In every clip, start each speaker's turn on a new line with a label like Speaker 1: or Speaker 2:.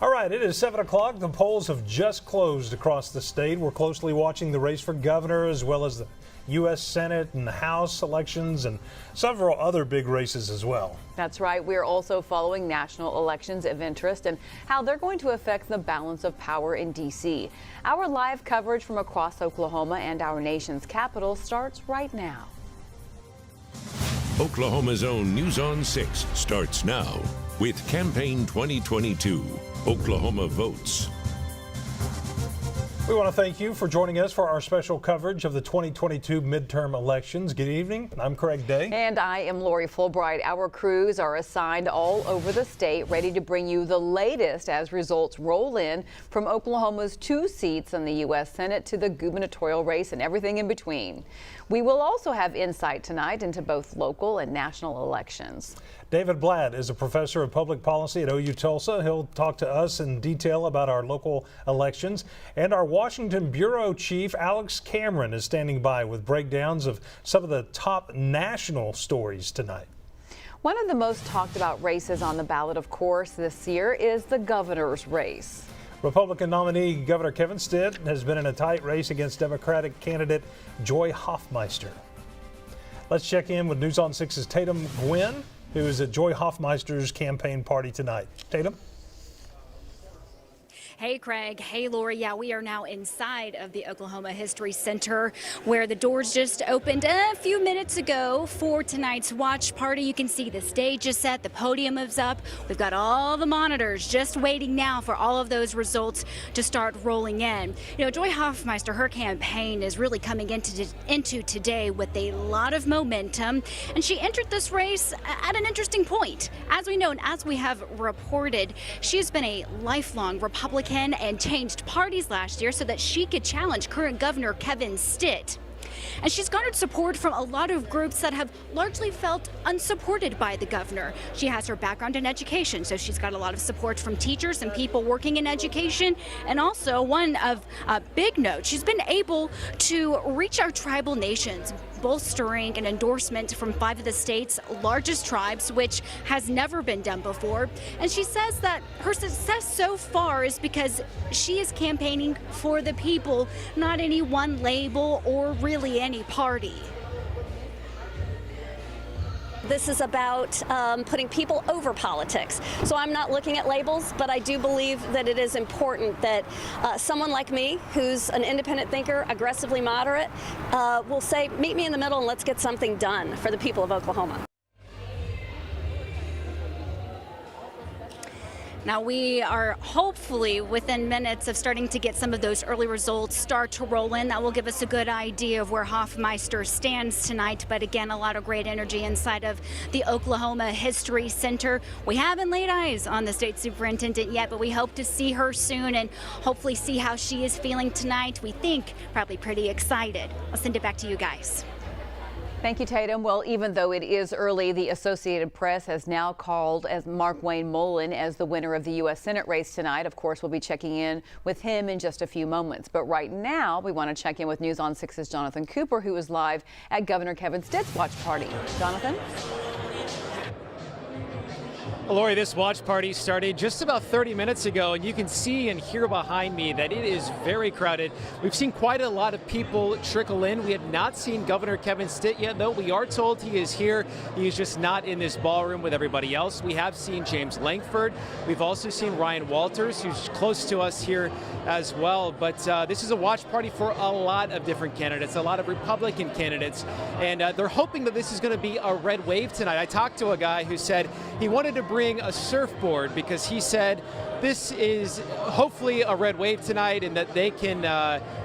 Speaker 1: All right, it is 7 o'clock. The polls have just closed across the state. We're closely watching the race for governor as well as the U.S. Senate and the House elections and several other big races as well.
Speaker 2: That's right. We're also following national elections of interest and how they're going to affect the balance of power in D.C. Our live coverage from across Oklahoma and our nation's capital starts right now.
Speaker 3: Oklahoma's own News on 6 starts now with Campaign 2022. Oklahoma votes.
Speaker 1: We want to thank you for joining us for our special coverage of the 2022 midterm elections. Good evening. I'm Craig Day.
Speaker 2: And I am Lori Fulbright. Our crews are assigned all over the state, ready to bring you the latest as results roll in from Oklahoma's 2 seats in the U.S. Senate to the gubernatorial race and everything in between. We will also have insight tonight into both local and national elections.
Speaker 1: David Blatt is a professor of public policy at OU Tulsa. He'll talk to us in detail about our local elections. And our Washington Bureau Chief, Alex Cameron, is standing by with breakdowns of some of the top national stories tonight.
Speaker 2: One of the most talked about races on the ballot, of course, this year is the governor's race.
Speaker 1: Republican nominee Governor Kevin Stitt has been in a tight race against Democratic candidate Joy Hofmeister. Let's check in with News on 6's Tatum Gwynn, who is at Joy Hofmeister's campaign party tonight. Tatum?
Speaker 4: Hey, Craig. Hey, Lori. Yeah, we are now inside of the Oklahoma History Center, where the doors just opened a few minutes ago for tonight's watch party. You can see the stage is set, the podium is up. We've got all the monitors just waiting now for all of those results to start rolling in. You know, Joy Hofmeister, her campaign is really coming into today with a lot of momentum, and she entered this race at an interesting point. As we know and as we have reported, she's been a lifelong Republican and changed parties last year so that she could challenge current Governor Kevin Stitt. And she's garnered support from a lot of groups that have largely felt unsupported by the governor. She has her background in education, so she's got a lot of support from teachers and people working in education. And also, one of a big note, she's been able to reach our tribal nations, bolstering an endorsement from 5 of the state's largest tribes, which has never been done before. And she says that her success so far is because she is campaigning for the people, not any one label or really any party.
Speaker 5: This is about putting people over politics. So I'm not looking at labels, but I do believe that it is important that someone like me, who's an independent thinker, aggressively moderate, will say, meet me in the middle and let's get something done for the people of Oklahoma.
Speaker 4: Now, we are hopefully within minutes of starting to get some of those early results start to roll in. That will give us a good idea of where Hofmeister stands tonight. But again, a lot of great energy inside of the Oklahoma History Center. We haven't laid eyes on the state superintendent yet, but we hope to see her soon and hopefully see how she is feeling tonight. We think probably pretty excited. I'll send it back to you guys.
Speaker 2: Thank you, Tatum. Well, even though it is early, the Associated Press has now called as Markwayne Mullin as the winner of the U.S. Senate race tonight. Of course, we'll be checking in with him in just a few moments. But right now, we want to check in with News on 6's Jonathan Cooper, who is live at Governor Kevin Stitt's watch party. Jonathan?
Speaker 6: Lori, this watch party started just about 30 minutes ago, and you can see and hear behind me that it is very crowded. We've seen quite a lot of people trickle in. We have not seen Governor Kevin Stitt yet, though. We are told he is here. He is just not in this ballroom with everybody else. We have seen James Lankford. We've also seen Ryan Walters, who's close to us here as well. But this is a watch party for a lot of different candidates, a lot of Republican candidates, and they're hoping that this is going to be a red wave tonight. I talked to a guy who said he wanted to bring a surfboard because he said this is hopefully a red wave tonight and that they can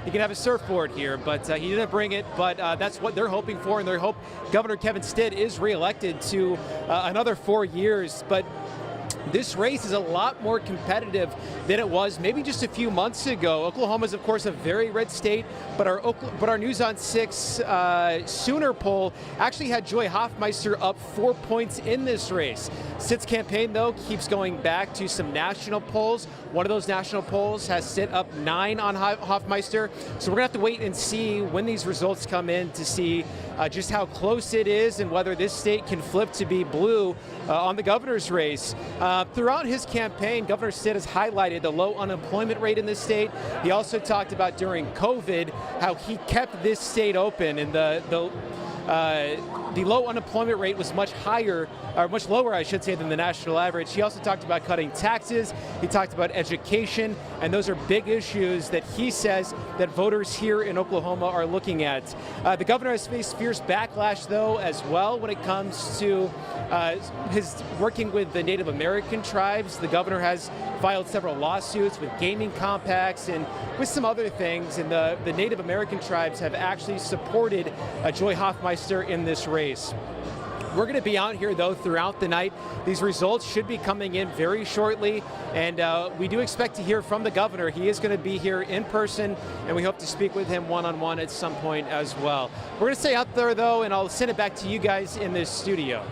Speaker 6: he can have a surfboard here, but he didn't bring it. But that's what they're hoping for, and they hope Governor Kevin Stitt is reelected to another 4 years. But this race is a lot more competitive than it was maybe just a few months ago. Oklahoma is, of course, a very red state, but our News on 6 Sooner poll actually had Joy Hofmeister up 4 points in this race. Stitt's campaign, though, keeps going back to some national polls. One of those national polls has Stitt up 9 on Hofmeister. So we're going to have to wait and see when these results come in to see just how close it is and whether this state can flip to be blue on the governor's race. Throughout his campaign, Governor Stitt has highlighted the low unemployment rate in this state. He also talked about during COVID how he kept this state open, and the low unemployment rate was much higher, or much lower, I should say, than the national average. He also talked about cutting taxes. He talked about education, and those are big issues that he says that voters here in Oklahoma are looking at. The governor has faced fierce backlash, though, as well when it comes to his working with the Native American tribes. The governor has filed several lawsuits with gaming compacts and with some other things, and the Native American tribes have actually supported Joy Hofmeister in this race. We're going to be out here, though, throughout the night. These results should be coming in very shortly, and we do expect to hear from the governor. He is going to be here in person, and we hope to speak with him one-on-one at some point as well. We're going to stay out there, though, and I'll send it back to you guys in this studio.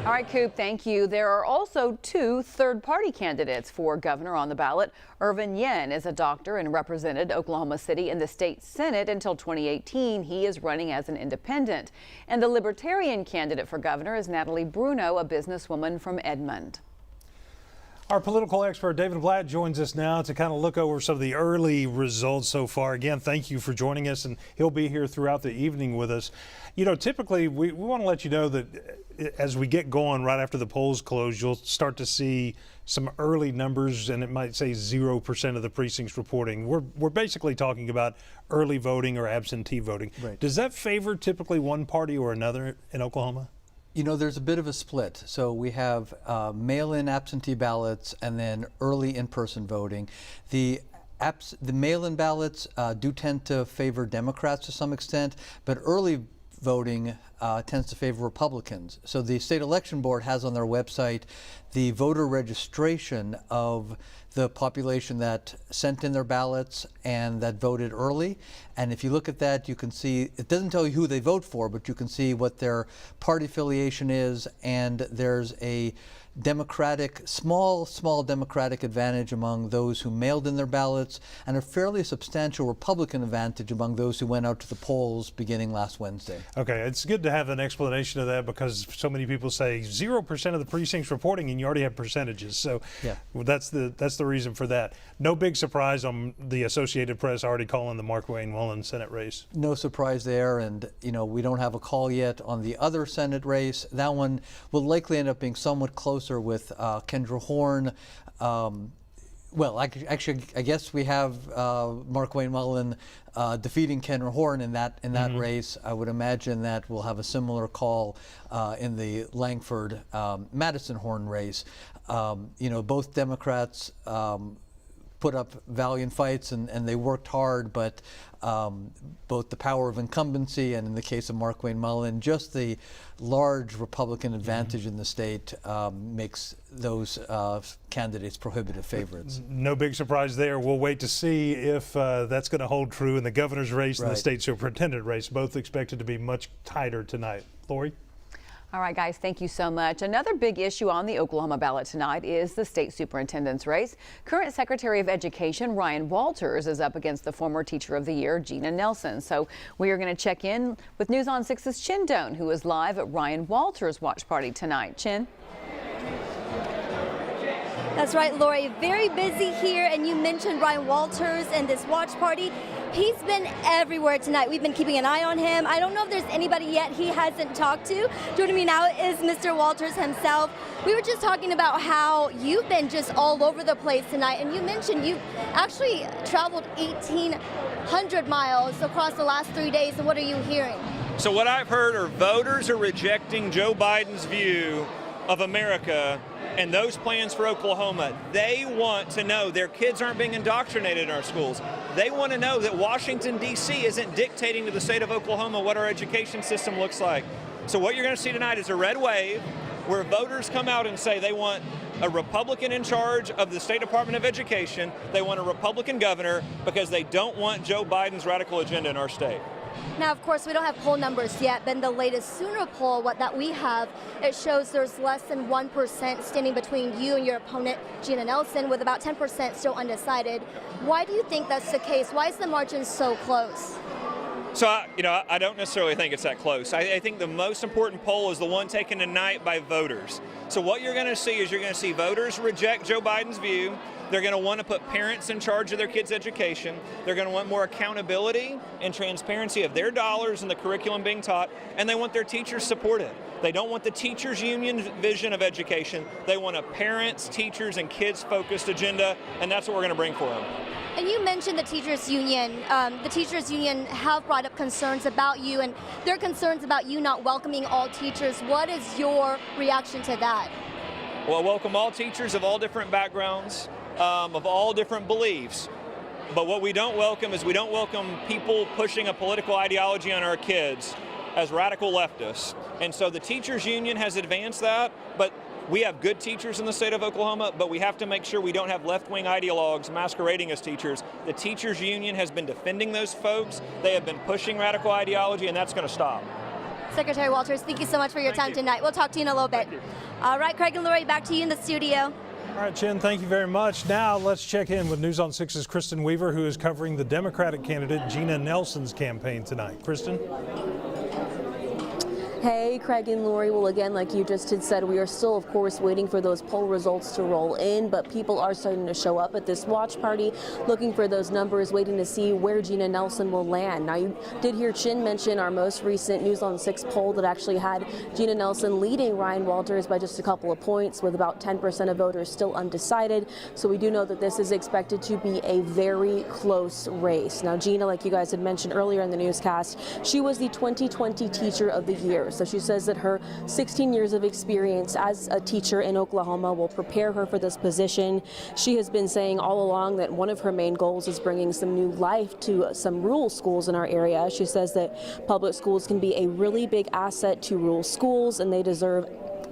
Speaker 2: All right, Coop, thank you. There are also two third-party candidates for governor on the ballot. Irvin Yen is a doctor and represented Oklahoma City in the state Senate until 2018. He is running as an independent. And the Libertarian candidate for governor is Natalie Bruno, a businesswoman from Edmond.
Speaker 1: Our political expert David Blatt joins us now to kind of look over some of the early results so far. Again, thank you for joining us, and he'll be here throughout the evening with us. You know, typically we want to let you know that as we get going right after the polls close, you'll start to see some early numbers, and it might say 0% of the precincts reporting. We're basically talking about early voting or absentee voting.
Speaker 7: Right.
Speaker 1: Does that favor typically one party or another in Oklahoma?
Speaker 7: You know, there's a bit of a split. So we have mail-in absentee ballots and then early in-person voting. The mail-in ballots do tend to favor Democrats to some extent, but early voting tends to favor Republicans. So the state election board has on their website the voter registration of the population that sent in their ballots and that voted early. And if you look at that, you can see, it doesn't tell you who they vote for, but you can see what their party affiliation is, and there's a small Democratic advantage among those who mailed in their ballots, and a fairly substantial Republican advantage among those who went out to the polls beginning last Wednesday.
Speaker 1: Okay, it's good to have an explanation of that, because so many people say 0% of the precincts reporting, and you already have percentages. So
Speaker 7: yeah,
Speaker 1: that's the reason for that. No big surprise on the Associated Press already calling the Markwayne Mullin Senate race.
Speaker 7: No surprise there, and you know, we don't have a call yet on the other Senate race. That one will likely end up being somewhat closer with Kendra Horn. Well, I guess we have Markwayne Mullin defeating Kendra Horn in that race. I would imagine that we'll have a similar call in the Langford Madison Horn race. You know, both Democrats put up valiant fights, and they worked hard, but both the power of incumbency and, in the case of Markwayne Mullin, just the large Republican advantage in the state makes those candidates prohibitive favorites.
Speaker 1: No big surprise there. We'll wait to see if that's going to hold true in the governor's race and the state superintendent race, both expected to be much tighter tonight. Lori?
Speaker 2: All right, guys, thank you so much. Another big issue on the Oklahoma ballot tonight is the state superintendent's race. Current Secretary of Education Ryan Walters is up against the former Teacher of the Year, Gina Nelson. So we are going to check in with News on 6's Chin Doan, who is live at Ryan Walters' watch party tonight. Chin?
Speaker 8: That's right, Lori. Very busy here, and you mentioned Ryan Walters and this watch party. He's been everywhere tonight. We've been keeping an eye on him. I don't know if there's anybody yet he hasn't talked to. Joining me now is Mr. Walters himself. We were just talking about how you've been just all over the place tonight, and you mentioned you've actually traveled 1,800 miles across the last 3 days. So what are you hearing?
Speaker 9: So what I've heard are voters are rejecting Joe Biden's view of America and those plans for Oklahoma. They want to know their kids aren't being indoctrinated in our schools. They want to know that Washington, D.C. isn't dictating to the state of Oklahoma what our education system looks like. So what you're going to see tonight is a red wave where voters come out and say they want a Republican in charge of the State Department of Education. They want a Republican governor because they don't want Joe Biden's radical agenda in our state.
Speaker 8: Now, of course, we don't have poll numbers yet, but in the latest Sooner poll, that we have, it shows there's less than 1% standing between you and your opponent, Gina Nelson, with about 10% still undecided. Why do you think that's the case? Why is the margin so close?
Speaker 9: So, I don't necessarily think it's that close. I think the most important poll is the one taken tonight by voters. So what you're going to see is you're going to see voters reject Joe Biden's view. They're going to want to put parents in charge of their kids' education. They're going to want more accountability and transparency of their dollars and the curriculum being taught, and they want their teachers supported. They don't want the teachers' union vision of education. They want a parents, teachers, and kids-focused agenda, and that's what we're going to bring for them.
Speaker 8: And you mentioned the teachers union. The teachers union have brought up concerns about you, and their concerns about you not welcoming all teachers. What is your reaction to that?
Speaker 9: Well, I welcome all teachers of all different backgrounds, of all different beliefs. But what we don't welcome is we don't welcome people pushing a political ideology on our kids as radical leftists. And so the teachers union has advanced that, but we have good teachers in the state of Oklahoma, but we have to make sure we don't have left-wing ideologues masquerading as teachers. The teachers union has been defending those folks. They have been pushing radical ideology, and that's going to stop.
Speaker 8: Secretary Walters, thank you so much for your time tonight. We'll talk to you in a little bit. All right, Craig and Lori, back to you in the studio.
Speaker 1: All right, Jen, thank you very much. Now let's check in with News on 6's Kristen Weaver, who is covering the Democratic candidate Gina Nelson's campaign tonight. Kristen?
Speaker 10: Hey, Craig and Lori. Well, again, like you just had said, we are still, of course, waiting for those poll results to roll in, but people are starting to show up at this watch party, looking for those numbers, waiting to see where Gina Nelson will land. Now, you did hear Chin mention our most recent News on 6 poll that actually had Gina Nelson leading Ryan Walters by just a couple of points, with about 10% of voters still undecided. So we do know that this is expected to be a very close race. Now, Gina, like you guys had mentioned earlier in the newscast, she was the 2020 Teacher of the Year. So she says that her 16 years of experience as a teacher in Oklahoma will prepare her for this position. She has been saying all along that one of her main goals is bringing some new life to some rural schools in our area. She says that public schools can be a really big asset to rural schools, and they deserve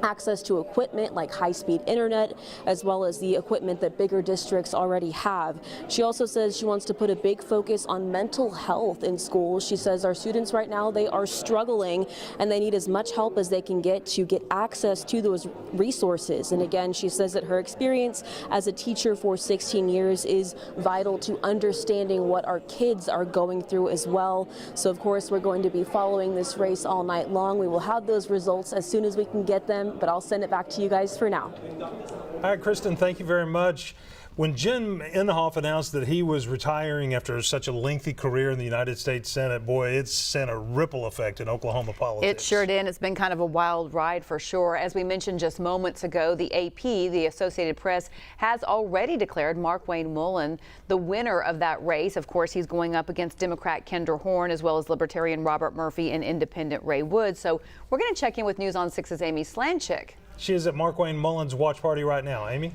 Speaker 10: access to equipment like high-speed internet, as well as the equipment that bigger districts already have. She also says she wants to put a big focus on mental health in schools. She says our students right now, they are struggling, and they need as much help as they can get to get access to those resources. And again, she says that her experience as a teacher for 16 years is vital to understanding what our kids are going through as well. So of course, we're going to be following this race all night long. We will have those results as soon as we can get them, but I'll send it back to you guys for now.
Speaker 1: All right, Kristen, thank you very much. When Jim Inhofe announced that he was retiring after such a lengthy career in the United States Senate, boy, it's sent a ripple effect in Oklahoma politics.
Speaker 2: It sure did. It's been kind of a wild ride for sure. As we mentioned just moments ago, the AP, the Associated Press, has already declared Markwayne Mullin the winner of that race. Of course, he's going up against Democrat Gina Horn, as well as Libertarian Robert Murphy and Independent Ray Wood. So we're going to check in with News on 6's Amy Slanchik.
Speaker 1: She is at Markwayne Mullin's watch party right now. Amy?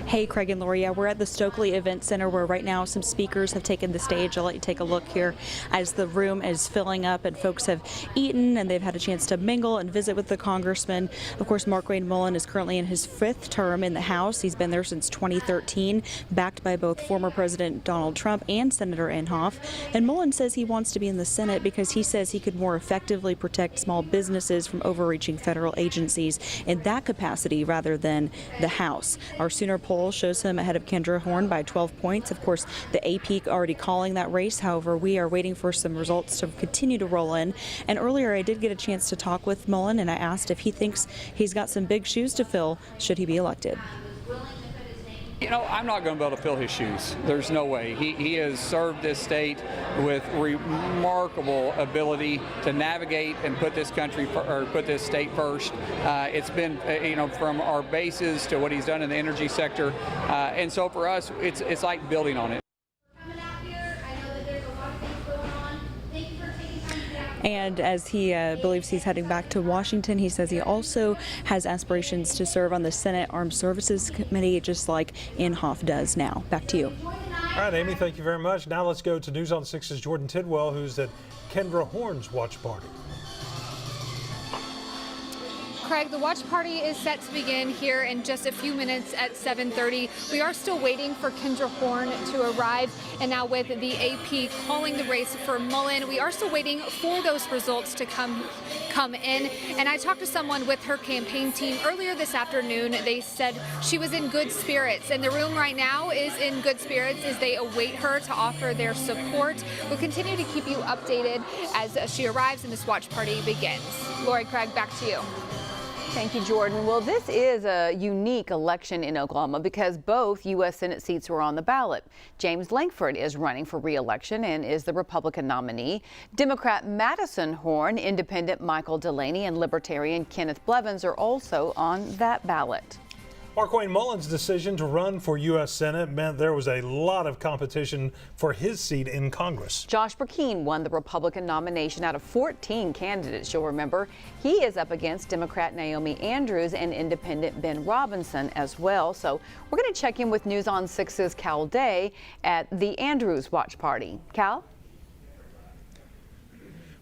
Speaker 11: Hey, Craig and Lori, we're at the Stokely Event Center where right now some speakers have taken the stage. I'll let you take a look here as the room is filling up and folks have eaten and they've had a chance to mingle and visit with the congressman. Of course, Markwayne Mullin is currently in his 5th term in the House. He's been there since 2013, backed by both former President Donald Trump and Senator Inhofe. And Mullin says he wants to be in the Senate because he says he could more effectively protect small businesses from overreaching federal agencies in that capacity rather than the House. Our Sooner poll shows him ahead of Gina Horn by 12 points. Of course, the AP already calling that race. However, we are waiting for some results to continue to roll in. And earlier, I did get a chance to talk with Mullin, and I asked if he thinks he's got some big shoes to fill should he be elected.
Speaker 12: You know, I'm not going to be able to fill his shoes. There's no way. He has served this state with remarkable ability to navigate and put this country or put this state first. It's been, from our bases to what he's done in the energy sector, and so for us, it's like building on it.
Speaker 11: And as he believes he's heading back to Washington, he says he also has aspirations to serve on the Senate Armed Services Committee, just like Inhofe does now. Back to you.
Speaker 1: All right, Amy, thank you very much. Now let's go to News on 6's Jordan Tidwell, who's at Gina Horn's watch party.
Speaker 13: Craig, the watch party is set to begin here in just a few minutes at 7:30. We are still waiting for Kendra Horn to arrive, and now with the AP calling the race for Mullin, we are still waiting for those results to come in. And I talked to someone with her campaign team earlier this afternoon. They said she was in good spirits, and the room right now is in good spirits as they await her to offer their support. We'll continue to keep you updated as she arrives and this watch party begins. Lori, Craig, back to you.
Speaker 2: Thank you, Jordan. Well, this is a unique election in Oklahoma because both U.S. Senate seats were on the ballot. James Lankford is running for re-election and is the Republican nominee. Democrat Madison Horn, Independent Michael Delaney, and Libertarian Kenneth Blevins are also on that ballot.
Speaker 1: Markwayne Mullin's decision to run for U.S. Senate meant there was a lot of competition for his seat in Congress.
Speaker 2: Josh Brecheen won the Republican nomination out of 14 candidates, you'll remember. He is up against Democrat Naomi Andrews and Independent Ben Robinson as well. So we're going to check in with News on 6's Cal Day at the Andrews watch party. Cal?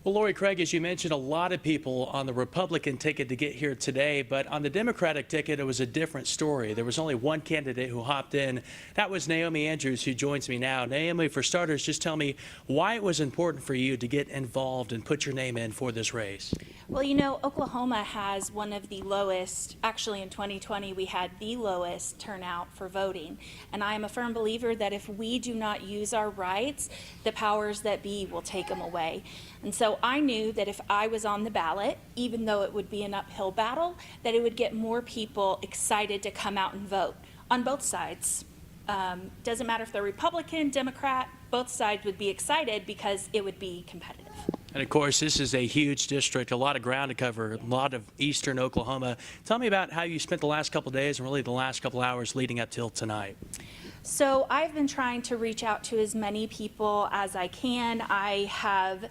Speaker 14: Well, Lori, Craig, as you mentioned, a lot of people on the Republican ticket to get here today, but on the Democratic ticket, it was a different story. There was only one candidate who hopped in. That was Naomi Andrews, who joins me now. Naomi, for starters, just tell me why it was important for you to get involved and put your name in for this race.
Speaker 11: Well, you know, Oklahoma has one of the lowest, actually in 2020, we had the lowest turnout for voting. And I am a firm believer that if we do not use our rights, the powers that be will take them away. And so I knew that if I was on the ballot, even though it would be an uphill battle, that it would get more people excited to come out and vote on both sides. Doesn't matter if they're Republican, Democrat, both sides would be excited because it would be competitive.
Speaker 14: And of course, this is a huge district, a lot of ground to cover, a lot of eastern Oklahoma. Tell me about how you spent the last couple of days and really the last couple hours leading up till tonight.
Speaker 11: So I've been trying to reach out to as many people as I can. I have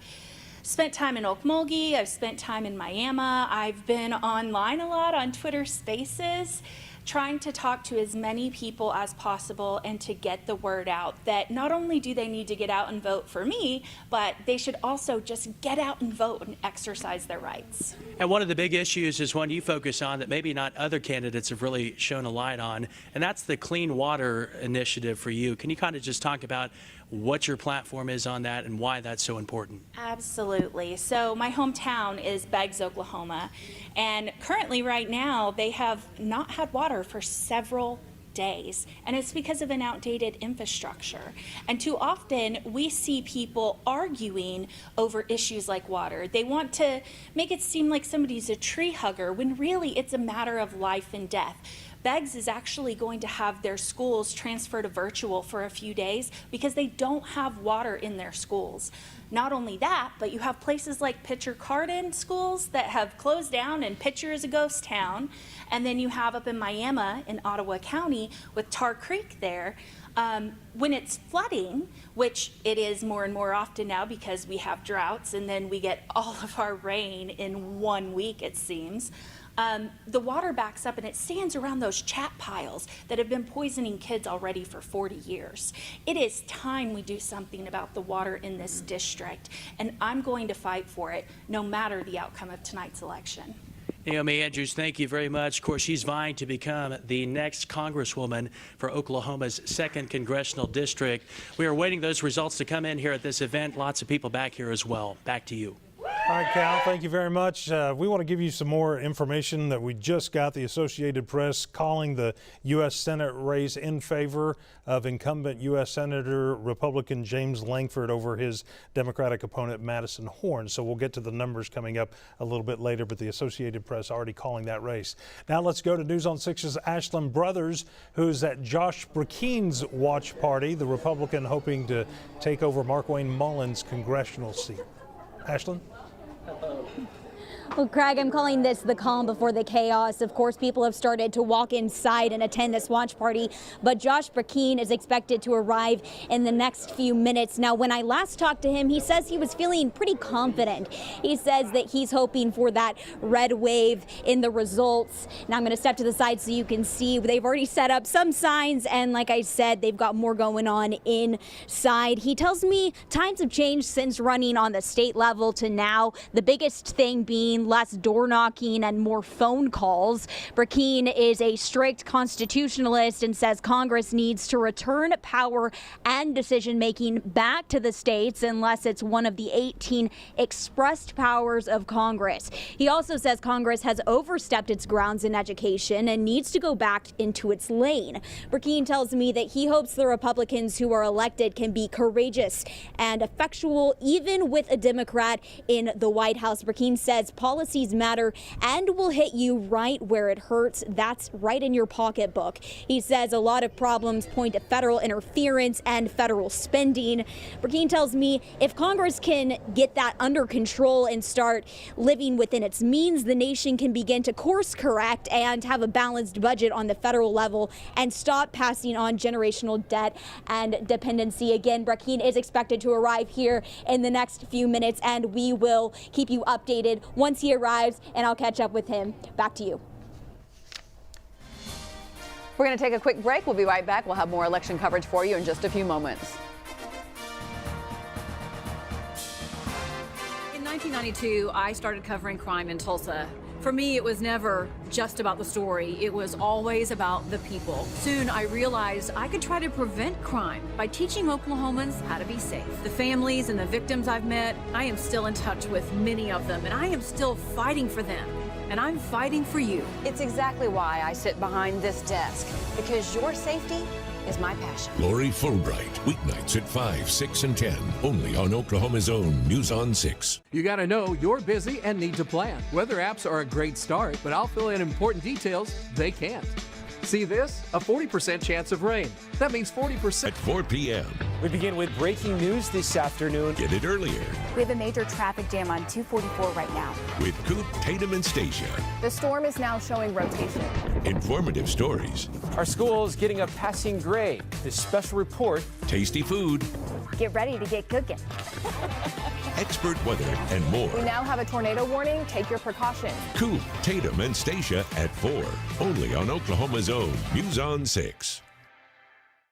Speaker 11: spent time in Okmulgee, I've spent time in Miami, I've been online a lot on Twitter Spaces, trying to talk to as many people as possible and to get the word out that not only do they need to get out and vote for me, but they should also just get out and vote and exercise their rights.
Speaker 14: And one of the big issues is one you focus on that maybe not other candidates have really shown a light on, and that's the Clean Water Initiative for you. Can you kind of just talk about what your platform is on that and why that's so important?
Speaker 11: Absolutely. So my hometown is Beggs, Oklahoma, and currently right now they have not had water for several days, and it's because of an outdated infrastructure. And too often we see people arguing over issues like water. They want to make it seem like somebody's a tree hugger when really it's a matter of life and death. Beggs is actually going to have their schools transfer to virtual for a few days because they don't have water in their schools. Not only that, but you have places like Pitcher Cardin schools that have closed down, and Pitcher is a ghost town. And then you have up in Miami in Ottawa County with Tar Creek there. When it's flooding, which it is more and more often now because we have droughts and then we get all of our rain in 1 week, it seems. The water backs up and it stands around those chat piles that have been poisoning kids already for 40 years. It is time we do something about the water in this district, and I'm going to fight for it no matter the outcome of tonight's election.
Speaker 14: Naomi Andrews, thank you very much. Of course, she's vying to become the next Congresswoman for Oklahoma's 2nd Congressional District. We are waiting those results to come in here at this event. Lots of people back here as well. Back to you.
Speaker 1: All right, Cal, thank you very much. We want to give you some more information that we just got. The Associated Press calling the U.S. Senate race in favor of incumbent U.S. Senator Republican James Lankford over his Democratic opponent Madison Horn. So we'll get to the numbers coming up a little bit later, but the Associated Press already calling that race. Now let's go to News on 6's Ashlyn Brothers, who's at Josh Brecheen's watch party, the Republican hoping to take over Markwayne Mullin's congressional seat. Ashlyn?
Speaker 8: Well, Craig, I'm calling this the calm before the chaos. Of course, people have started to walk inside and attend this watch party, but Josh Brecheen is expected to arrive in the next few minutes. Now, when I last talked to him, he says he was feeling pretty confident. He says that he's hoping for that red wave in the results. Now, I'm going to step to the side so you can see they've already set up some signs, and like I said, they've got more going on inside. He tells me times have changed since running on the state level to now, the biggest thing being
Speaker 15: mean less door knocking and more phone calls. Brecheen is a strict constitutionalist and says Congress needs to return power and decision making back to the states unless it's one of the 18 expressed powers of Congress. He also says Congress has overstepped its grounds in education and needs to go back into its lane. Brecheen tells me that he hopes the Republicans who are elected can be courageous and effectual even with a Democrat in the White House. Brecheen says policies matter and will hit you right where it hurts. That's right in your pocketbook. He says a lot of problems point to federal interference and federal spending. Brecheen tells me if Congress can get that under control and start living within its means, the nation can begin to course correct and have a balanced budget on the federal level and stop passing on generational debt and dependency. Again, Brecheen is expected to arrive here in the next few minutes, and we will keep you updated once he arrives, and I'll catch up with him. Back to you.
Speaker 2: We're going to take a quick break. We'll be right back. We'll have more election coverage for you in just a few moments.
Speaker 16: In 1992, I started covering crime in Tulsa. For me, it was never just about the story. It was always about the people. Soon, I realized I could try to prevent crime by teaching Oklahomans how to be safe. The families and the victims I've met, I am still in touch with many of them, and I am still fighting for them. And I'm fighting for you.
Speaker 2: It's exactly why I sit behind this desk, because your safety is my passion.
Speaker 3: Lori Fulbright, weeknights at 5, 6, and 10, only on Oklahoma's own News on 6.
Speaker 17: You got to know you're busy and need to plan. Weather apps are a great start, but I'll fill in important details they can't. See this? A 40% chance of rain. That means 40%.
Speaker 3: At 4 p.m.
Speaker 6: We begin with breaking news this afternoon.
Speaker 3: Get it earlier.
Speaker 18: We have a major traffic jam on 244 right now.
Speaker 3: With Coop, Tatum, and Stacia.
Speaker 18: The storm is now showing rotation.
Speaker 3: Informative stories.
Speaker 6: Our school is getting a passing grade. This special report.
Speaker 3: Tasty food.
Speaker 18: Get ready to get cooking.
Speaker 3: Expert weather and more.
Speaker 18: We now have a tornado warning. Take your precautions.
Speaker 3: Coop, Tatum, and Stacia at 4. Only on Oklahoma's own News on 6.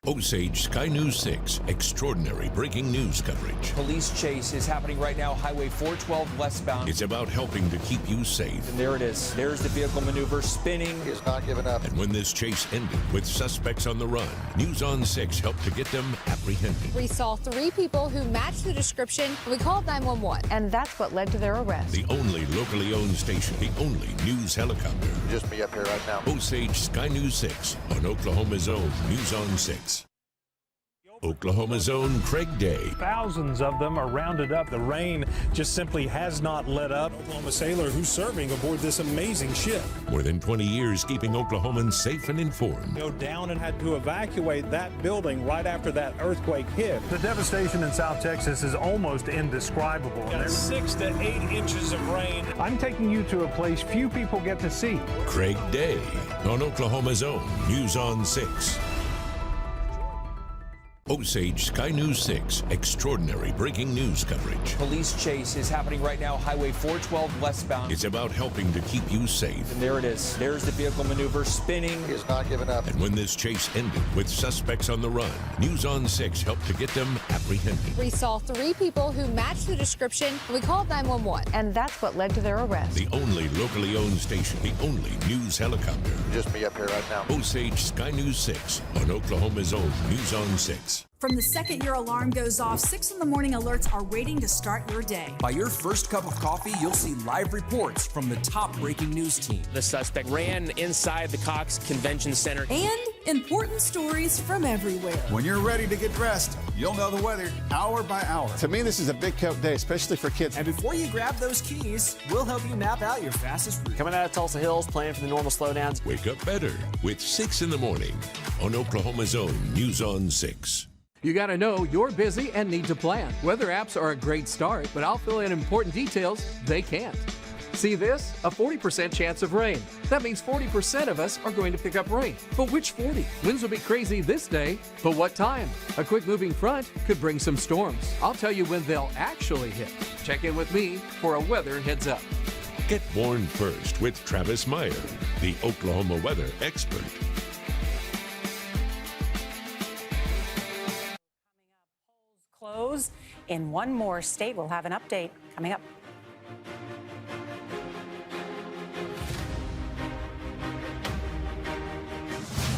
Speaker 3: Osage Sky News 6, extraordinary breaking news coverage.
Speaker 19: Police chase is happening right now, Highway 412 westbound.
Speaker 3: It's about helping to keep you safe.
Speaker 19: And there it is. There's the vehicle maneuver spinning.
Speaker 20: He has not given up.
Speaker 3: And when this chase ended with suspects on the run, News on 6 helped to get them apprehended.
Speaker 21: We saw 3 people who matched the description. We called 911.
Speaker 2: And that's what led to their arrest.
Speaker 3: The only locally owned station, the only news helicopter.
Speaker 20: Just me up here right now.
Speaker 3: Osage Sky News 6 on Oklahoma's own News on 6. Oklahoma's own Craig Day.
Speaker 1: Thousands of them are rounded up. The rain just simply has not let up. Oklahoma sailor who's serving aboard this amazing ship.
Speaker 3: More than 20 years keeping Oklahomans safe and informed.
Speaker 1: Go down and had to evacuate that building right after that earthquake hit. The devastation in South Texas is almost indescribable. Got 6 to 8 inches of rain. I'm taking you to a place few people get to see.
Speaker 3: Craig Day on Oklahoma's own News on 6. Osage Sky News 6, extraordinary breaking news coverage.
Speaker 19: Police chase is happening right now, Highway 412 westbound.
Speaker 3: It's about helping to keep you safe.
Speaker 19: And there it is. There's the vehicle maneuver spinning.
Speaker 20: He has not given up.
Speaker 3: And when this chase ended with suspects on the run, News on 6 helped to get them apprehended.
Speaker 21: We saw 3 people who matched the description. We called 911.
Speaker 2: And that's what led to their arrest.
Speaker 3: The only locally owned station, the only news helicopter.
Speaker 20: Just me up here right now.
Speaker 3: Osage Sky News 6 on Oklahoma's own News on 6.
Speaker 22: From the second your alarm goes off, 6 in the morning alerts are waiting to start your day.
Speaker 23: By your first cup of coffee, you'll see live reports from the top breaking news team.
Speaker 24: The suspect ran inside the Cox Convention Center.
Speaker 22: And important stories from everywhere.
Speaker 25: When you're ready to get dressed, you'll know the weather hour by hour.
Speaker 26: To me, this is a big coat day, especially for kids.
Speaker 25: And before you grab those keys, we'll help you map out your fastest route.
Speaker 6: Coming out of Tulsa Hills, planning for the normal slowdowns.
Speaker 3: Wake up better with 6 in the morning on Oklahoma's own News on 6.
Speaker 17: You got to know you're busy and need to plan. Weather apps are a great start, but I'll fill in important details they can't. See this? A 40% chance of rain. That means 40% of us are going to pick up rain. But which 40? Winds will be crazy this day, but what time? A quick moving front could bring some storms. I'll tell you when they'll actually hit. Check in with me for a weather heads up.
Speaker 3: Get warned first with Travis Meyer, the Oklahoma weather expert.
Speaker 27: Close in one more state. We'll have an update coming up.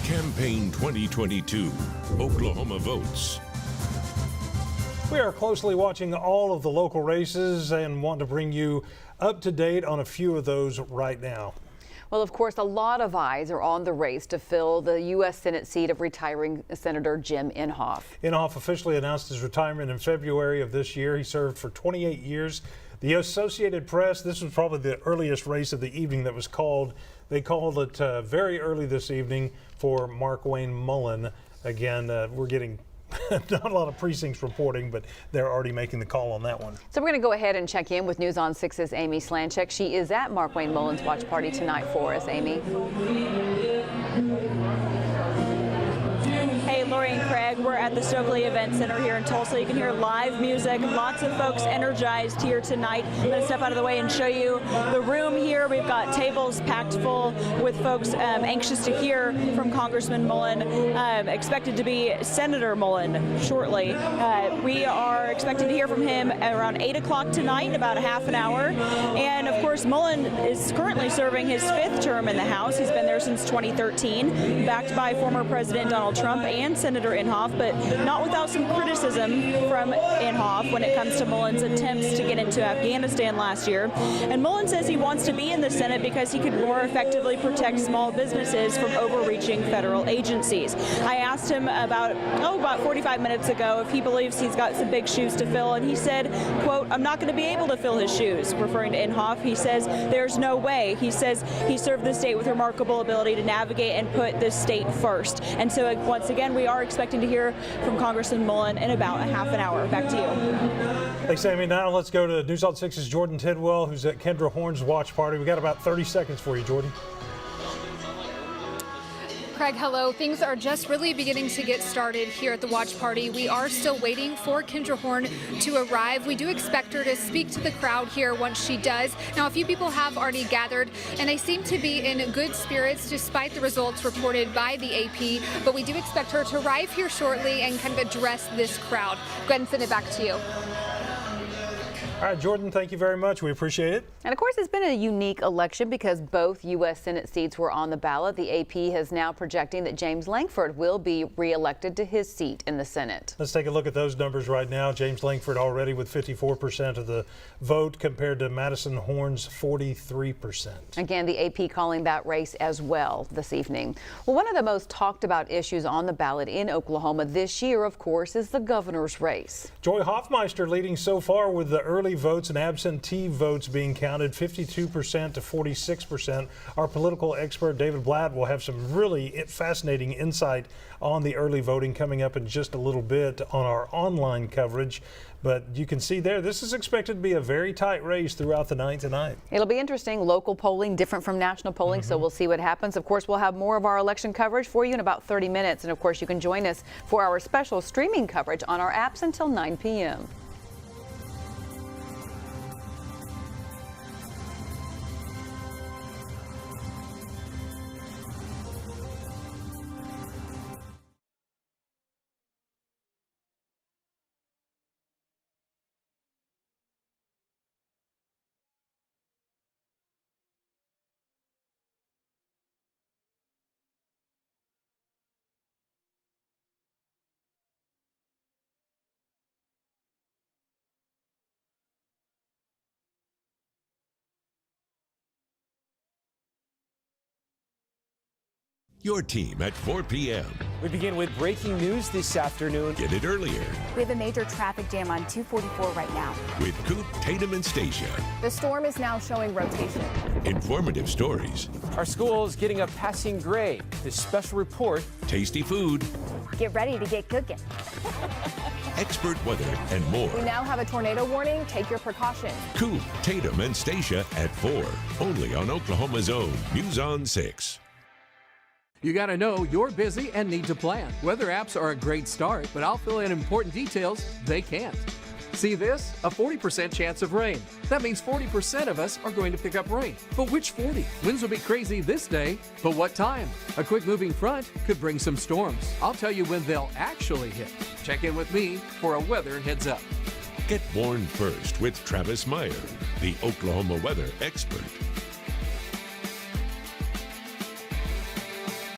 Speaker 3: Campaign 2022, Oklahoma Votes.
Speaker 1: We are closely watching all of the local races and want to bring you up to date on a few of those right now.
Speaker 2: Well, of course, a lot of eyes are on the race to fill the U.S. Senate seat of retiring Senator Jim Inhofe.
Speaker 1: Inhofe officially announced his retirement in February of this year. He served for 28 years. The Associated Press, this was probably the earliest race of the evening that was called. They called it very early this evening for Markwayne Mullin. Again, we're getting not a lot of precincts reporting, but they're already making the call on that one.
Speaker 2: So we're going to go ahead and check in with News on 6's Amy Slanchek. She is at Markwayne Mullin's watch party tonight for us. Amy.
Speaker 11: Hey, Lori and Craig, we're at the Stokely Event Center here in Tulsa. You can hear live music, lots of folks energized here tonight. I'm going to step out of the way and show you the room here. We've got tables packed full with folks anxious to hear from Congressman Mullin, expected to be Senator Mullin shortly. We are expecting to hear from him around 8 o'clock tonight, about a half an hour. And of course, Mullin is currently serving his 5th term in the House. He's been there since 2013, backed by former President Donald Trump and Senator Inhofe, but not without some criticism from Inhofe when it comes to Mullin's attempts to get into Afghanistan last year. And Mullin says he wants to be in the Senate because he could more effectively protect small businesses from overreaching federal agencies. I asked him about 45 minutes ago if he believes he's got some big shoes to fill, and he said, quote, "I'm not going to be able to fill his shoes," referring to Inhofe. He says there's no way. He says he served the state with remarkable ability to navigate and put this state first. And so once again, we are expecting to hear from Congressman Mullin in about a half an hour. Back to you.
Speaker 1: Thanks, Amy. Now let's go to News on 6's Jordan Tidwell, who's at Kendra Horn's watch party. We got about 30 seconds for you, Jordan.
Speaker 13: Craig, hello. Things are just really beginning to get started here at the watch party. We are still waiting for Kendra Horn to arrive. We do expect her to speak to the crowd here once she does. Now, a few people have already gathered, and they seem to be in good spirits despite the results reported by the AP. But we do expect her to arrive here shortly and kind of address this crowd. Go ahead and send it back to you.
Speaker 1: All right, Jordan, thank you very much. We appreciate it.
Speaker 2: And of course, it's been a unique election because both U.S. Senate seats were on the ballot. The AP is now projecting that James Lankford will be reelected to his seat in the Senate.
Speaker 1: Let's take a look at those numbers right now. James Lankford already with 54% of the vote compared to Madison Horn's 43%.
Speaker 2: Again, the AP calling that race as well this evening. Well, one of the most talked about issues on the ballot in Oklahoma this year, of course, is the governor's race.
Speaker 1: Joy Hofmeister leading so far with the early votes and absentee votes being counted 52% to 46%. Our political expert David Blatt will have some really fascinating insight on the early voting coming up in just a little bit on our online coverage. But you can see there, this is expected to be a very tight race throughout the night tonight.
Speaker 2: It'll be interesting. Local polling, different from national polling, so we'll see what happens. Of course, we'll have more of our election coverage for you in about 30 minutes. And of course, you can join us for our special streaming coverage on our apps until 9 p.m.
Speaker 3: Your team at 4 p.m.
Speaker 19: We begin with breaking news this afternoon.
Speaker 3: Get it earlier
Speaker 18: We have a major traffic jam on 244 right now.
Speaker 3: with Coop, Tatum, and Stacia.
Speaker 18: The storm is now showing rotation.
Speaker 3: Informative stories,
Speaker 19: Our school is getting a passing grade. This special report.
Speaker 3: tasty food,
Speaker 18: Get ready to get cooking.
Speaker 3: expert weather, and more.
Speaker 18: We now have a tornado warning. Take your precautions.
Speaker 3: Coop, Tatum, and Stacia at 4. Only on Oklahoma's own News on 6.
Speaker 17: You gotta know you're busy and need to plan. Weather apps are a great start, but I'll fill in important details they can't. See this? A 40% chance of rain. That means 40% of us are going to pick up rain. But which 40? Winds will be crazy this day, but what time? A quick moving front could bring some storms. I'll tell you when they'll actually hit. Check in with me for a weather heads up.
Speaker 3: Get warned first with Travis Meyer, the Oklahoma weather expert.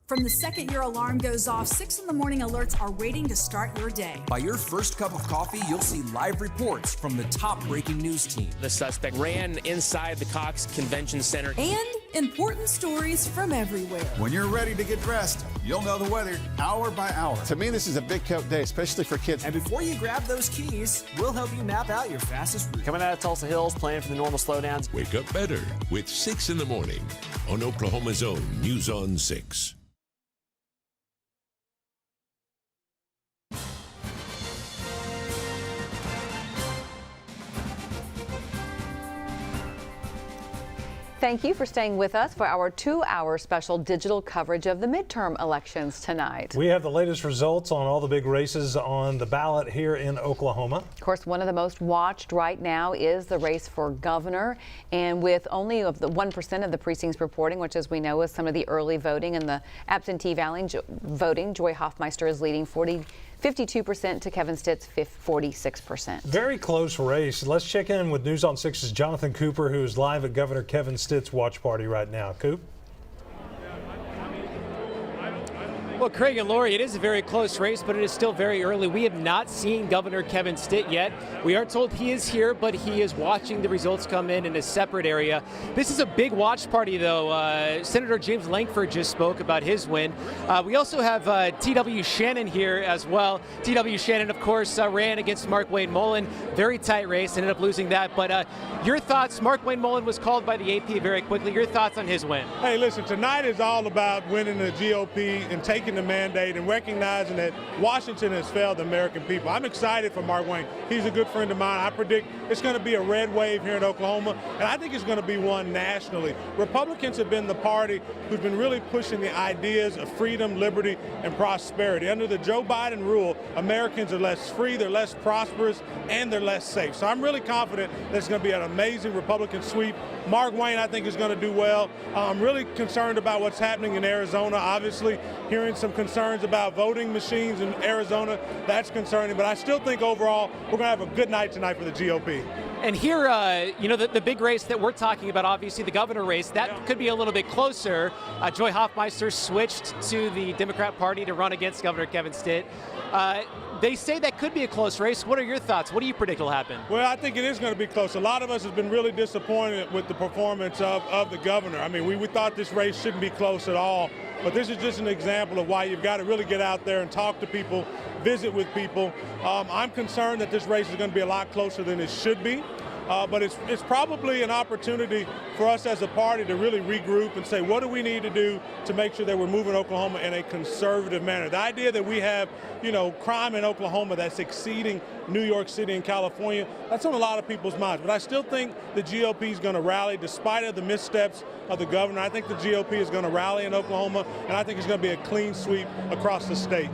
Speaker 22: From the second your alarm goes off, 6 in the morning alerts are waiting to start your day.
Speaker 23: By your first cup of coffee, you'll see live reports from the top breaking news team.
Speaker 24: The suspect ran inside the Cox Convention Center.
Speaker 22: And important stories from everywhere.
Speaker 4: When you're ready to get dressed, you'll know the weather hour by hour.
Speaker 26: To me, this is a big coat day, especially for kids.
Speaker 25: And before you grab those keys, we'll help you map out your fastest route.
Speaker 5: Coming out of Tulsa Hills, planning for the normal slowdowns.
Speaker 3: Wake up better with 6 in the morning on Oklahoma's own News on 6.
Speaker 2: Thank you for staying with us for our 2-hour special digital coverage of the midterm elections tonight.
Speaker 1: We have the latest results on all the big races on the ballot here in Oklahoma.
Speaker 2: Of course, one of the most watched right now is the race for governor. And with only of the 1% of the precincts reporting, which as we know is some of the early voting and the absentee voting, Joy Hofmeister is leading 52% to Kevin Stitt's 46%.
Speaker 1: Very close race. Let's check in with News on 6's Jonathan Cooper, who is live at Governor Kevin Stitt's watch party right now. Coop?
Speaker 6: Well, Craig and Lori, it is a very close race, but it is still very early. We have not seen Governor Kevin Stitt yet. We are told he is here, but he is watching the results come in a separate area. This is a big watch party, though. Senator James Lankford just spoke about his win. We also have T.W. Shannon here as well. T.W. Shannon, of course, ran against Markwayne Mullin. Very tight race, ended up losing that. But your thoughts, Markwayne Mullin was called by the AP very quickly. Your thoughts on his win?
Speaker 7: Hey, listen, tonight is all about winning the GOP and taking the mandate and recognizing that Washington has failed the American people. I'm excited for Markwayne. He's a good friend of mine. I predict it's going to be a red wave here in Oklahoma, and I think it's going to be one nationally. Republicans have been the party who's been really pushing the ideas of freedom, liberty, and prosperity. Under the Joe Biden rule, Americans are less free, they're less prosperous, and they're less safe. So I'm really confident that it's going to be an amazing Republican sweep. Markwayne, I think, is going to do well. I'm really concerned about what's happening in Arizona. Obviously, hearing some concerns about voting machines in Arizona, that's concerning. But I still think overall we're going to have a good night tonight for the GOP.
Speaker 6: And here, the big race that we're talking about, obviously the governor race, that could be a little bit closer. Joy Hofmeister switched to the Democrat Party to run against Governor Kevin Stitt. They say that could be a close race. What are your thoughts? What do you predict will happen?
Speaker 7: Well, I think it is going to be close. A lot of us have been really disappointed with the performance of the governor. I mean, we thought this race shouldn't be close at all. But this is just an example of why you've got to really get out there and talk to people, visit with people. I'm concerned that this race is going to be a lot closer than it should be. But it's probably an opportunity for us as a party to really regroup and say, what do we need to do to make sure that we're moving Oklahoma in a conservative manner? The idea that we have, crime in Oklahoma that's exceeding New York City and California, that's on a lot of people's minds. But I still think the GOP is going to rally despite of the missteps of the governor. I think the GOP is going to rally in Oklahoma, and I think it's going to be a clean sweep across the state.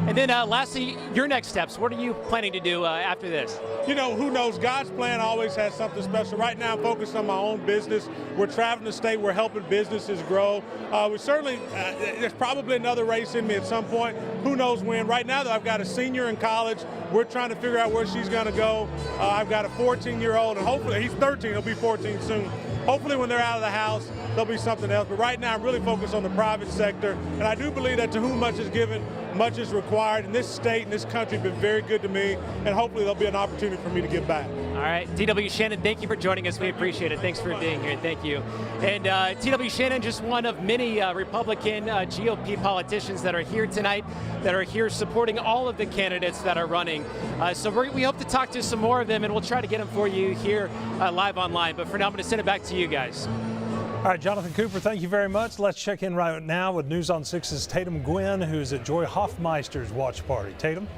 Speaker 6: And then lastly, your next steps. What are you planning to do after this?
Speaker 7: Who knows? God's plan always has something special. Right now, I'm focused on my own business. We're traveling the state. We're helping businesses grow. There's probably another race in me at some point. Who knows when? Right now, though, I've got a senior in college. We're trying to figure out where she's going to go. I've got a 14-year-old, and hopefully, he's 13. He'll be 14 soon. Hopefully, when they're out of the house, there'll be something else. But right now, I'm really focused on the private sector. And I do believe that to whom much is given, much is required. And this state and this country have been very good to me. And hopefully there'll be an opportunity for me to give back.
Speaker 6: All right. T.W. Shannon, thank you for joining us. We appreciate it. Thanks for being here. Thank you. And T.W. Shannon, just one of many Republican GOP politicians that are here tonight, that are here supporting all of the candidates that are running. So we hope to talk to some more of them, and we'll try to get them for you here live online. But for now, I'm going to send it back to you guys.
Speaker 1: All right, Jonathan Cooper, thank you very much. Let's check in right now with News on 6's Tatum Gwynn, who's at Joy Hofmeister's watch party. Tatum?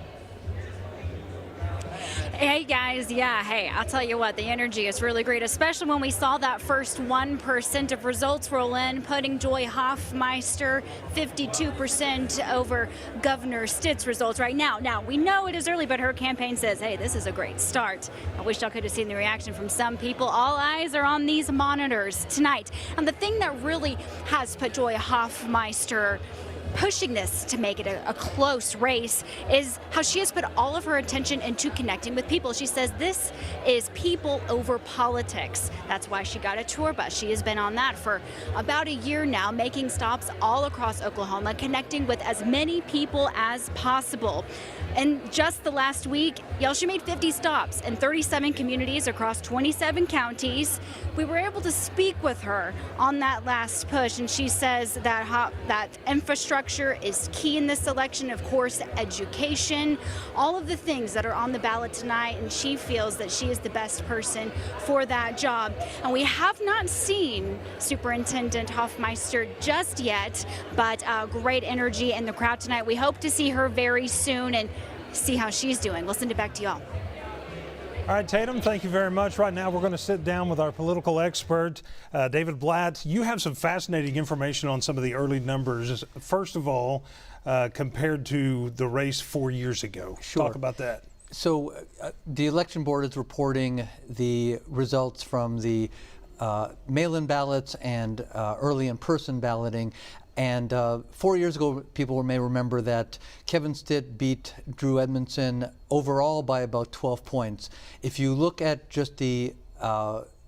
Speaker 9: Hey guys, hey, I'll tell you what, the energy is really great, especially when we saw that first 1% of results roll in, putting Joy Hofmeister 52% over Governor Stitt's results right now. Now, we know it is early, but her campaign says, hey, this is a great start. I wish y'all could have seen the reaction from some people. All eyes are on these monitors tonight. And the thing that really has put Joy Hofmeister pushing this to make it a close race is how she has put all of her attention into connecting with people. She says this is people over politics. That's why she got a tour bus. She has been on that for about a year now, making stops all across Oklahoma, connecting with as many people as possible. And just the last week, y'all, she made 50 stops in 37 communities across 27 counties. We were able to speak with her on that last push, and she says that that infrastructure is key in this election. Of course, education, all of the things that are on the ballot tonight, and she feels that she is the best person for that job. And we have not seen Superintendent Hofmeister just yet, but great energy in the crowd tonight. We hope to see her very soon and see how she's doing. We'll send it back to y'all.
Speaker 1: All right, Tatum, thank you very much. Right now, we're going to sit down with our political expert, David Blatt. You have some fascinating information on some of the early numbers. First of all, compared to the race 4 years ago.
Speaker 8: Sure.
Speaker 1: Talk about that.
Speaker 8: So the election board is reporting the results from the mail-in ballots and early in-person balloting. And 4 years ago, people may remember that Kevin Stitt beat Drew Edmondson overall by about 12 points. If you look at just the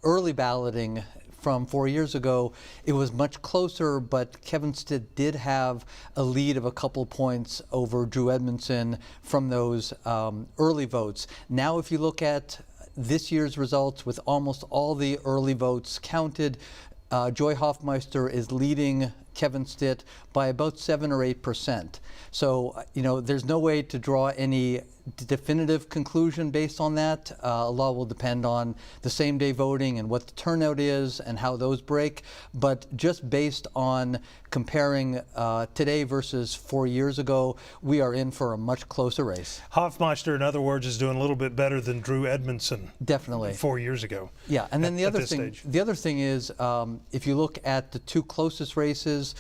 Speaker 8: early balloting from 4 years ago, it was much closer, but Kevin Stitt did have a lead of a couple points over Drew Edmondson from those early votes. Now, if you look at this year's results with almost all the early votes counted, Joy Hofmeister is leading Kevin Stitt by about 7 or 8%. So, you know, there's no way to draw any definitive conclusion based on that. A lot will depend on the same day voting and what the turnout is and how those break. But just based on comparing today versus 4 years ago, we are in for a much closer race.
Speaker 1: Hofmeister, in other words, is doing a little bit better than Drew Edmondson.
Speaker 8: Definitely.
Speaker 1: 4 years ago.
Speaker 8: Yeah, and then the other thing is, if you look at the two closest races,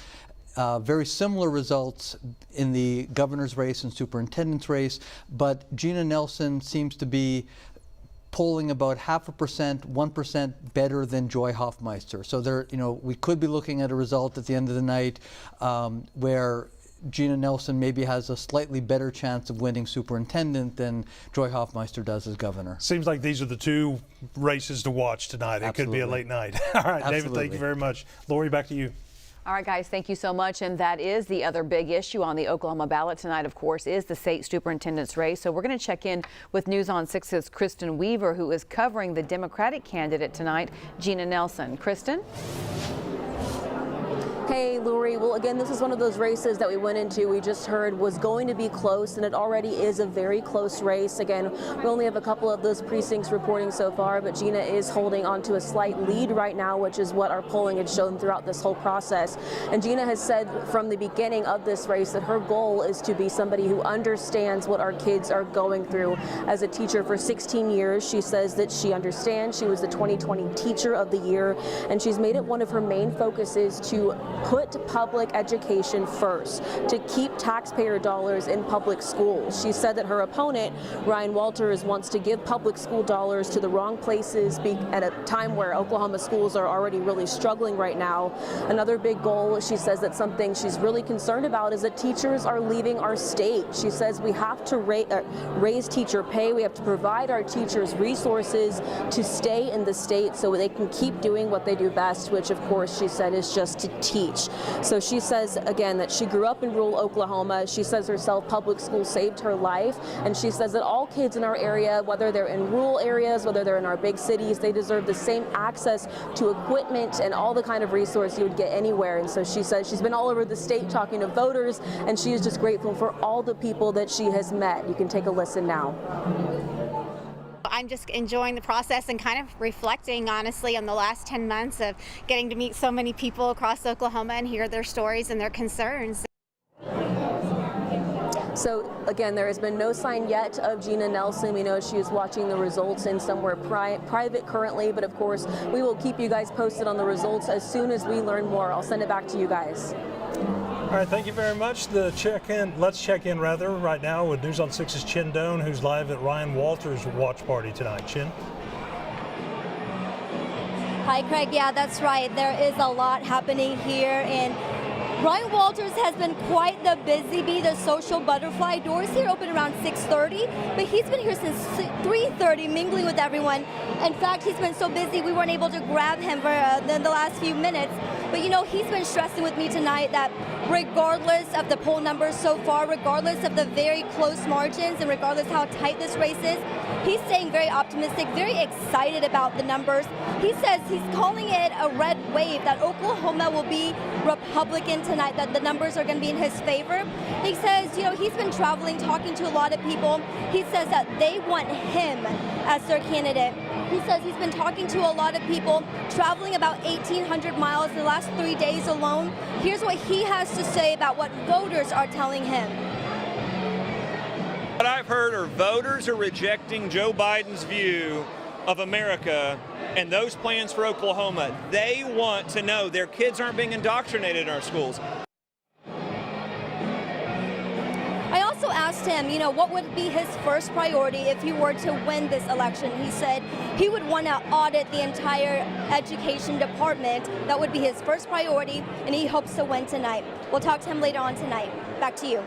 Speaker 8: very similar results in the governor's race and superintendent's race, but Gina Nelson seems to be polling about 0.5%, 1% better than Joy Hofmeister. So there, you know, we could be looking at a result at the end of the night where Gina Nelson maybe has a slightly better chance of winning superintendent than Joy Hofmeister does as governor.
Speaker 1: Seems like these are the two races to watch tonight. Absolutely. It could be a late night. All right,
Speaker 8: Absolutely.
Speaker 1: David, thank you very much. Lori, back to you.
Speaker 2: All right, guys, thank you so much. And that is the other big issue on the Oklahoma ballot tonight, of course, is the state superintendent's race. So we're going to check in with News on 6's Kristen Weaver, who is covering the Democratic candidate tonight, Gina Nelson. Kristen?
Speaker 10: Hey, Lori. Well, again, this is one of those races that we went into, we just heard was going to be close, and it already is a very close race. Again, we only have a couple of those precincts reporting so far, but Gina is holding on to a slight lead right now, which is what our polling had shown throughout this whole process. And Gina has said from the beginning of this race that her goal is to be somebody who understands what our kids are going through. As a teacher for 16 years, she says that she understands. She was the 2020 Teacher of the Year, and she's made it one of her main focuses to put public education first, to keep taxpayer dollars in public schools. She said that her opponent, Ryan Walters, wants to give public school dollars to the wrong places at a time where Oklahoma schools are already really struggling right now. Another big goal, she says that something she's really concerned about is that teachers are leaving our state. She says we have to raise teacher pay. We have to provide our teachers resources to stay in the state so they can keep doing what they do best, which of course she said is just to teach. So she says, again, that she grew up in rural Oklahoma. She says herself public school saved her life. And she says that all kids in our area, whether they're in rural areas, whether they're in our big cities, they deserve the same access to equipment and all the kind of resource you would get anywhere. And so she says she's been all over the state talking to voters, and she is just grateful for all the people that she has met. You can take a listen now.
Speaker 12: I'm just enjoying the process and kind of reflecting, honestly, on the last 10 months of getting to meet so many people across Oklahoma and hear their stories and their concerns.
Speaker 10: So again, there has been no sign yet of Gina Nelson. We know she is watching the results in somewhere private currently, but of course, we will keep you guys posted on the results as soon as we learn more. I'll send it back to you guys.
Speaker 1: All right, thank you very much. Let's check in right now with News on 6's Chin Doan, who's live at Ryan Walters' watch party tonight. Chin?
Speaker 14: Hi, Craig. Yeah, that's right. There is a lot happening here in
Speaker 11: Ryan Walters has been quite the busy bee, the social butterfly. Doors here open around 6:30, but he's been here since 3:30 mingling with everyone. In fact, he's been so busy we weren't able to grab him for the last few minutes. But you know, he's been stressing with me tonight that regardless of the poll numbers so far, regardless of the very close margins, and regardless how tight this race is, he's staying very optimistic, very excited about the numbers. He says he's calling it a red wave, that Oklahoma will be Republican tonight, that the numbers are going to be in his favor. He says, you know, he's been traveling, talking to a lot of people. He says that they want him as their candidate. He says he's been talking to a lot of people, traveling about 1,800 miles in the last 3 days alone. Here's what he has to say about what voters are telling him.
Speaker 14: What I've heard are voters are rejecting Joe Biden's view of America and those plans for Oklahoma. They want to know their kids aren't being indoctrinated in our schools.
Speaker 11: I also asked him, you know, what would be his first priority if he were to win this election. He said he would want to audit the entire education department. That would be his first priority, and he hopes to win tonight. We'll talk to him later on tonight. Back to you.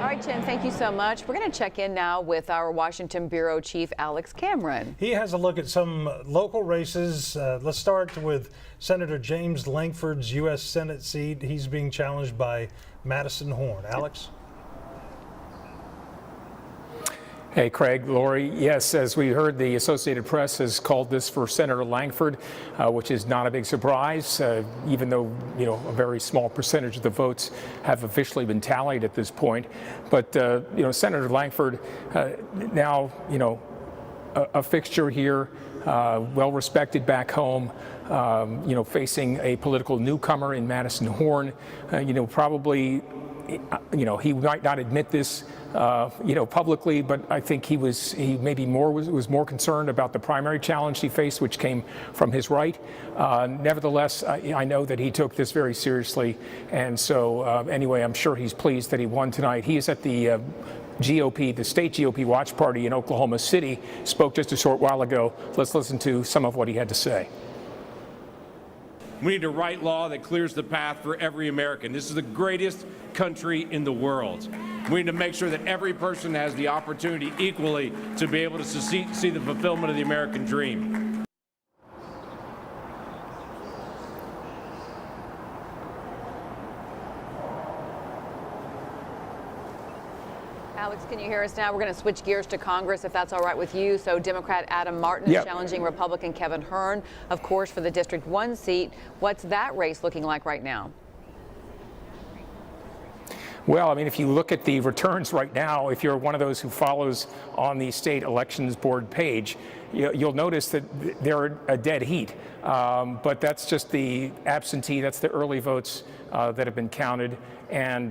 Speaker 2: All right, Jen, thank you so much. We're going to check in now with our Washington Bureau Chief, Alex Cameron.
Speaker 1: He has a look at some local races. Let's start with Senator James Lankford's U.S. Senate seat. He's being challenged by Madison Horn. Alex?
Speaker 15: Hey, Craig, Lori. Yes, as we heard, the Associated Press has called this for Senator Lankford, which is not a big surprise, even though, you know, a very small percentage of the votes have officially been tallied at this point. But, you know, Senator Lankford now, you know, a fixture here, well respected back home, you know, facing a political newcomer in Madison Horn, you know, probably, you know, he might not admit this, you know, publicly, but I think he was more concerned about the primary challenge he faced, which came from his right. Nevertheless, I know that he took this very seriously, and so anyway, I'm sure he's pleased that he won tonight. He is at the GOP, the state GOP watch party in Oklahoma City. Spoke just a short while ago. Let's listen to some of what he had to say.
Speaker 16: We need to write law that clears the path for every American. This is the greatest country in the world. We need to make sure that every person has the opportunity equally to be able to see the fulfillment of the American dream.
Speaker 2: Alex, can you hear us now? We're going to switch gears to Congress, if that's all right with you. So Democrat Adam Martin is challenging Republican Kevin Hern, of course, for the District 1 seat. What's that race looking like right now?
Speaker 15: Well, I mean, if you look at the returns right now, if you're one of those who follows on the state elections board page, you'll notice that they're a dead heat. But that's just the absentee, that's the early votes that have been counted. And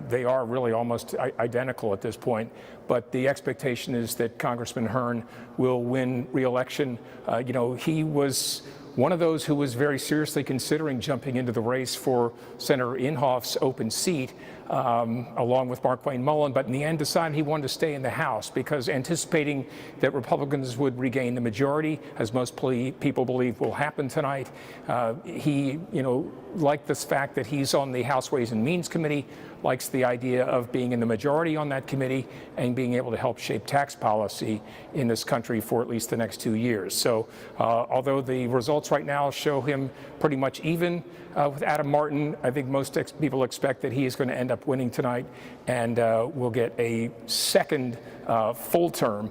Speaker 15: they are really almost identical at this point. But the expectation is that Congressman Hern will win re-election. You know, he was one of those who was very seriously considering jumping into the race for Senator Inhofe's open seat, along with Markwayne Mullin, but in the end decided he wanted to stay in the House because anticipating that Republicans would regain the majority, as most people believe will happen tonight. He, you know, liked this fact that he's on the House Ways and Means Committee, likes the idea of being in the majority on that committee and being able to help shape tax policy in this country for at least the next 2 years. So although the results right now show him pretty much even with Adam Martin, I think most people expect that he is going to end up winning tonight and will get a second full term.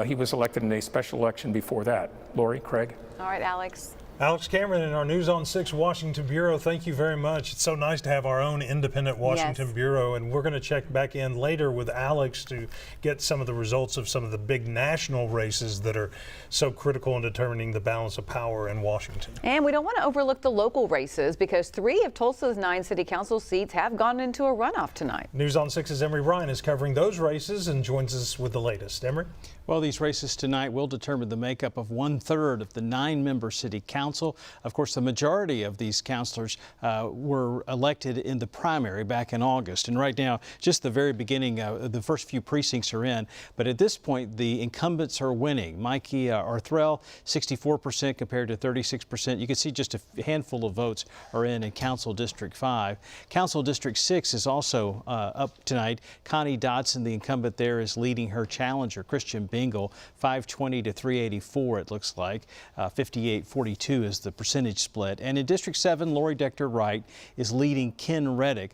Speaker 15: He was elected in a special election before that. Lori, Craig.
Speaker 2: All right, Alex.
Speaker 1: Alex Cameron in our News on 6 Washington Bureau, thank you very much. It's so nice to have our own independent Washington Bureau, and we're going to check back in later with Alex to get some of the results of some of the big national races that are so critical in determining the balance of power in Washington.
Speaker 2: And we don't want to overlook the local races because 3 of Tulsa's 9 city council seats have gone into a runoff tonight.
Speaker 1: News on 6's Emery Ryan is covering those races and joins us with the latest. Emery?
Speaker 20: Well, these races tonight will determine the makeup of 1/3 of the 9-member city council.
Speaker 13: council. Of course, the majority of these councilors were elected in the primary back in August. And right now, just the very beginning, the first few precincts are in. But at this point, the incumbents are winning. Mikey Arthrell, 64% compared to 36%. You can see just a handful of votes are in Council District 5. Council District 6 is also up tonight. Connie Dotson, the incumbent there, is leading her challenger, Christian Bingle, 520 to 384, it looks like. 58-42 is the percentage split. And in District 7, Lori Dector Wright is leading Ken Reddick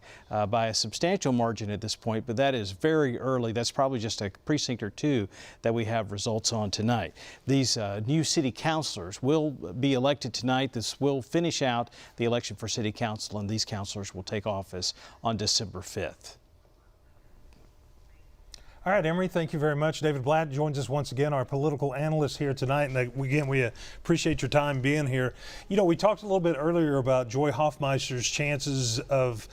Speaker 13: by a substantial margin at this point, but that is very early. That's probably just a precinct or two that we have results on tonight. These new city councilors will be elected tonight. This will finish out the election for city council, and these councilors will take office on December 5th.
Speaker 1: All right, Emery, thank you very much. David Blatt joins us once again, our political analyst here tonight. And again, we appreciate your time being here. You know, we talked a little bit earlier about Joy Hofmeister's chances of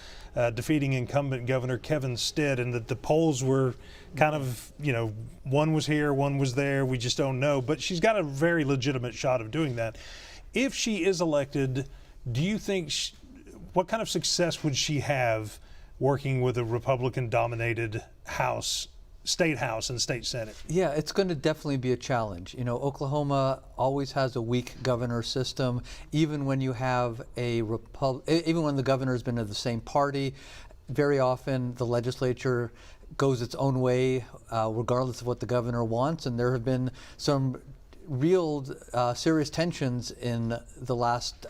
Speaker 1: defeating incumbent Governor Kevin Stitt, and that the polls were kind of, you know, one was here, one was there. We just don't know. But she's got a very legitimate shot of doing that. If she is elected, do you think, what kind of success would she have working with a Republican-dominated House? State House and State Senate?
Speaker 8: Yeah, it's going to definitely be a challenge. You know, Oklahoma always has a weak governor system, even when you have even when the governor has been of the same party. Very often the legislature goes its own way, regardless of what the governor wants, and there have been some real serious tensions in the last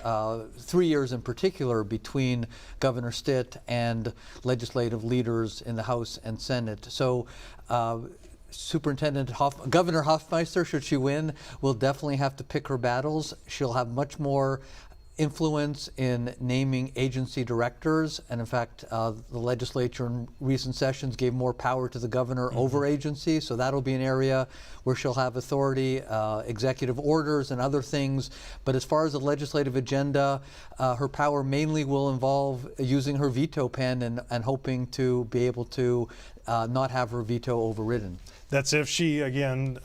Speaker 8: 3 years in particular between Governor Stitt and legislative leaders in the House and Senate. So Governor Hofmeister, should she win, will definitely have to pick her battles. She'll have much more influence in naming agency directors, and in fact the legislature in recent sessions gave more power to the governor over agencies, so that'll be an area where she'll have authority, executive orders and other things. But as far as the legislative agenda, her power mainly will involve using her veto pen and hoping to be able to not have her veto overridden.
Speaker 1: That's if she again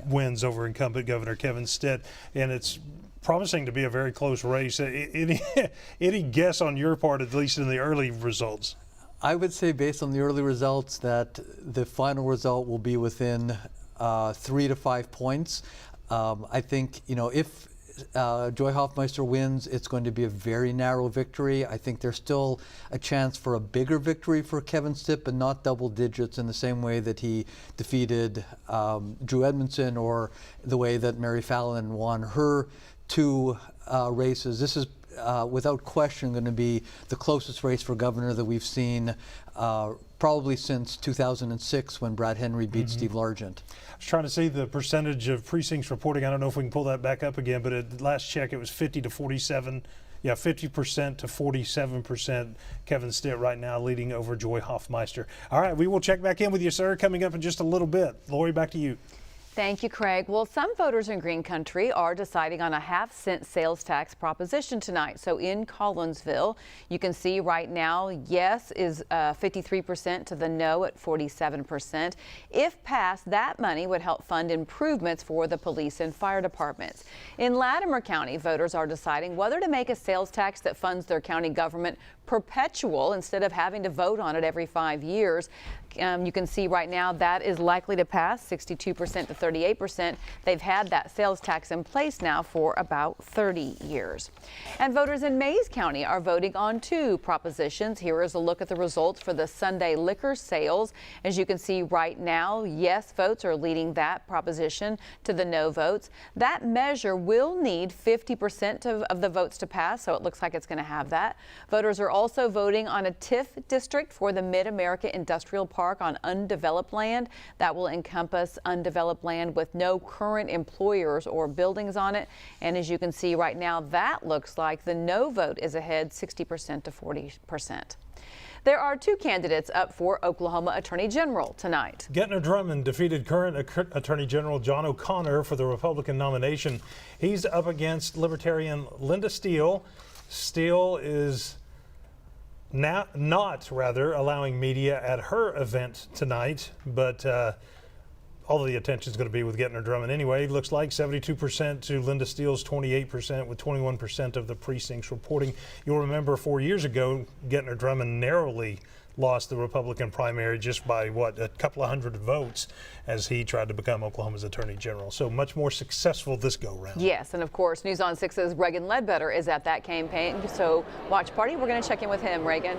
Speaker 1: wins over incumbent Governor Kevin Stitt, and it's promising to be a very close race. Any guess on your part, at least in the early results?
Speaker 8: I would say, based on the early results, that the final result will be within 3 to 5 points. I think, you know, if Joy Hofmeister wins, it's going to be a very narrow victory. I think there's still a chance for a bigger victory for Kevin Stitt, but not double digits in the same way that he defeated Drew Edmondson, or the way that Mary Fallon won her 2 races. This is without question going to be the closest race for governor that we've seen probably since 2006, when Brad Henry beat Steve Largent.
Speaker 1: I was trying to see the percentage of precincts reporting. I don't know if we can pull that back up again, but at last check it was 50 to 47. Yeah, 50% to 47%. Kevin Stitt right now leading over Joy Hofmeister. All right, we will check back in with you, sir, coming up in just a little bit. Lori, back to you.
Speaker 2: Thank you, Craig. Well, some voters in Green Country are deciding on a half-cent sales tax proposition tonight. So in Collinsville, you can see right now, yes is 53% to the no at 47%. If passed, that money would help fund improvements for the police and fire departments. In Latimer County, voters are deciding whether to make a sales tax that funds their county government perpetual instead of having to vote on it every 5 years. You can see right now that is likely to pass, 62% to 38%. They've had that sales tax in place now for about 30 years. And voters in Mays County are voting on 2 propositions. Here is a look at the results for the Sunday liquor sales. As you can see right now, yes votes are leading that proposition to the no votes. That measure will need 50% of the votes to pass, so it looks like it's going to have that. Voters are also voting on a TIF district for the Mid-America Industrial Park on undeveloped land. That will encompass undeveloped land with no current employers or buildings on it. And as you can see right now, that looks like the no vote is ahead, 60% to 40%. There are 2 candidates up for Oklahoma Attorney General tonight.
Speaker 1: Getner Drummond defeated current Attorney General John O'Connor for the Republican nomination. He's up against Libertarian Linda Steele. Steele is not allowing media at her event tonight, but all the attention is going to be with Gettner Drummond anyway. It looks like 72% to Linda Steele's 28%, with 21% of the precincts reporting. You'll remember 4 years ago, Gettner Drummond narrowly lost the Republican primary just by, what, a couple of hundred votes as he tried to become Oklahoma's Attorney General. So much more successful this go-round.
Speaker 2: Yes, and of course, News on 6's Reagan Ledbetter is at that campaign. So watch party, we're going to check in with him. Reagan.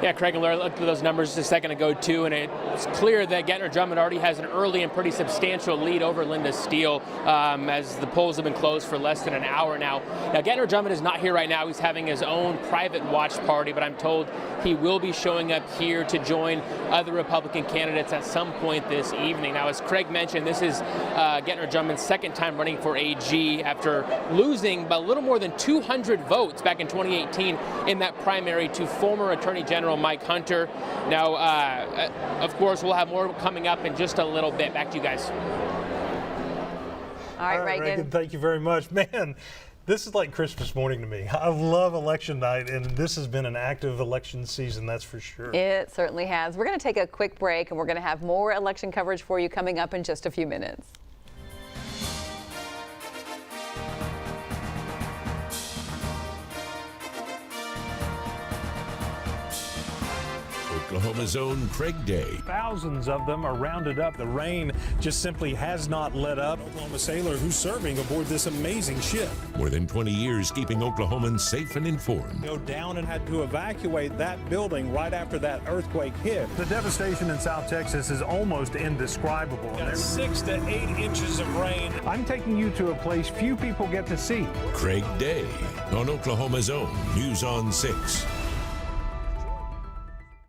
Speaker 24: Yeah, Craig and Laura looked at those numbers just a second ago, too, and it's clear that Gettner Drummond already has an early and pretty substantial lead over Linda Steele as the polls have been closed for less than an hour now. Now, Gettner Drummond is not here right now. He's having his own private watch party, but I'm told he will be showing up here to join other Republican candidates at some point this evening. Now, as Craig mentioned, this is Gettner Drummond's second time running for AG after losing by a little more than 200 votes back in 2018 in that primary to former Attorney General Mike Hunter. Now, of course, we'll have more coming up in just a little bit. Back to you guys.
Speaker 2: All right, Reagan.
Speaker 1: Thank you very much. Man, this is like Christmas morning to me. I love election night, and this has been an active election season, that's for sure.
Speaker 2: It certainly has. We're going to take a quick break, and we're going to have more election coverage for you coming up in just a few minutes.
Speaker 3: Oklahoma's own Craig Day.
Speaker 1: Thousands of them are rounded up. The rain just simply has not let up.
Speaker 17: Oklahoma sailor who's serving aboard this amazing ship.
Speaker 3: More than 20 years keeping Oklahomans safe and informed.
Speaker 17: Go down and had to evacuate that building right after that earthquake hit.
Speaker 1: The devastation in South Texas is almost indescribable.
Speaker 17: Got 6 to 8 inches of rain.
Speaker 1: I'm taking you to a place few people get to see.
Speaker 3: Craig Day on Oklahoma's own News on 6.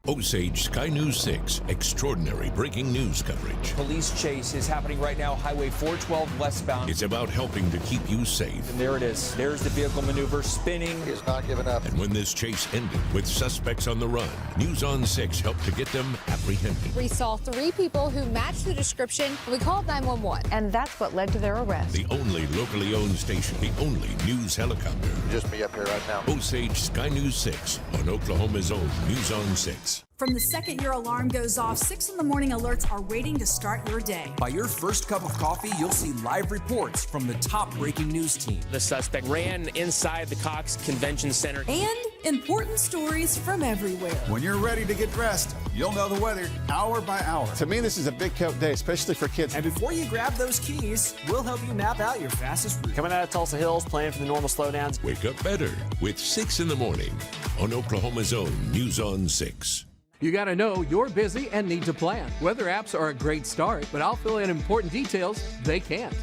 Speaker 3: Osage Sky News 6, extraordinary breaking news coverage.
Speaker 18: Police chase is happening right now, Highway 412 westbound.
Speaker 3: It's about helping to keep you safe.
Speaker 18: And there it is. There's the vehicle maneuver spinning.
Speaker 19: He's not giving up.
Speaker 3: And when this chase ended with suspects on the run, News on 6 helped to get them apprehended.
Speaker 20: We saw 3 people who matched the description. We called 911.
Speaker 2: And that's what led to their arrest.
Speaker 3: The only locally owned station, the only news helicopter.
Speaker 19: Just me up here right now.
Speaker 3: Osage Sky News 6 on Oklahoma's own News on 6.
Speaker 22: From the second your alarm goes off, 6 in the morning alerts are waiting to start your day.
Speaker 25: By your first cup of coffee, you'll see live reports from the top breaking news team.
Speaker 24: The suspect ran inside the Cox Convention Center.
Speaker 22: And important stories from everywhere.
Speaker 4: When you're ready to get dressed, you'll know the weather hour by hour.
Speaker 26: To me, this is a big coat day, especially for kids.
Speaker 25: And before you grab those keys, we'll help you map out your fastest route.
Speaker 5: Coming out of Tulsa Hills, planning for the normal slowdowns.
Speaker 3: Wake up better with 6 in the morning on Oklahoma's own News on 6.
Speaker 21: You got to know you're busy and need to plan. Weather apps are a great start, but I'll fill in important details they can't.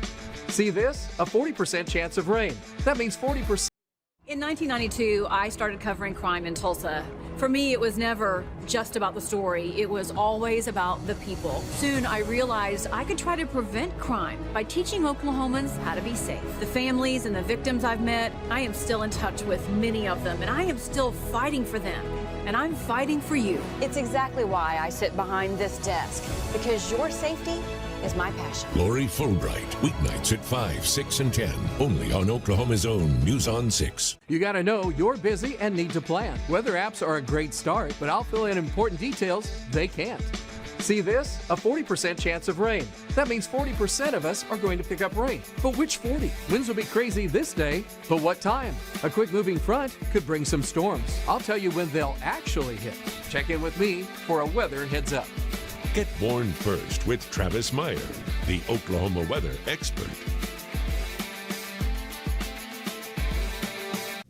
Speaker 21: See this? A 40% chance of rain. That means 40%.
Speaker 22: In 1992, I started covering crime in Tulsa. For me, it was never just about the story. It was always about the people. Soon, I realized I could try to prevent crime by teaching Oklahomans how to be safe. The families and the victims I've met, I am still in touch with many of them, and I am still fighting for them. And I'm fighting for you.
Speaker 23: It's exactly why I sit behind this desk, because your safety is my passion.
Speaker 3: Lori Fulbright, weeknights at 5, 6, and 10, only on Oklahoma's own News on 6.
Speaker 21: You got to know you're busy and need to plan. Weather apps are a great start, but I'll fill in important details they can't. See this? A 40% chance of rain. That means 40% of us are going to pick up rain. But which 40? Winds will be crazy this day, but what time? A quick moving front could bring some storms. I'll tell you when they'll actually hit. Check in with me for a weather heads up.
Speaker 3: Get warned first with Travis Meyer, the Oklahoma weather expert.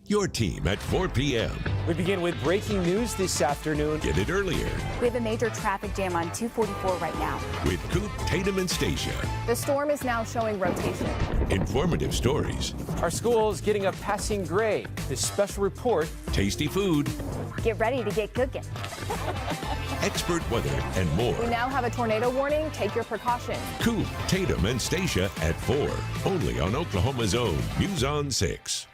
Speaker 3: Your team at 4 p.m.
Speaker 5: We begin with breaking news this afternoon.
Speaker 3: Get it earlier
Speaker 27: We have a major traffic jam on 244 right now.
Speaker 3: with Coop, Tatum, and Stacia.
Speaker 27: The storm is now showing rotation.
Speaker 3: Informative stories,
Speaker 5: Our school is getting a passing grade. This special report.
Speaker 3: tasty food,
Speaker 27: Get ready to get cooking.
Speaker 3: expert weather, and more.
Speaker 27: We now have a tornado warning. Take your precautions.
Speaker 3: Coop, Tatum, and Stacia at 4, only on Oklahoma's own News on 6.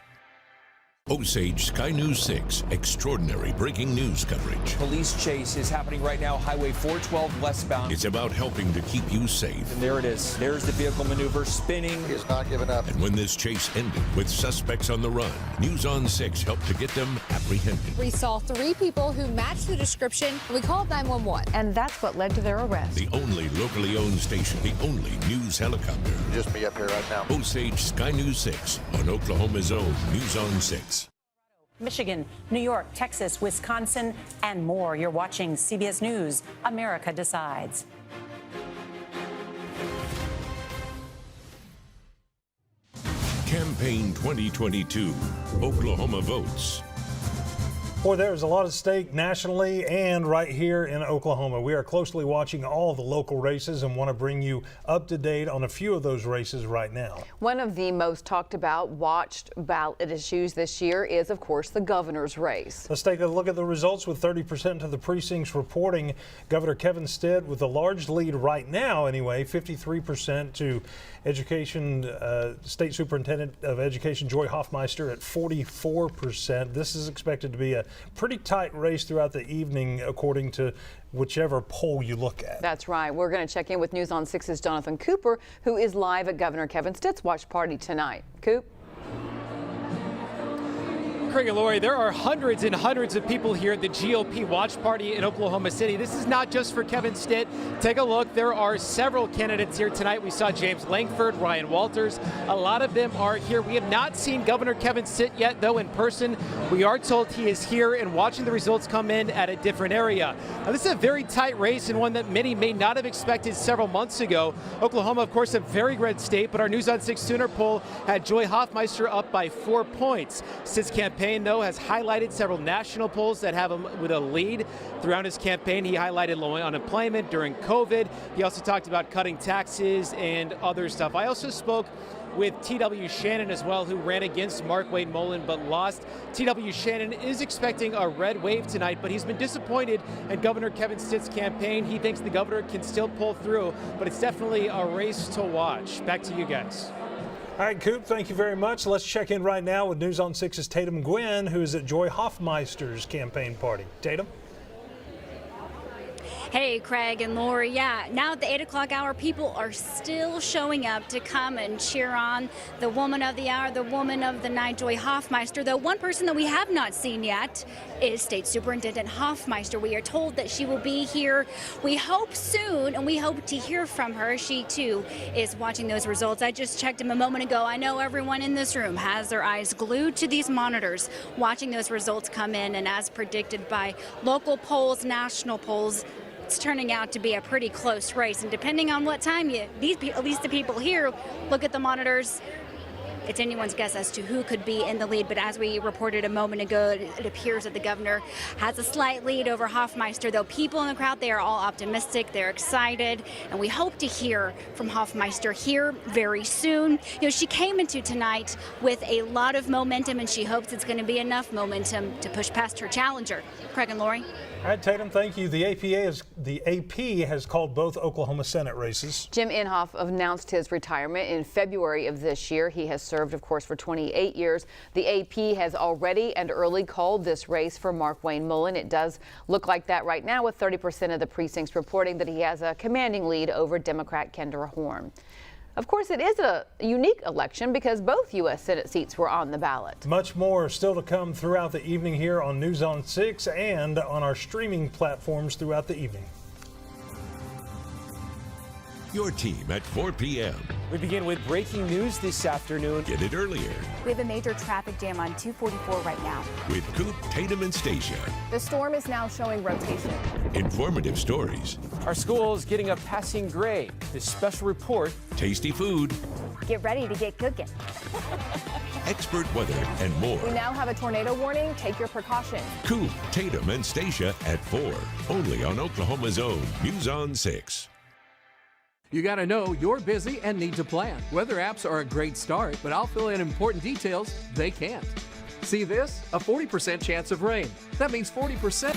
Speaker 3: Osage Sky News 6 extraordinary breaking news coverage.
Speaker 18: Police chase is happening right now, Highway 412 westbound.
Speaker 3: It's about helping to keep you safe.
Speaker 18: And there it is. There's the vehicle maneuver spinning.
Speaker 19: He has not given up.
Speaker 3: And when this chase ended with suspects on the run, News on 6 helped to get them apprehended.
Speaker 20: We saw 3 people who matched the description. We called 911.
Speaker 2: And that's what led to their arrest.
Speaker 3: The only locally owned station, the only news helicopter.
Speaker 19: Just me up here right now.
Speaker 3: Osage Sky News 6 on Oklahoma's own News on 6.
Speaker 6: Michigan, New York, Texas, Wisconsin, and more. You're watching CBS News, America Decides.
Speaker 3: Campaign 2022, Oklahoma votes.
Speaker 1: Boy, there's a lot at stake nationally and right here in Oklahoma. We are closely watching all the local races and want to bring you up to date on a few of those races right now.
Speaker 2: One of the most talked about, watched ballot issues this year is, of course, the governor's race.
Speaker 1: Let's take a look at the results with 30% of the precincts reporting Governor Kevin Stitt with a large lead right now anyway, 53% to Education State Superintendent of Education Joy Hofmeister at 44%. This is expected to be a pretty tight race throughout the evening, according to whichever poll you look at.
Speaker 2: That's right. We're going to check in with News on 6's Jonathan Cooper, who is live at Governor Kevin Stitt's watch party tonight. Coop?
Speaker 24: Craig and Lori, there are hundreds and hundreds of people here at the GOP watch party in Oklahoma City. This is not just for Kevin Stitt. Take a look. There are several candidates here tonight. We saw James Langford, Ryan Walters. A lot of them are here. We have not seen Governor Kevin Stitt yet, though, in person. We are told he is here and watching the results come in at a different area. Now, this is a very tight race and one that many may not have expected several months ago. Oklahoma, of course, a very red state, but our News on 6 Sooner poll had Joy Hofmeister up by 4 points. Stitt's campaign, though, has highlighted several national polls that have him with a lead. Throughout his campaign, he highlighted low unemployment during COVID. He also talked about cutting taxes and other stuff. I also spoke with T.W. Shannon as well, who ran against Markwayne Mullin but lost. T.W. Shannon is expecting a red wave tonight, but he's been disappointed in Governor Kevin Stitt's campaign. He thinks the governor can still pull through, but it's definitely a race to watch. Back to you guys.
Speaker 1: All right, Coop, thank you very much. Let's check in right now with News on 6's Tatum Gwynn, who is at Joy Hofmeister's campaign party. Tatum?
Speaker 7: Hey, Craig and Lori. Yeah, now at the 8 o'clock hour, people are still showing up to come and cheer on the woman of the hour, the woman of the night, Joy Hofmeister. Though one person that we have not seen yet is State Superintendent Hofmeister. We are told that she will be here, we hope soon, and we hope to hear from her. She, too, is watching those results. I just checked him a moment ago. I know everyone in this room has their eyes glued to these monitors, watching those results come in, and as predicted by local polls, national polls, it's turning out to be a pretty close race, and depending on what time at least the people here look at the monitors, it's anyone's guess as to who could be in the lead. But as we reported a moment ago, it appears that the governor has a slight lead over Hofmeister, though people in the crowd, they are all optimistic, they're excited, and we hope to hear from Hofmeister here very soon. You know, she came into tonight with a lot of momentum, and she hopes it's going to be enough momentum to push past her challenger. Craig and Lori.
Speaker 1: All right, Tatum, thank you. The AP has called both Oklahoma Senate races.
Speaker 2: Jim Inhofe announced his retirement in February of this year. He has served, of course, for 28 years. The AP has already and early called this race for Markwayne Mullin. It does look like that right now, with 30% of the precincts reporting that he has a commanding lead over Democrat Gina Nelson. Of course, it is a unique election because both U.S. Senate seats were on the ballot.
Speaker 1: Much more still to come throughout the evening here on News on 6 and on our streaming platforms throughout the evening.
Speaker 3: Your team at 4 p.m.
Speaker 5: We begin with breaking news this afternoon.
Speaker 3: Get it earlier.
Speaker 27: We have a major traffic jam on 244 right now.
Speaker 3: With Coop, Tatum, and Stacia.
Speaker 27: The storm is now showing rotation.
Speaker 3: Informative stories.
Speaker 5: Our school is getting a passing grade. This special report.
Speaker 3: Tasty food.
Speaker 27: Get ready to get cooking.
Speaker 3: Expert weather and more.
Speaker 27: We now have a tornado warning. Take your precautions.
Speaker 3: Coop, Tatum, and Stacia at 4. Only on Oklahoma's own News on 6.
Speaker 21: You got to know you're busy and need to plan. Weather apps are a great start, but I'll fill in important details they can't. See this? A 40% chance of rain. That means 40%.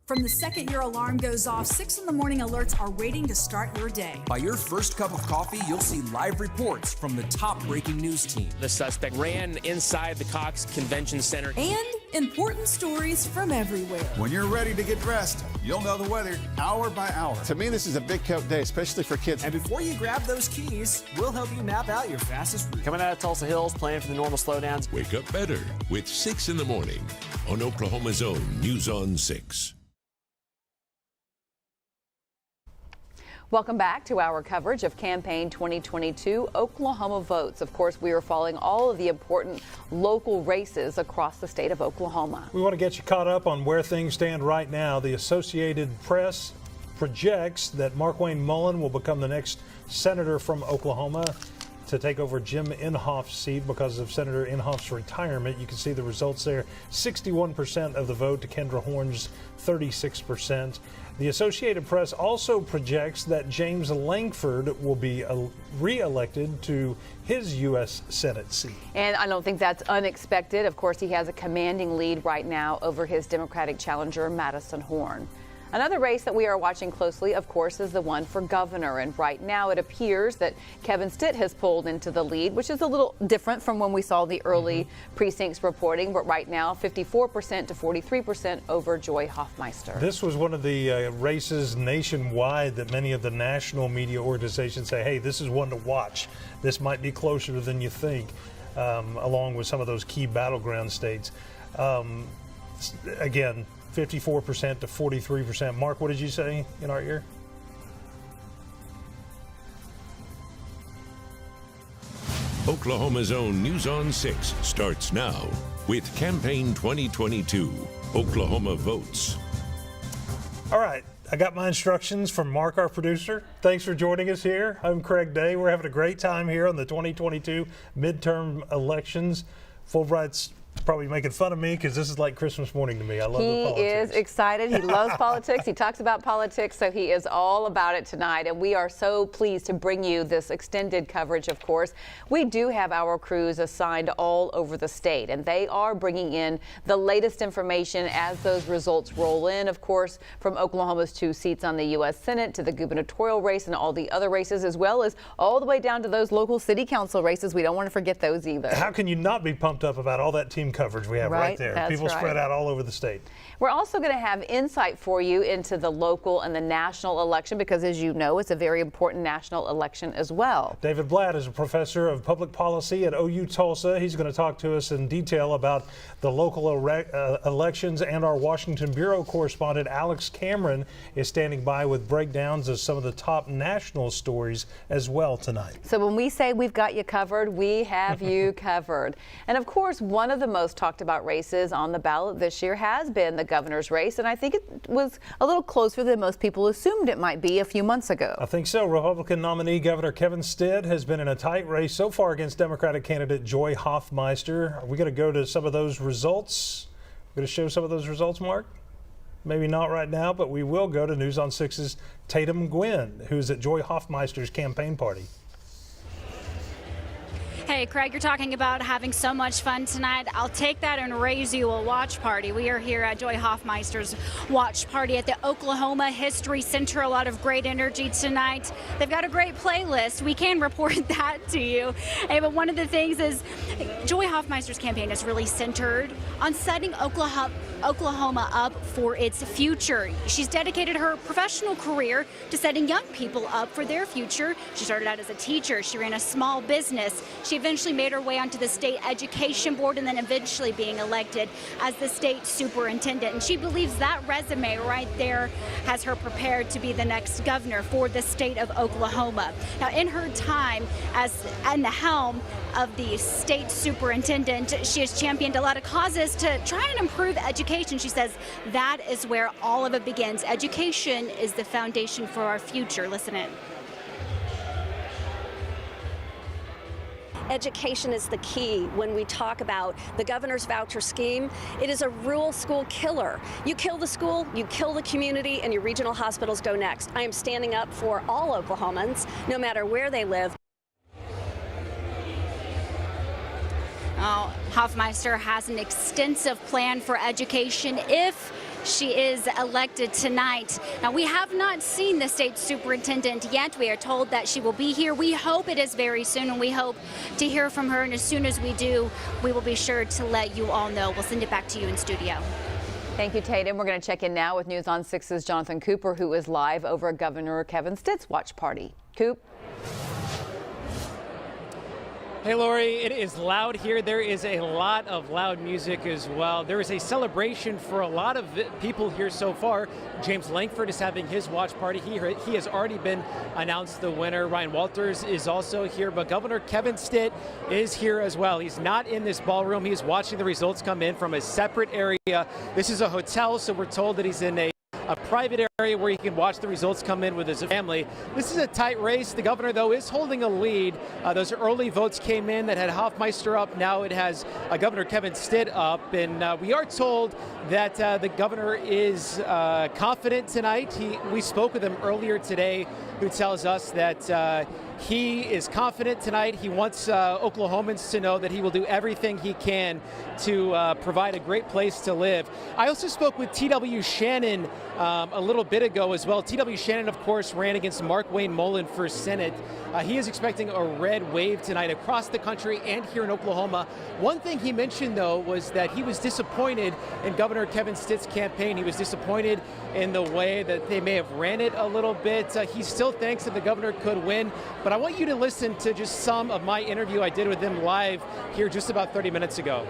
Speaker 9: From the second your alarm goes off, 6 in the morning alerts are waiting to start your day.
Speaker 25: By your first cup of coffee, you'll see live reports from the top breaking news team.
Speaker 24: The suspect ran inside the Cox Convention Center.
Speaker 9: And important stories from everywhere.
Speaker 4: When you're ready to get dressed, you'll know the weather hour by hour.
Speaker 26: To me, this is a big coat day, especially for kids.
Speaker 10: And before you grab those keys, we'll help you map out your fastest route.
Speaker 5: Coming out of Tulsa Hills, planning for the normal slowdowns.
Speaker 3: Wake up better with 6 in the morning on Oklahoma's own News on 6.
Speaker 2: Welcome back to our coverage of Campaign 2022 Oklahoma Votes. Of course, we are following all of the important local races across the state of Oklahoma.
Speaker 1: We want to get you caught up on where things stand right now. The Associated Press projects that Markwayne Mullin will become the next senator from Oklahoma to take over Jim Inhofe's seat because of Senator Inhofe's retirement. You can see the results there. 61% of the vote to Kendra Horn's 36%. The Associated Press also projects that James Langford will be re-elected to his U.S. Senate seat.
Speaker 2: And I don't think that's unexpected. Of course, he has a commanding lead right now over his Democratic challenger, Madison Horn. Another race that we are watching closely, of course, is the one for governor. And right now it appears that Kevin Stitt has pulled into the lead, which is a little different from when we saw the early precincts reporting. But right now, 54% to 43% over Joy Hofmeister.
Speaker 1: This was one of the races nationwide that many of the national media organizations say, hey, this is one to watch. This might be closer than you think, along with some of those key battleground states. Again, 54% to 43%. Mark, what did you say in our ear?
Speaker 3: Oklahoma's own News on 6 starts now with Campaign 2022 Oklahoma Votes.
Speaker 1: All right. I got my instructions from Mark, our producer. Thanks for joining us here. I'm Craig Day. We're having a great time here on the 2022 midterm elections. Fulbright's probably making fun of me because this is like Christmas morning to me. I love the politics.
Speaker 2: He is excited. He loves politics. He talks about politics, so he is all about it tonight. And we are so pleased to bring you this extended coverage, of course. We do have our crews assigned all over the state, and they are bringing in the latest information as those results roll in, of course, from Oklahoma's 2 seats on the U.S. Senate to the gubernatorial race and all the other races, as well as all the way down to those local city council races. We don't want to forget those either.
Speaker 1: How can you not be pumped up about all that team coverage we have right there?
Speaker 2: That's
Speaker 1: People
Speaker 2: right.
Speaker 1: spread out all over the state.
Speaker 2: We're also going to have insight for you into the local and the national election because, as you know, it's a very important national election as well.
Speaker 1: David Blatt is a professor of public policy at OU Tulsa. He's going to talk to us in detail about the local elections, and our Washington Bureau correspondent Alex Cameron is standing by with breakdowns of some of the top national stories as well tonight.
Speaker 2: So when we say we've got you covered, we have you covered. And of course, one of the most talked about races on the ballot this year has been the governor's race, and I think it was a little closer than most people assumed it might be a few months ago.
Speaker 1: I think so. Republican nominee Governor Kevin Stitt has been in a tight race so far against Democratic candidate Joy Hofmeister. Are we going to go to some of those results? We're going to show some of those results, Mark? Maybe not right now, but we will go to News on 6's Tatum Gwynn, who's at Joy Hofmeister's campaign party.
Speaker 7: Hey, Craig, you're talking about having so much fun tonight. I'll take that and raise you a watch party. We are here at Joy Hofmeister's watch party at the Oklahoma History Center. A lot of great energy tonight. They've got a great playlist. We can report that to you. Hey, but one of the things is Joy Hofmeister's campaign is really centered on setting Oklahoma up for its future. She's dedicated her professional career to setting young people up for their future. She started out as a teacher. She ran a small business. She eventually made her way onto the state education board and then eventually being elected as the state superintendent. And she believes that resume right there has her prepared to be the next governor for the state of Oklahoma. Now, in her time as at the helm of the state superintendent, she has championed a lot of causes to try and improve education. She says that is where all of it begins. Education is the foundation for our future. Listen in.
Speaker 11: Education is the key when we talk about the governor's voucher scheme. It is a rural school killer. You kill the school, you kill the community, and your regional hospitals go next. I am standing up for all Oklahomans, no matter where they live.
Speaker 7: Hofmeister has an extensive plan for education if she is elected tonight. Now, we have not seen the state superintendent yet. We are told that she will be here. We hope it is very soon, and we hope to hear from her. And as soon as we do, we will be sure to let you all know. We'll send it back to you in studio.
Speaker 2: Thank you, Tatum. We're going to check in now with News on 6's Jonathan Cooper, who is live over at Governor Kevin Stitt's watch party. Coop.
Speaker 8: Hey, Lori, it is loud here. There is a lot of loud music as well. There is a celebration for a lot of people here so far. James Langford is having his watch party. He has already been announced the winner. Ryan Walters is also here, but Governor Kevin Stitt is here as well. He's not in this ballroom. He's watching the results come in from a separate area. This is a hotel, so we're told that he's in a private area where he can watch the results come in with his family. This is a tight race. The governor, though, is holding a lead. Those early votes came in that had Hofmeister up. Now it has Governor Kevin Stitt up. And we are told that the governor is confident tonight. We spoke with him earlier today, who tells us that he is confident tonight. He wants Oklahomans to know that he will do everything he can to provide a great place to live. I also spoke with T.W. Shannon a little bit ago as well. T.W. Shannon, of course, ran against Markwayne Mullin for Senate. He is expecting a red wave tonight across the country and here in Oklahoma. One thing he mentioned, though, was that he was disappointed in Governor Kevin Stitt's campaign. He was disappointed in the way that they may have ran it a little bit. He still thinks that the governor could win, but I want you to listen to just some of my interview I did with him live here just about 30 minutes ago.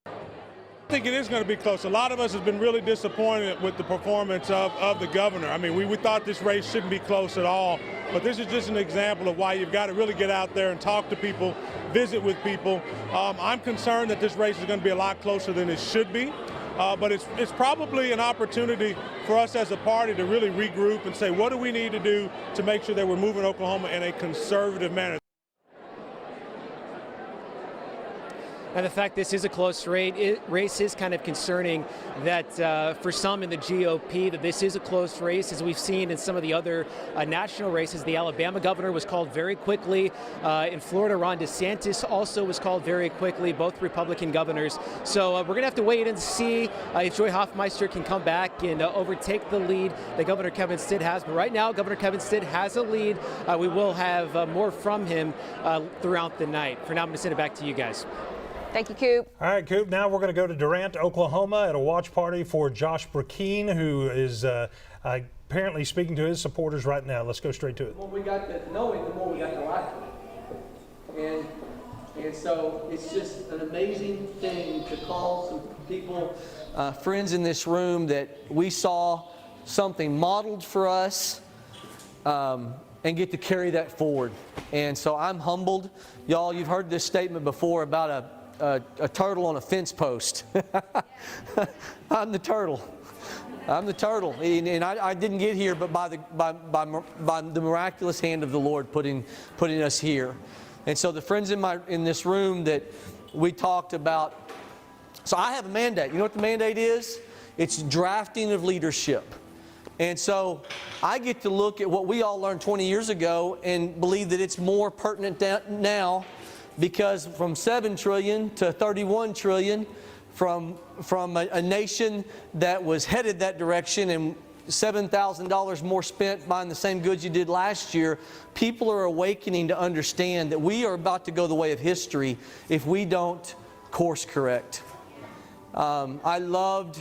Speaker 12: I think it is going to be close. A lot of us have been really disappointed with the performance of the governor. I mean, we thought this race shouldn't be close at all, but this is just an example of why you've got to really get out there and talk to people, visit with people. I'm concerned that this race is going to be a lot closer than it should be, but it's probably an opportunity for us as a party to really regroup and say, what do we need to do to make sure that we're moving Oklahoma in a conservative manner?
Speaker 8: And the fact this is a close race is kind of concerning, that for some in the GOP that this is a close race, as we've seen in some of the other national races. The Alabama governor was called very quickly. In Florida, Ron DeSantis also was called very quickly, both Republican governors. So we're going to have to wait and see if Joy Hofmeister can come back and overtake the lead that Governor Kevin Stitt has. But right now, Governor Kevin Stitt has a lead. We will have more from him throughout the night. For now, I'm going to send it back to you guys.
Speaker 2: Thank you, Coop.
Speaker 1: All right, Coop. Now we're going to go to Durant, Oklahoma at a watch party for Josh Brecheen, who is apparently speaking to his supporters right now. Let's go straight to it.
Speaker 13: The more we got to know him, the more we got to like him. And so it's just an amazing thing to call some people, friends in this room, that we saw something modeled for us and get to carry that forward. And so I'm humbled. Y'all, you've heard this statement before about a turtle on a fence post. I'm the turtle. I'm the turtle, and I didn't get here, but by the miraculous hand of the Lord putting us here. And so the friends in this room that we talked about. So I have a mandate. You know what the mandate is? It's drafting of leadership. And so I get to look at what we all learned 20 years ago and believe that it's more pertinent now, because from 7 trillion to 31 trillion, from a nation that was headed that direction and $7,000 more spent buying the same goods you did last year, people are awakening to understand that we are about to go the way of history if we don't course correct. I loved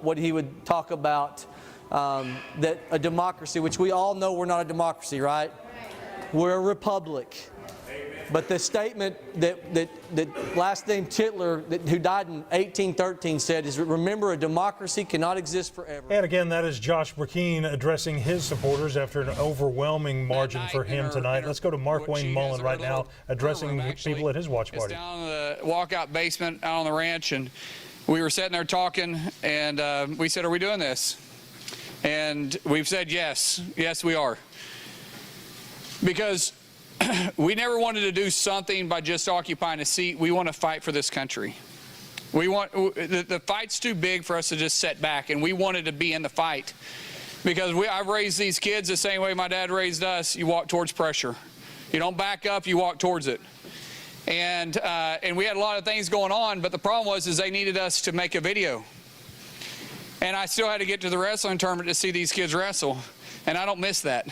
Speaker 13: what he would talk about, that a democracy, which we all know we're not a democracy, right? We're a republic. But the statement that last name Titler, who died in 1813, said is, remember, a democracy cannot exist forever.
Speaker 1: And again, that is Josh Brecheen addressing his supporters after an overwhelming margin for him tonight. Let's go to Markwayne Mullin right now addressing people at his watch party.
Speaker 14: It's down in the walkout basement out on the ranch, and we were sitting there talking, and we said, are we doing this? And we've said yes. Yes, we are. Because we never wanted to do something by just occupying a seat. We want to fight for this country. We want the fight's too big for us to just sit back, and we wanted to be in the fight. Because I've raised these kids the same way my dad raised us. You walk towards pressure. You don't back up, you walk towards it. And we had a lot of things going on, but the problem was they needed us to make a video. And I still had to get to the wrestling tournament to see these kids wrestle, and I don't miss that.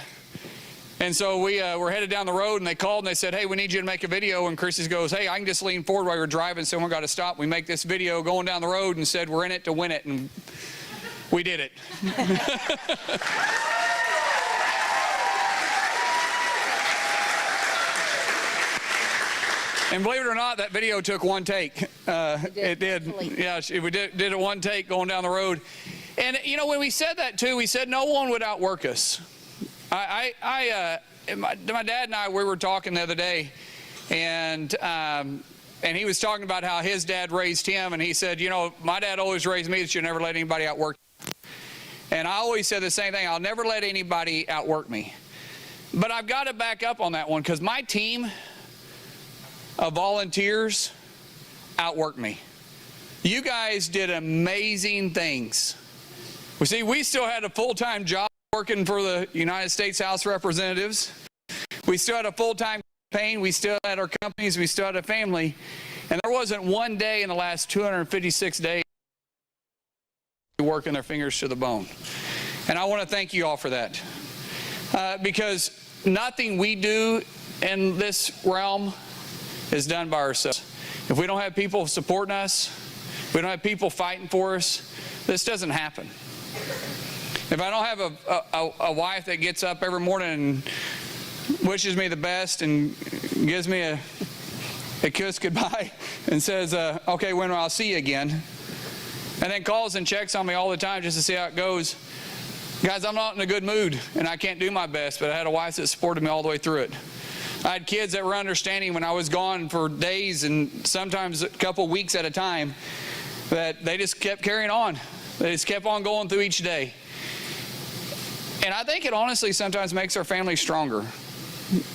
Speaker 14: And so we were headed down the road, and they called and they said, hey, we need you to make a video. And Chrissy goes, hey, I can just lean forward while you're driving. Someone got to stop. We make this video going down the road and said, we're in it to win it. And we did it. And believe it or not, that video took one take. It did. Yeah, we did it one take going down the road. And, you know, when we said that, too, we said no one would outwork us. My dad and I, we were talking the other day, and he was talking about how his dad raised him, and he said, you know, my dad always raised me that you never let anybody outwork you. And I always said the same thing, I'll never let anybody outwork me. But I've got to back up on that one, because my team of volunteers outworked me. You guys did amazing things. We see, we still had a full-time job working for the United States House of Representatives. We still had a full-time campaign. We still had our companies. We still had a family. And there wasn't one day in the last 256 days working their fingers to the bone. And I want to thank you all for that. Because nothing we do in this realm is done by ourselves. If we don't have people supporting us, if we don't have people fighting for us, this doesn't happen. If I don't have a wife that gets up every morning and wishes me the best and gives me a kiss goodbye and says, okay, when I'll see you again, and then calls and checks on me all the time just to see how it goes, guys, I'm not in a good mood and I can't do my best, but I had a wife that supported me all the way through it. I had kids that were understanding when I was gone for days and sometimes a couple weeks at a time, that they just kept carrying on. They just kept on going through each day. And I think it honestly sometimes makes our family stronger.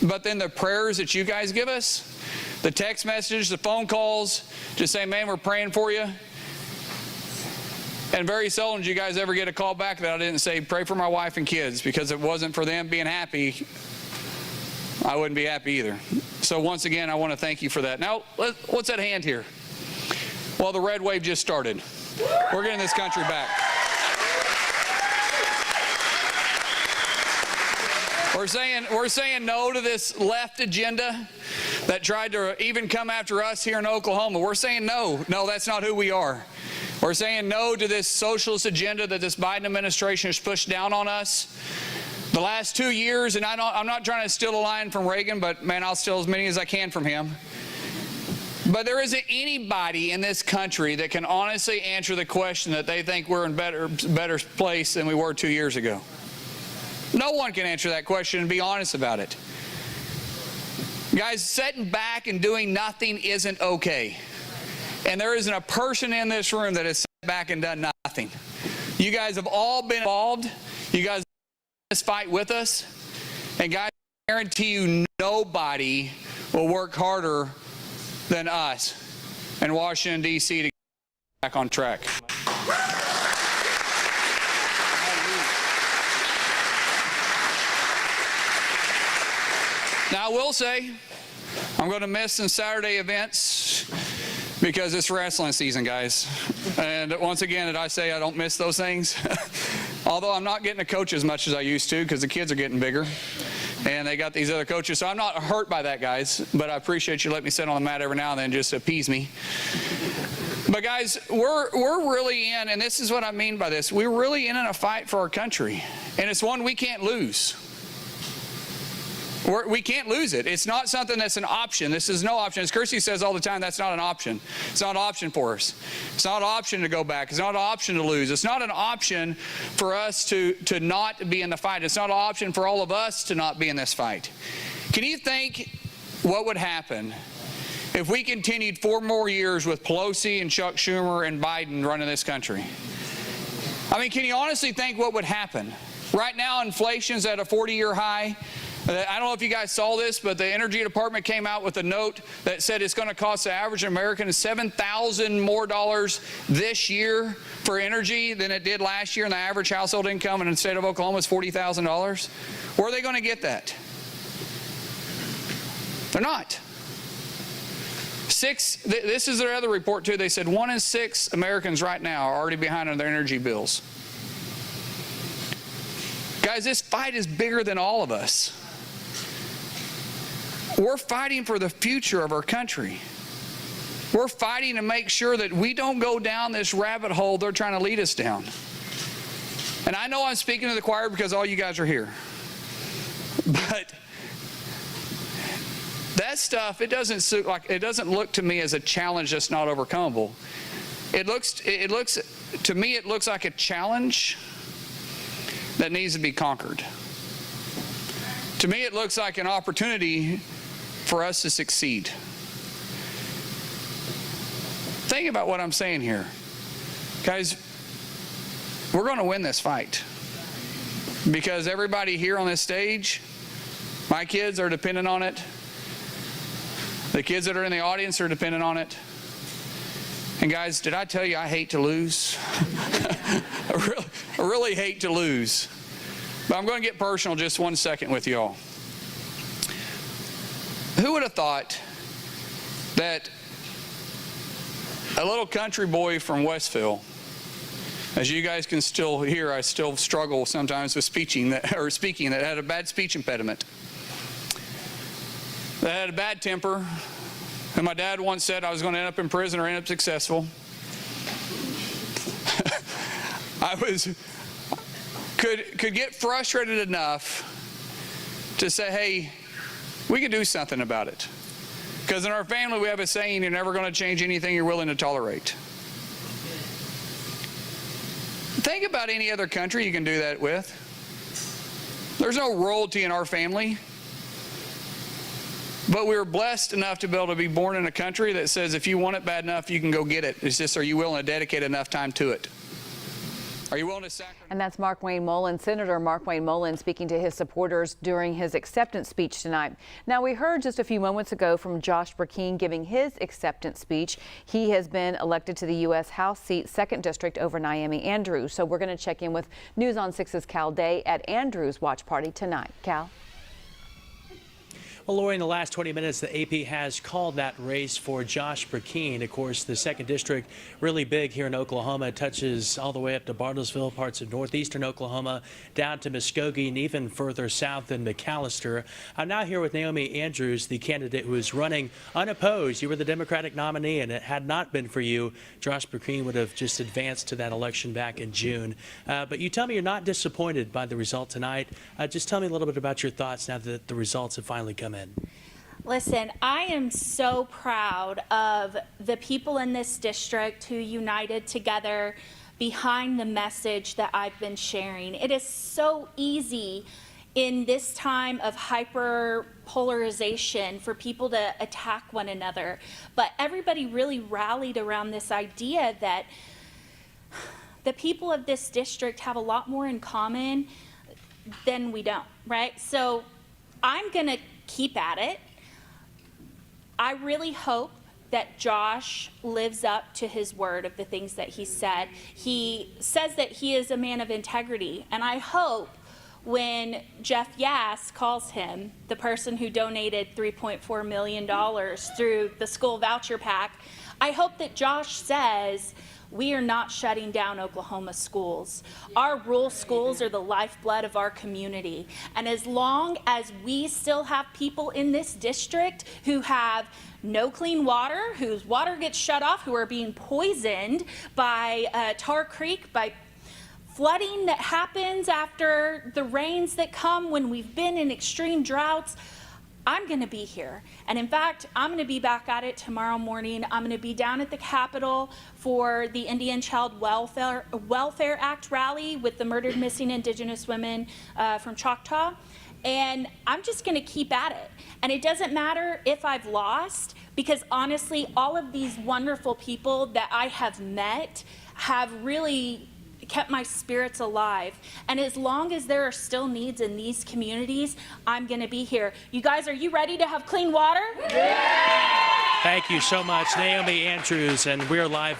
Speaker 14: But then the prayers that you guys give us, the text messages, the phone calls, just saying, man, we're praying for you. And very seldom do you guys ever get a call back that I didn't say, pray for my wife and kids, because if it wasn't for them being happy, I wouldn't be happy either. So once again, I want to thank you for that. Now, what's at hand here? Well, the red wave just started. We're getting this country back. We're saying no to this left agenda that tried to even come after us here in Oklahoma. We're saying no. No, that's not who we are. We're saying no to this socialist agenda that this Biden administration has pushed down on us. The last 2 years, and I'm not trying to steal a line from Reagan, but man, I'll steal as many as I can from him. But there isn't anybody in this country that can honestly answer the question that they think we're in better place than we were 2 years ago. No one can answer that question and be honest about it. Guys, sitting back and doing nothing isn't okay. And there isn't a person in this room that has sat back and done nothing. You guys have all been involved. You guys this fight with us, and guys, I guarantee you nobody will work harder than us in Washington, D.C. to get back on track. Now I will say I'm going to miss some Saturday events because it's wrestling season, guys. And once again, did I say I don't miss those things? Although I'm not getting to coach as much as I used to because the kids are getting bigger and they got these other coaches. So I'm not hurt by that, guys, but I appreciate you letting me sit on the mat every now and then just to appease me. But guys, we're really in, and this is what I mean by this, we're really in a fight for our country, and it's one we can't lose. We can't lose it. It's not something that's an option. This is no option. As Kirsty says all the time, that's not an option. It's not an option for us. It's not an option to go back. It's not an option to lose. It's not an option for us to not be in the fight. It's not an option for all of us to not be in this fight. Can you think what would happen if we continued 4 more years with Pelosi and Chuck Schumer and Biden running this country? I mean, can you honestly think what would happen? Right now, inflation's at a 40-year high. I don't know if you guys saw this, but the Energy Department came out with a note that said it's going to cost the average American $7,000 more this year for energy than it did last year, and the average household income in the state of Oklahoma is $40,000. Where are they going to get that? They're not. This is their other report too. They said 1 in 6 Americans right now are already behind on their energy bills. Guys, this fight is bigger than all of us. We're fighting for the future of our country. We're fighting to make sure that we don't go down this rabbit hole they're trying to lead us down. And I know I'm speaking to the choir because all you guys are here. But that stuff, it doesn't look to me as a challenge that's not overcomable. To me it looks like a challenge that needs to be conquered. To me it looks like an opportunity for us to succeed. Think about what I'm saying here. Guys, we're going to win this fight. Because everybody here on this stage, my kids are dependent on it. The kids that are in the audience are dependent on it. And guys, did I tell you I hate to lose? I really hate to lose. But I'm going to get personal just 1 second with y'all. Who would have thought that a little country boy from Westville, as you guys can still hear, I still struggle sometimes with speaking that had a bad speech impediment, that had a bad temper, and my dad once said I was going to end up in prison or end up successful. I could get frustrated enough to say, hey, we can do something about it. Because in our family we have a saying, you're never going to change anything you're willing to tolerate. Think about any other country you can do that with. There's no royalty in our family. But we're blessed enough to be able to be born in a country that says if you want it bad enough, you can go get it. It's just, are you willing to dedicate enough time to it? Are you willing to sacrifice?
Speaker 2: And that's Markwayne Mullin, Senator Markwayne Mullin, speaking to his supporters during his acceptance speech tonight. Now, we heard just a few moments ago from Josh Brecheen giving his acceptance speech. He has been elected to the U.S. House seat, 2nd District, over Naomi Andrews. So we're going to check in with News on 6's Cal Day at Andrews' watch party tonight. Cal?
Speaker 15: Well, Lori, in the last 20 minutes, the AP has called that race for Josh Brecheen. Of course, the 2nd District, really big here in Oklahoma. It touches all the way up to Bartlesville, parts of northeastern Oklahoma, down to Muskogee, and even further south than McAllister. I'm now here with Naomi Andrews, the candidate who is running unopposed. You were the Democratic nominee, and it had not been for you, Josh Brecheen would have just advanced to that election back in June. But you tell me you're not disappointed by the result tonight. Just tell me a little bit about your thoughts now that the results have finally come in.
Speaker 16: Listen, I am so proud of the people in this district who united together behind the message that I've been sharing. It is so easy in this time of hyper polarization for people to attack one another, but everybody really rallied around this idea that the people of this district have a lot more in common than we don't, right? So I'm gonna keep at it. I really hope that Josh lives up to his word of the things that he said. He says that he is a man of integrity, and I hope when Jeff Yass calls him, the person who donated $3.4 million through the school voucher pack, I hope that Josh says, we are not shutting down Oklahoma schools. Our rural schools are the lifeblood of our community. And as long as we still have people in this district who have no clean water, whose water gets shut off, who are being poisoned by Tar Creek, by flooding that happens after the rains that come when we've been in extreme droughts, I'm going to be here. And in fact, I'm going to be back at it tomorrow morning. I'm going to be down at the Capitol for the Indian Child Welfare Act rally with the murdered missing Indigenous women from Choctaw. And I'm just going to keep at it. And it doesn't matter if I've lost, because honestly, all of these wonderful people that I have met have really kept my spirits alive. And as long as there are still needs in these communities, I'm going to be here. You guys, are you ready to have clean water?
Speaker 15: Yeah! Thank you so much, Naomi Andrews. And we're live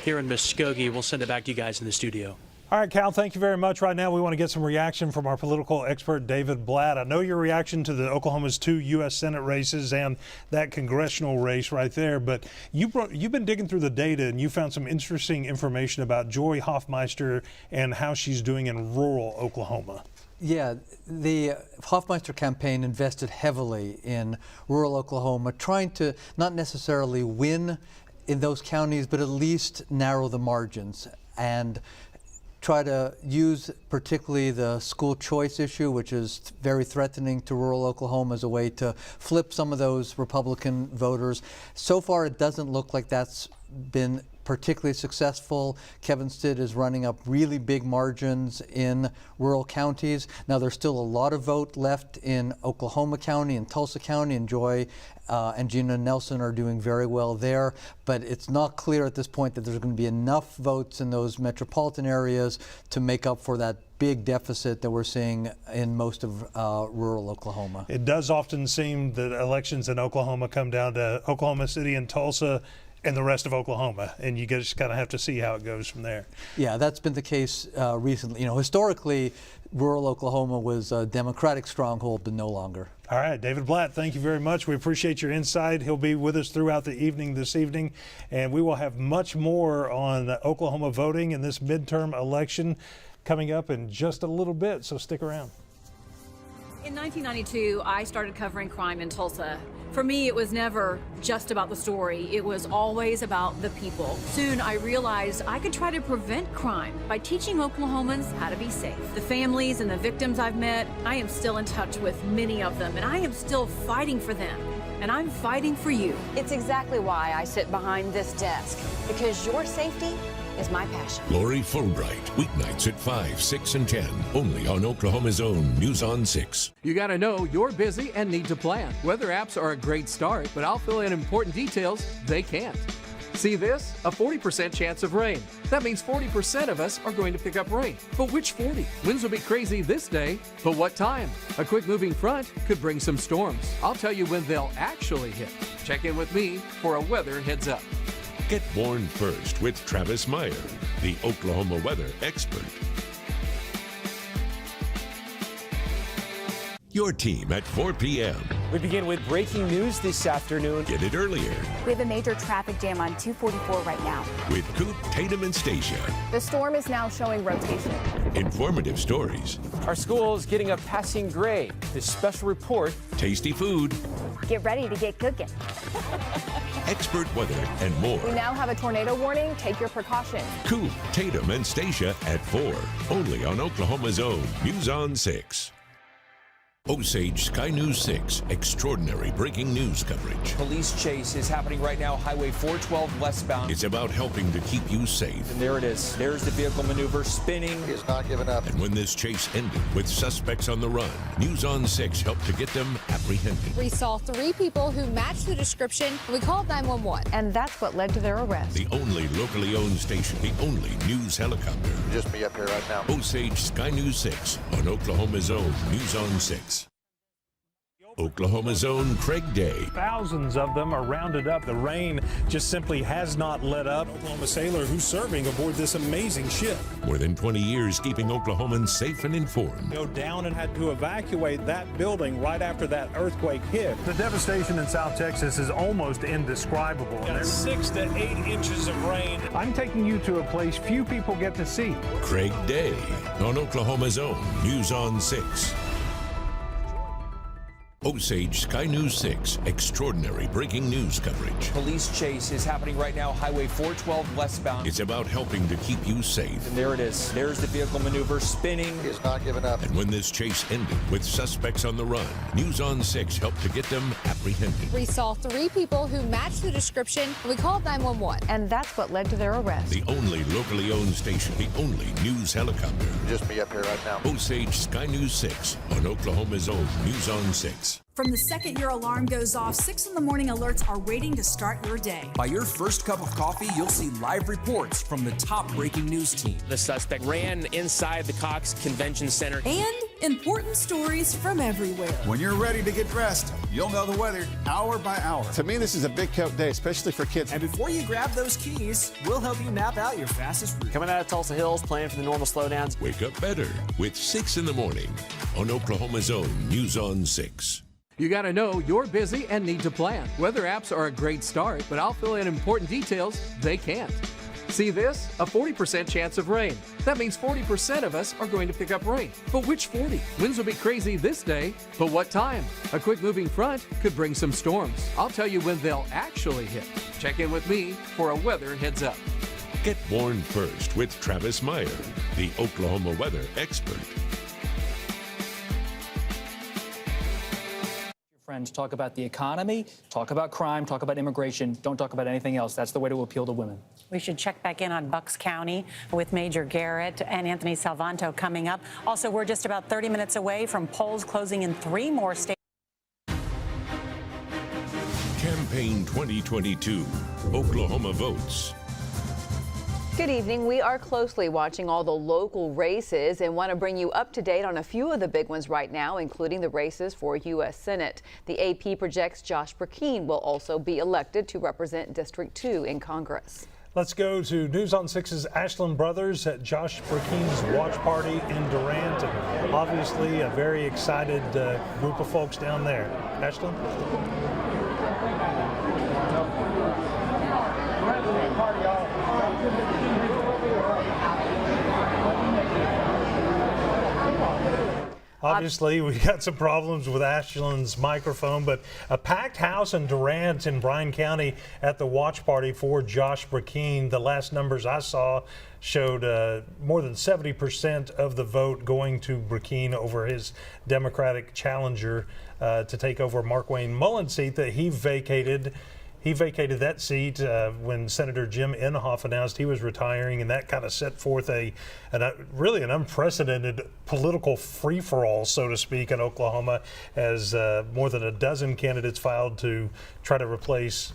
Speaker 15: here in Muskogee. We'll send it back to you guys in the studio.
Speaker 1: All right, Cal, thank you very much. Right now, we want to get some reaction from our political expert, David Blatt. I know your reaction to the Oklahoma's 2 U.S. Senate races and that congressional race right there, but you've been digging through the data and you found some interesting information about Joy Hofmeister and how she's doing in rural Oklahoma.
Speaker 6: Yeah, the Hofmeister campaign invested heavily in rural Oklahoma, trying to not necessarily win in those counties, but at least narrow the margins and try to use particularly the school choice issue, which is very threatening to rural Oklahoma, as a way to flip some of those Republican voters. So far, it doesn't look like that's been particularly successful. Kevin Stitt is running up really big margins in rural counties. Now, there's still a lot of vote left in Oklahoma County and Tulsa County, and Joy and Gina Nelson are doing very well there, but it's not clear at this point that there's going to be enough votes in those metropolitan areas to make up for that big deficit that we're seeing in most of rural Oklahoma.
Speaker 1: It does often seem that elections in Oklahoma come down to Oklahoma City and Tulsa and the rest of Oklahoma, and you just kind of have to see how it goes from there.
Speaker 6: Yeah, that's been the case recently. You know, historically, rural Oklahoma was a Democratic stronghold, but no longer.
Speaker 1: All right, David Blatt, thank you very much. We appreciate your insight. He'll be with us throughout the evening this evening, and we will have much more on Oklahoma voting in this midterm election coming up in just a little bit, so stick around.
Speaker 17: In 1992, I started covering crime in Tulsa. For me, it was never just about the story. It was always about the people. Soon, I realized I could try to prevent crime by teaching Oklahomans how to be safe. The families and the victims I've met, I am still in touch with many of them, and I am still fighting for them. And I'm fighting for you.
Speaker 2: It's exactly why I sit behind this desk, because your safety is my passion.
Speaker 3: Lori Fulbright, weeknights at 5, 6, and 10, only on Oklahoma's own News on 6.
Speaker 21: You got to know you're busy and need to plan. Weather apps are a great start, but I'll fill in important details they can't. See this? A 40% chance of rain. That means 40% of us are going to pick up rain. But which 40? Winds will be crazy this day, but what time? A quick moving front could bring some storms. I'll tell you when they'll actually hit. Check in with me for a weather heads up.
Speaker 3: Get warned first with Travis Meyer, the Oklahoma weather expert. Your team at 4 p.m.
Speaker 5: We begin with breaking news this afternoon.
Speaker 3: Get it earlier
Speaker 27: We have a major traffic jam on 244 right now.
Speaker 3: with Coop, Tatum, and Stacia.
Speaker 27: The storm is now showing rotation.
Speaker 3: Informative stories,
Speaker 5: Our school is getting a passing grade. This special report.
Speaker 3: tasty food,
Speaker 27: Get ready to get cooking.
Speaker 3: expert weather, and more.
Speaker 27: We now have a tornado warning. Take your precautions.
Speaker 3: Coop, Tatum, and Stacia at 4. Only on Oklahoma's own News on 6. Osage Sky News 6, extraordinary breaking news coverage.
Speaker 10: Police chase is happening right now, Highway 412 westbound.
Speaker 3: It's about helping to keep you safe.
Speaker 10: And there it is. There's the vehicle maneuver spinning.
Speaker 26: Is not giving up.
Speaker 3: And when this chase ended with suspects on the run, News on 6 helped to get them apprehended.
Speaker 27: We saw 3 people who matched the description. We called 911.
Speaker 2: And that's what led to their arrest.
Speaker 3: The only locally owned station, the only news helicopter.
Speaker 26: Just me up here right now.
Speaker 3: Osage Sky News 6 on Oklahoma's own News on 6. Oklahoma's own Craig Day.
Speaker 1: Thousands of them are rounded up. The rain just simply has not let up.
Speaker 18: Oklahoma sailor who's serving aboard this amazing ship.
Speaker 3: More than 20 years keeping Oklahomans safe and informed.
Speaker 18: Go down and had to evacuate that building right after that earthquake hit.
Speaker 1: The devastation in South Texas is almost indescribable.
Speaker 18: Got 6 to 8 inches of rain.
Speaker 1: I'm taking you to a place few people get to see.
Speaker 3: Craig Day on Oklahoma's own News on 6. Osage Sky News 6, extraordinary breaking news coverage.
Speaker 10: Police chase is happening right now, Highway 412 westbound.
Speaker 3: It's about helping to keep you safe.
Speaker 10: And there it is. There's the vehicle maneuver spinning.
Speaker 26: Is not giving up.
Speaker 3: And when this chase ended with suspects on the run, News on 6 helped to get them apprehended.
Speaker 27: We saw 3 people who matched the description. We called 911.
Speaker 2: And that's what led to their arrest.
Speaker 3: The only locally owned station, the only news helicopter.
Speaker 26: Just me up here right now.
Speaker 3: Osage Sky News 6 on Oklahoma's own News on 6.
Speaker 9: From the second your alarm goes off, 6 in the morning alerts are waiting to start your day.
Speaker 25: By your first cup of coffee, you'll see live reports from the top breaking news team.
Speaker 24: The suspect ran inside the Cox Convention Center.
Speaker 9: And Important stories from everywhere.
Speaker 4: When you're ready to get dressed, you'll know the weather hour by hour.
Speaker 7: To me, this is a big coat day, especially for kids.
Speaker 10: And before you grab those keys, we'll help you map out your fastest route.
Speaker 5: Coming out of Tulsa Hills, planning for the normal slowdowns.
Speaker 3: Wake up better with 6 in the morning on Oklahoma's own News on 6.
Speaker 21: You got to know you're busy and need to plan. Weather apps are a great start, but I'll fill in important details they can't. See this? A 40% chance of rain. That means 40% of us are going to pick up rain. But which 40? Winds will be crazy this day, but what time? A quick moving front could bring some storms. I'll tell you when they'll actually hit. Check in with me for a weather heads up.
Speaker 3: Get warned first with Travis Meyer, the Oklahoma weather expert.
Speaker 11: Friends, talk about the economy, talk about crime, talk about immigration. Don't talk about anything else. That's the way to appeal to women.
Speaker 19: We should check back in on Bucks County with Major Garrett and Anthony Salvanto coming up. Also, we're just about 30 minutes away from polls closing in 3 more states.
Speaker 3: Campaign 2022, Oklahoma votes.
Speaker 2: Good evening. We are closely watching all the local races and want to bring you up to date on a few of the big ones right now, including the races for U.S. Senate. The AP projects Josh Brecheen will also be elected to represent District 2 in Congress.
Speaker 1: Let's go to News on 6's Ashland Brothers at Josh Brecheen's watch party in Durant. And obviously a very excited group of folks down there. Ashland? Obviously, we got some problems with Ashland's microphone, but a packed house in Durant in Bryan County at the watch party for Josh Brecheen. The last numbers I saw showed more than 70% of the vote going to Brecheen over his Democratic challenger to take over Markwayne Mullin's seat that he vacated. He vacated that seat when Senator Jim Inhofe announced he was retiring, and that kind of set forth really an unprecedented political free-for-all, so to speak, in Oklahoma, as more than a dozen candidates filed to try to replace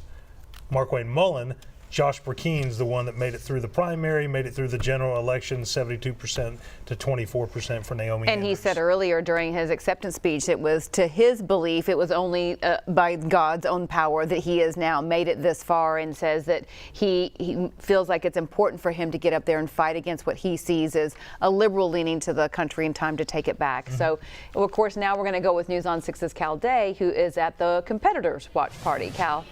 Speaker 1: Markwayne Mullin. Josh Brecheen's the one that made it through the primary, made it through the general election, 72% to 24% for Naomi
Speaker 2: And he said earlier during his acceptance speech, it was to his belief, it was only by God's own power that he has now made it this far, and says that he feels like it's important for him to get up there and fight against what he sees as a liberal leaning to the country and time to take it back. Mm-hmm. So, of course, now we're going to go with News on 6's Cal Day, who is at the competitors' watch party. Cal.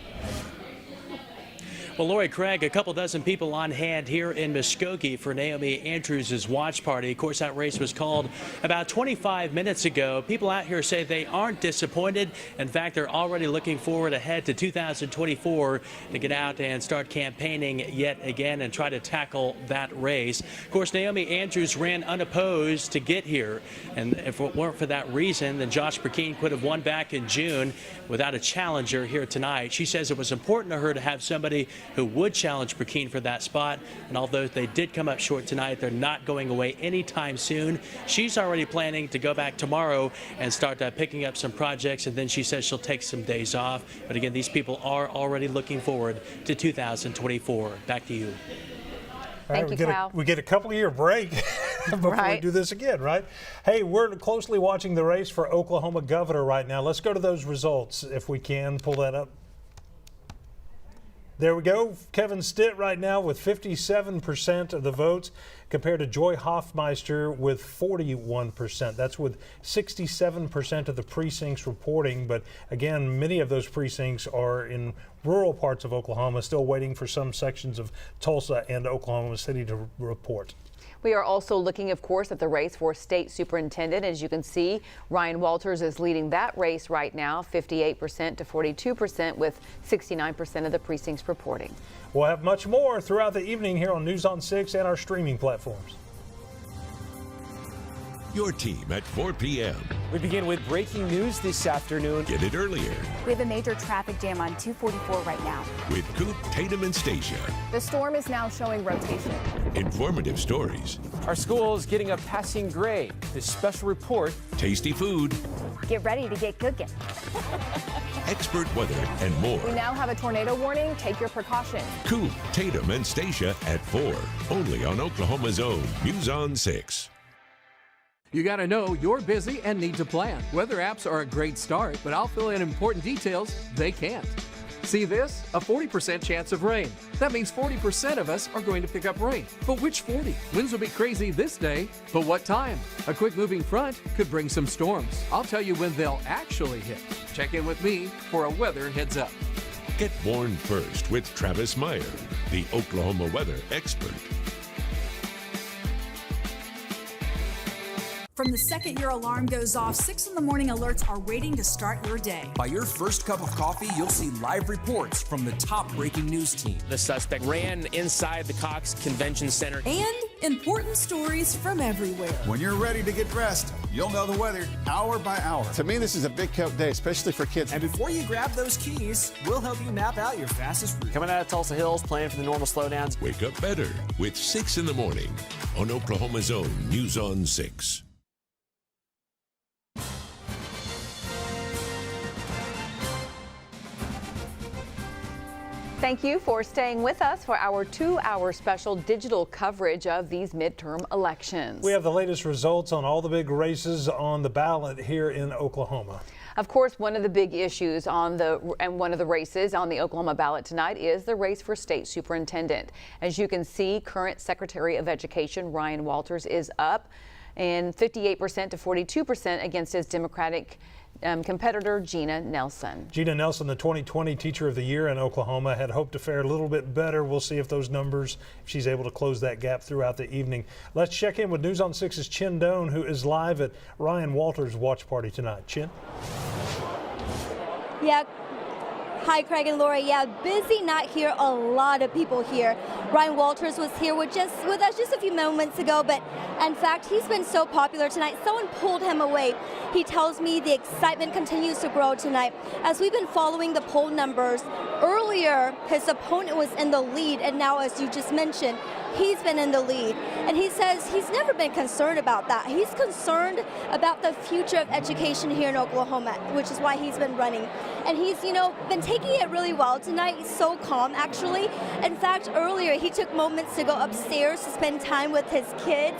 Speaker 15: Well, Lori Craig, a couple dozen people on hand here in Muskogee for Naomi Andrews' watch party. Of course, that race was called about 25 minutes ago. People out here say they aren't disappointed. In fact, they're already looking forward ahead to 2024 to get out and start campaigning yet again and try to tackle that race. Of course, Naomi Andrews ran unopposed to get here. And if it weren't for that reason, then Josh Brecheen could have won back in June without a challenger here tonight. She says it was important to her to have somebody who would challenge Brecheen for that spot. And although they did come up short tonight, they're not going away anytime soon. She's already planning to go back tomorrow and start picking up some projects, and then she says she'll take some days off. But again, these people are already looking forward to 2024. Back to you.
Speaker 2: Thank you, Cal.
Speaker 1: We get a couple-year break before we do this again, right? Hey, we're closely watching the race for Oklahoma governor right now. Let's go to those results, if we can. Pull that up. There we go. Kevin Stitt right now with 57% of the votes compared to Joy Hofmeister with 41%. That's with 67% of the precincts reporting. But again, many of those precincts are in rural parts of Oklahoma, still waiting for some sections of Tulsa and Oklahoma City to report.
Speaker 2: We are also looking, of course, at the race for state superintendent. As you can see, Ryan Walters is leading that race right now, 58% to 42%, with 69% of the precincts reporting.
Speaker 1: We'll have much more throughout the evening here on News on 6 and our streaming platforms.
Speaker 3: Your team at 4 p.m.
Speaker 5: We begin with breaking news this afternoon.
Speaker 3: Get it earlier.
Speaker 27: We have a major traffic jam on 244 right now.
Speaker 3: With Coop, Tatum, and Stacia.
Speaker 27: The storm is now showing rotation.
Speaker 3: Informative stories.
Speaker 5: Our school is getting a passing grade. This special report.
Speaker 3: Tasty food.
Speaker 27: Get ready to get cooking.
Speaker 3: Expert weather and more.
Speaker 27: We now have a tornado warning. Take your precautions.
Speaker 3: Coop, Tatum, and Stacia at 4. Only on Oklahoma's own News on 6.
Speaker 21: You gotta know you're busy and need to plan. Weather apps are a great start, but I'll fill in important details they can't. See this? A 40% chance of rain. That means 40% of us are going to pick up rain. But which 40? Winds will be crazy this day, but what time? A quick moving front could bring some storms. I'll tell you when they'll actually hit. Check in with me for a weather heads up.
Speaker 3: Get warned first with Travis Meyer, the Oklahoma weather expert.
Speaker 9: From the second your alarm goes off, 6 in the morning alerts are waiting to start your day.
Speaker 25: By your first cup of coffee, you'll see live reports from the top breaking news team.
Speaker 24: The suspect ran inside the Cox Convention Center.
Speaker 9: And important stories from everywhere.
Speaker 4: When you're ready to get dressed, you'll know the weather hour by hour.
Speaker 7: To me, this is a big coat day, especially for kids.
Speaker 10: And before you grab those keys, we'll help you map out your fastest route.
Speaker 5: Coming out of Tulsa Hills, planning for the normal slowdowns.
Speaker 3: Wake up better with 6 in the morning on Oklahoma's own News on 6.
Speaker 2: Thank you for staying with us for our 2-hour special digital coverage of these midterm elections.
Speaker 1: We have the latest results on all the big races on the ballot here in Oklahoma.
Speaker 2: Of course, one of the big issues one of the races on the Oklahoma ballot tonight is the race for state superintendent. As you can see, current Secretary of Education Ryan Walters is up and 58% to 42% against his Democratic competitor Gina Nelson.
Speaker 1: Gina Nelson, the 2020 Teacher of the Year in Oklahoma, had hoped to fare a little bit better. We'll see if those numbers, if she's able to close that gap throughout the evening. Let's check in with News on 6's Chin Doan, who is live at Ryan Walters' watch party tonight. Chin?
Speaker 8: Yeah. Hi, Craig and Lori. Yeah, busy night here. A lot of people here. Ryan Walters was here with us just a few moments ago, but in fact, he's been so popular tonight. Someone pulled him away. He tells me the excitement continues to grow tonight. As we've been following the poll numbers, earlier his opponent was in the lead, and now, as you just mentioned, he's been in the lead. And he says he's never been concerned about that. He's concerned about the future of education here in Oklahoma, which is why he's been running. And he's, been taking it really well tonight. He's so calm, actually. In fact, earlier he took moments to go upstairs to spend time with his kids.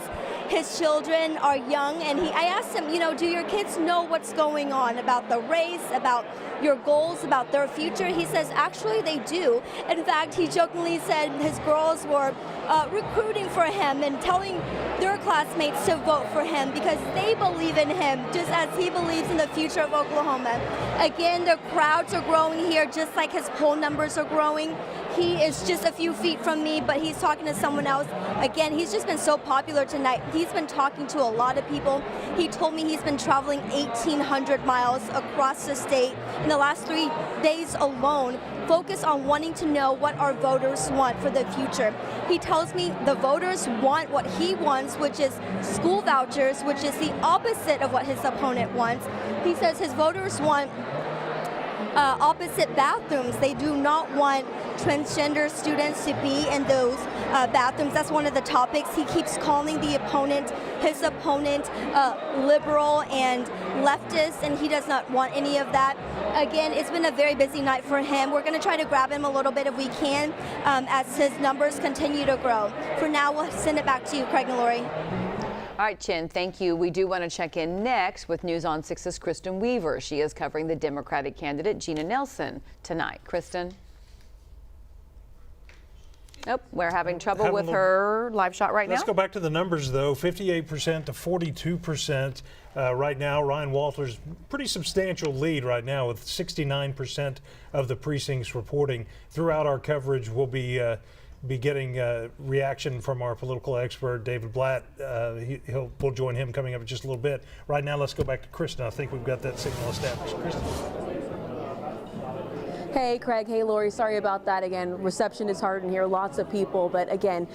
Speaker 8: His children are young, and I asked him, do your kids know what's going on about the race, about your goals, about their future? He says, actually, they do. In fact, he jokingly said his girls were recruiting for him and telling their classmates to vote for him because they believe in him, just as he believes in the future of Oklahoma. Again, the crowds are growing here, just like his poll numbers are growing. He is just a few feet from me, but he's talking to someone else. Again, he's just been so popular tonight. He's been talking to a lot of people. He told me he's been traveling 1,800 miles across the state in the last 3 days alone, focused on wanting to know what our voters want for the future. He tells me the voters want what he wants, which is school vouchers, which is the opposite of what his opponent wants. He says his voters want opposite bathrooms. They do not want transgender students to be in those bathrooms. That's one of the topics. He keeps calling his opponent liberal and leftist, and he does not want any of that. Again, it's been a very busy night for him. We're going to try to grab him a little bit if we can as his numbers continue to grow. For now, we'll send it back to you, Craig and Lori.
Speaker 2: All right, Chin, thank you. We do want to check in next with News on 6's Kristen Weaver. She is covering the Democratic candidate Gina Nelson tonight. Kristen? Nope, we're having trouble with her live shot right now.
Speaker 1: Let's go back to the numbers, though. 58% to 42% right now. Ryan Walters, pretty substantial lead right now with 69% of the precincts reporting. Throughout our coverage, we'll be getting reaction from our political expert, David Blatt. We'll join him coming up in just a little bit. Right now, let's go back to Kristen. I think we've got that signal established. Kristen.
Speaker 12: Hey, Craig. Hey, Lori. Sorry about that again. Reception is hard in here. Lots of people. But again,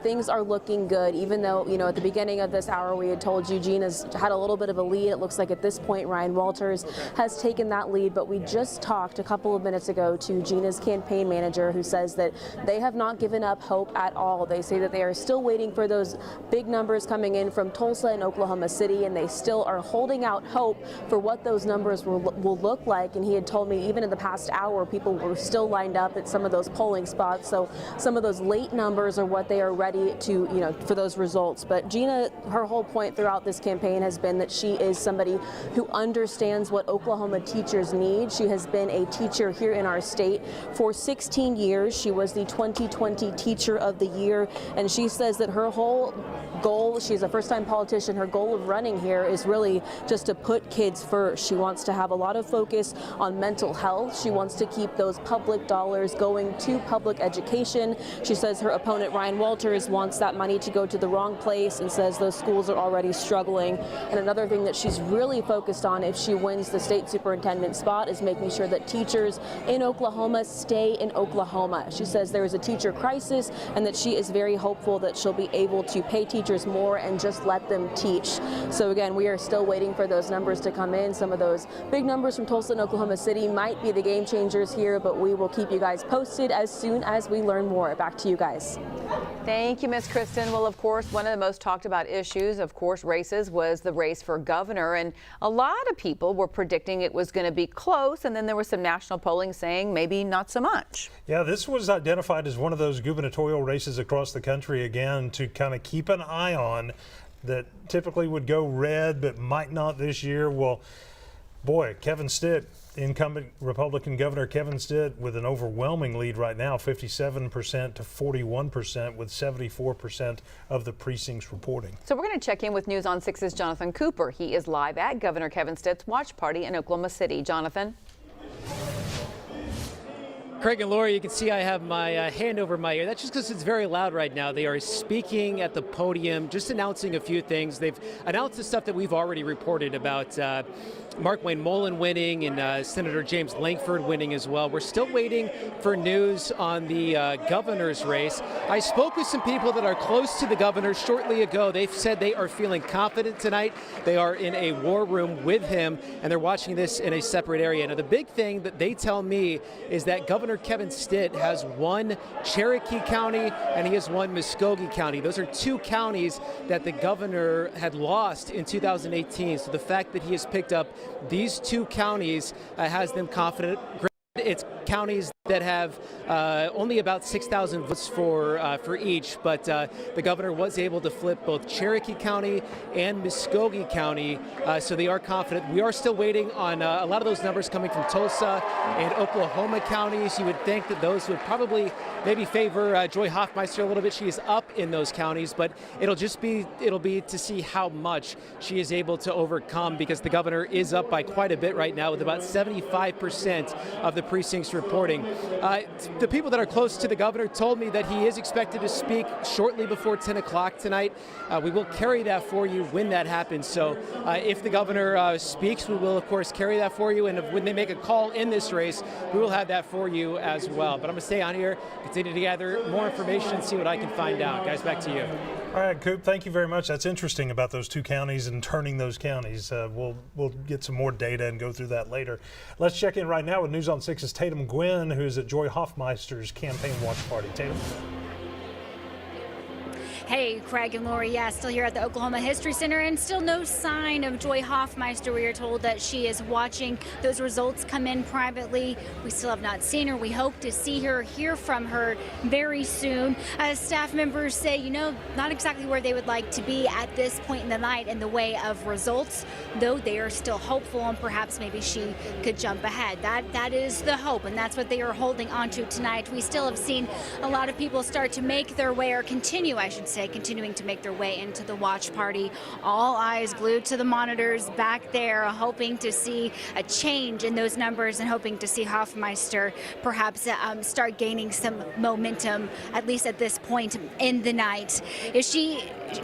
Speaker 12: things are looking good, even though, at the beginning of this hour, we had told you Gina's had a little bit of a lead. It looks like at this point, Ryan Walters has taken that lead. But we just talked a couple of minutes ago to Gina's campaign manager, who says that they have not given up hope at all. They say that they are still waiting for those big numbers coming in from Tulsa and Oklahoma City, and they still are holding out hope for what those numbers will look like. And he had told me even in the past hour where people were still lined up at some of those polling spots. So some of those late numbers are what they are ready to, for those results. But Gina, her whole point throughout this campaign has been that she is somebody who understands what Oklahoma teachers need. She has been a teacher here in our state for 16 years. She was the 2020 Teacher of the Year, and she says that her whole goal, she's a first-time politician, her goal of running here is really just to put kids first. She wants to have a lot of focus on mental health. She wants to keep those public dollars going to public education. She says her opponent, Ryan Walters, wants that money to go to the wrong place and says those schools are already struggling. And another thing that she's really focused on if she wins the state superintendent spot is making sure that teachers in Oklahoma stay in Oklahoma. She says there is a teacher crisis and that she is very hopeful that she'll be able to pay teachers more and just let them teach. So again, we are still waiting for those numbers to come in. Some of those big numbers from Tulsa and Oklahoma City might be the game changers here, but we will keep you guys posted as soon as we learn more. Back to you guys.
Speaker 2: Thank you, Ms. Kristen. Well, of course, one of the most talked about issues, of course, races was the race for governor. And a lot of people were predicting it was going to be close. And then there was some national polling saying maybe not so much.
Speaker 1: Yeah, this was identified as one of those gubernatorial races across the country, again, to kind of keep an eye on, that typically would go red but might not this year. Well, boy, Kevin Stitt, incumbent Republican Governor Kevin Stitt, with an overwhelming lead right now, 57% to 41%, with 74% of the precincts reporting.
Speaker 2: So we're going to check in with News on 6's Jonathan Cooper. He is live at Governor Kevin Stitt's watch party in Oklahoma City. Jonathan.
Speaker 6: Craig and Lori, you can see I have my hand over my ear. That's just because it's very loud right now. They are speaking at the podium, just announcing a few things. They've announced the stuff that we've already reported about Markwayne Mullin winning and Senator James Lankford winning as well. We're still waiting for news on the governor's race. I spoke with some people that are close to the governor shortly ago. They've said they are feeling confident tonight. They are in a war room with him, and they're watching this in a separate area. Now, the big thing that they tell me is that Governor Kevin Stitt has won Cherokee County and he has won Muskogee County. Those are two counties that the governor had lost in 2018. So the fact that he has picked up these two counties has them confident. It's counties that have only about 6,000 votes for each, but the governor was able to flip both Cherokee County and Muskogee County, so they are confident. We are still waiting on a lot of those numbers coming from Tulsa and Oklahoma counties. You would think that those would probably maybe favor Joy Hofmeister a little bit. She is up in those counties, but it'll be to see how much she is able to overcome, because the governor is up by quite a bit right now, with about 75% of the precincts reporting. The people that are close to the governor told me that he is expected to speak shortly before 10 o'clock tonight. We will carry that for you when that happens. So if the governor speaks, we will, of course, carry that for you. And when they make a call in this race, we will have that for you as well. But I'm going to stay on here, continue to gather more information and see what I can find out. Guys, back to you.
Speaker 1: All right, Coop, thank you very much. That's interesting about those two counties and turning those counties. We'll get some more data and go through that later. Let's check in right now with News on 6's Tatum Gwynn, who's at Joy Hofmeister's campaign watch party. Tatum.
Speaker 13: Hey, Craig and Lori, still here at the Oklahoma History Center, and still no sign of Joy Hofmeister. We are told that she is watching those results come in privately. We still have not seen her. We hope to see her, hear from her very soon. Staff members say, not exactly where they would like to be at this point in the night in the way of results, though they are still hopeful, and perhaps maybe she could jump ahead. That is the hope, and that's what they are holding on to tonight. We still have seen a lot of people start to make their way, or continue, I should say, continuing to make their way into the watch party. All eyes glued to the monitors back there, hoping to see a change in those numbers and hoping to see Hofmeister perhaps start gaining some momentum, at least at this point in the night.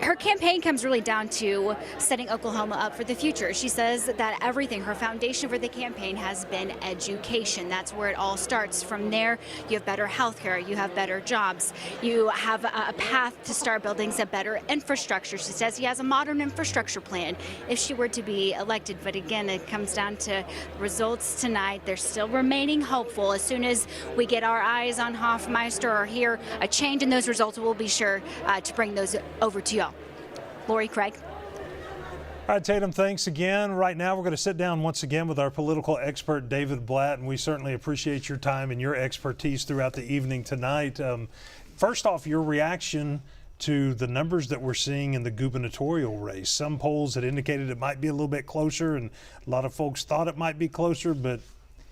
Speaker 13: Her campaign comes really down to setting Oklahoma up for the future. She says that everything, her foundation for the campaign has been education. That's where it all starts. From there, you have better health care, you have better jobs, you have a path to start building some better infrastructure. She says he has a modern infrastructure plan if she were to be elected. But again, it comes down to results tonight. They're still remaining hopeful. As soon as we get our eyes on Hofmeister or hear a change in those results, we'll be sure to bring those over to y'all. Lori, Craig.
Speaker 1: All right, Tatum, thanks again. Right now, we're going to sit down once again with our political expert, David Blatt, and we certainly appreciate your time and your expertise throughout the evening tonight. First off, your reaction to the numbers that we're seeing in the gubernatorial race. Some polls had indicated it might be a little bit closer, and a lot of folks thought it might be closer, but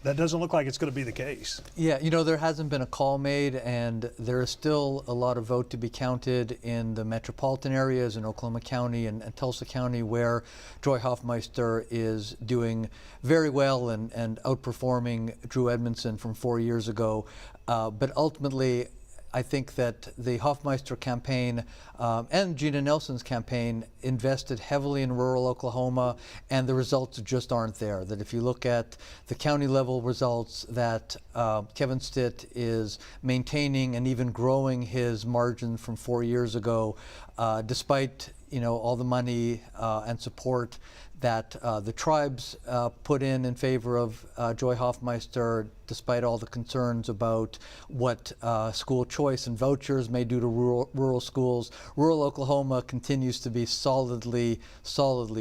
Speaker 1: that doesn't look like it's going to be the case.
Speaker 14: Yeah, you know, there hasn't been a call made, and there is still a lot of vote to be counted in the metropolitan areas in Oklahoma County and Tulsa County, where Joy Hofmeister is doing very well and outperforming Drew Edmondson from 4 years ago. But ultimately, I think that the Hofmeister campaign and Gina Nelson's campaign invested heavily in rural Oklahoma, and the results just aren't there. That if you look at the county level results, that Kevin Stitt is maintaining and even growing his margin from 4 years ago, despite all the money and support that the tribes put in favor of Joy Hofmeister, despite all the concerns about what school choice and vouchers may do to rural schools. Rural Oklahoma continues to be solidly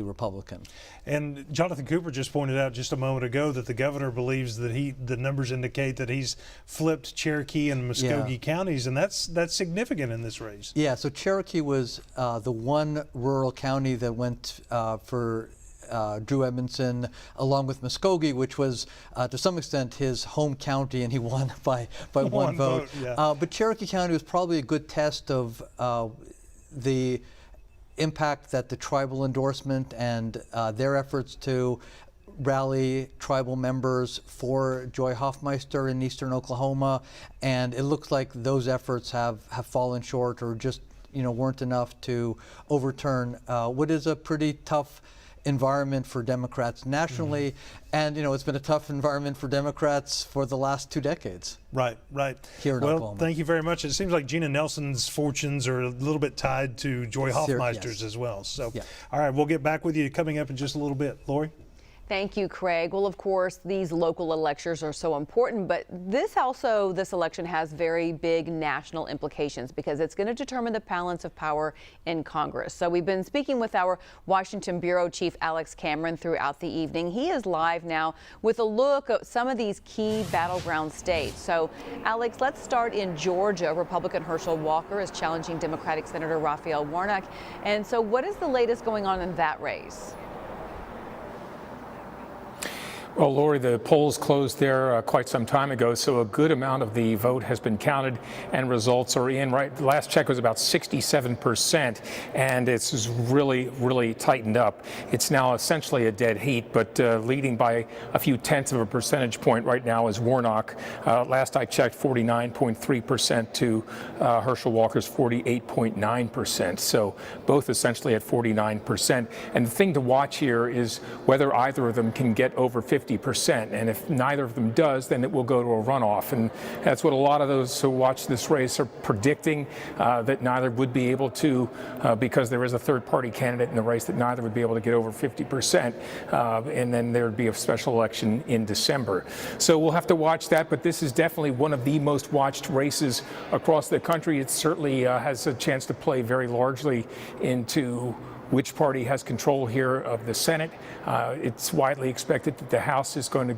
Speaker 14: Republican.
Speaker 1: And Jonathan Cooper just pointed out just a moment ago that the governor believes that the numbers indicate that he's flipped Cherokee and Muskogee counties, and that's significant in this race.
Speaker 14: Yeah, so Cherokee was the one rural county that went for Drew Edmondson, along with Muskogee, which was to some extent his home county, and he won by one vote. But Cherokee County was probably a good test of the impact that the tribal endorsement and their efforts to rally tribal members for Joy Hofmeister in eastern Oklahoma, and it looks like those efforts have fallen short, or just weren't enough to overturn what is a pretty tough environment for Democrats nationally, and it's been a tough environment for Democrats for the last 2 decades.
Speaker 1: Right.
Speaker 14: Here in Oklahoma.
Speaker 1: Thank you very much. It seems like Gina Nelson's fortunes are a little bit tied to Joy Hofmeister's as well. So, all right, we'll get back with you coming up in just a little bit. Lori?
Speaker 2: Thank you, Craig. Well, of course, these local elections are so important, but this election has very big national implications because it's going to determine the balance of power in Congress. So we've been speaking with our Washington Bureau Chief Alex Cameron throughout the evening. He is live now with a look at some of these key battleground states. So, Alex, let's start in Georgia. Republican Herschel Walker is challenging Democratic Senator Raphael Warnock. And so what is the latest going on in that race?
Speaker 16: Well, Lori, the polls closed there quite some time ago, so a good amount of the vote has been counted and results are in. Right, the last check was about 67%, and it's really tightened up. It's now essentially a dead heat, but leading by a few tenths of a percentage point right now is Warnock. Last I checked, 49.3% to Herschel Walker's 48.9%. So both essentially at 49%. And the thing to watch here is whether either of them can get over 50%. And if neither of them does, then it will go to a runoff. And that's what a lot of those who watch this race are predicting, that neither would be able to, because there is a third-party candidate in the race, that neither would be able to get over 50%. And then there would be a special election in December. So we'll have to watch that. But this is definitely one of the most watched races across the country. It certainly has a chance to play very largely into which party has control here of the Senate. It's widely expected that the House is going to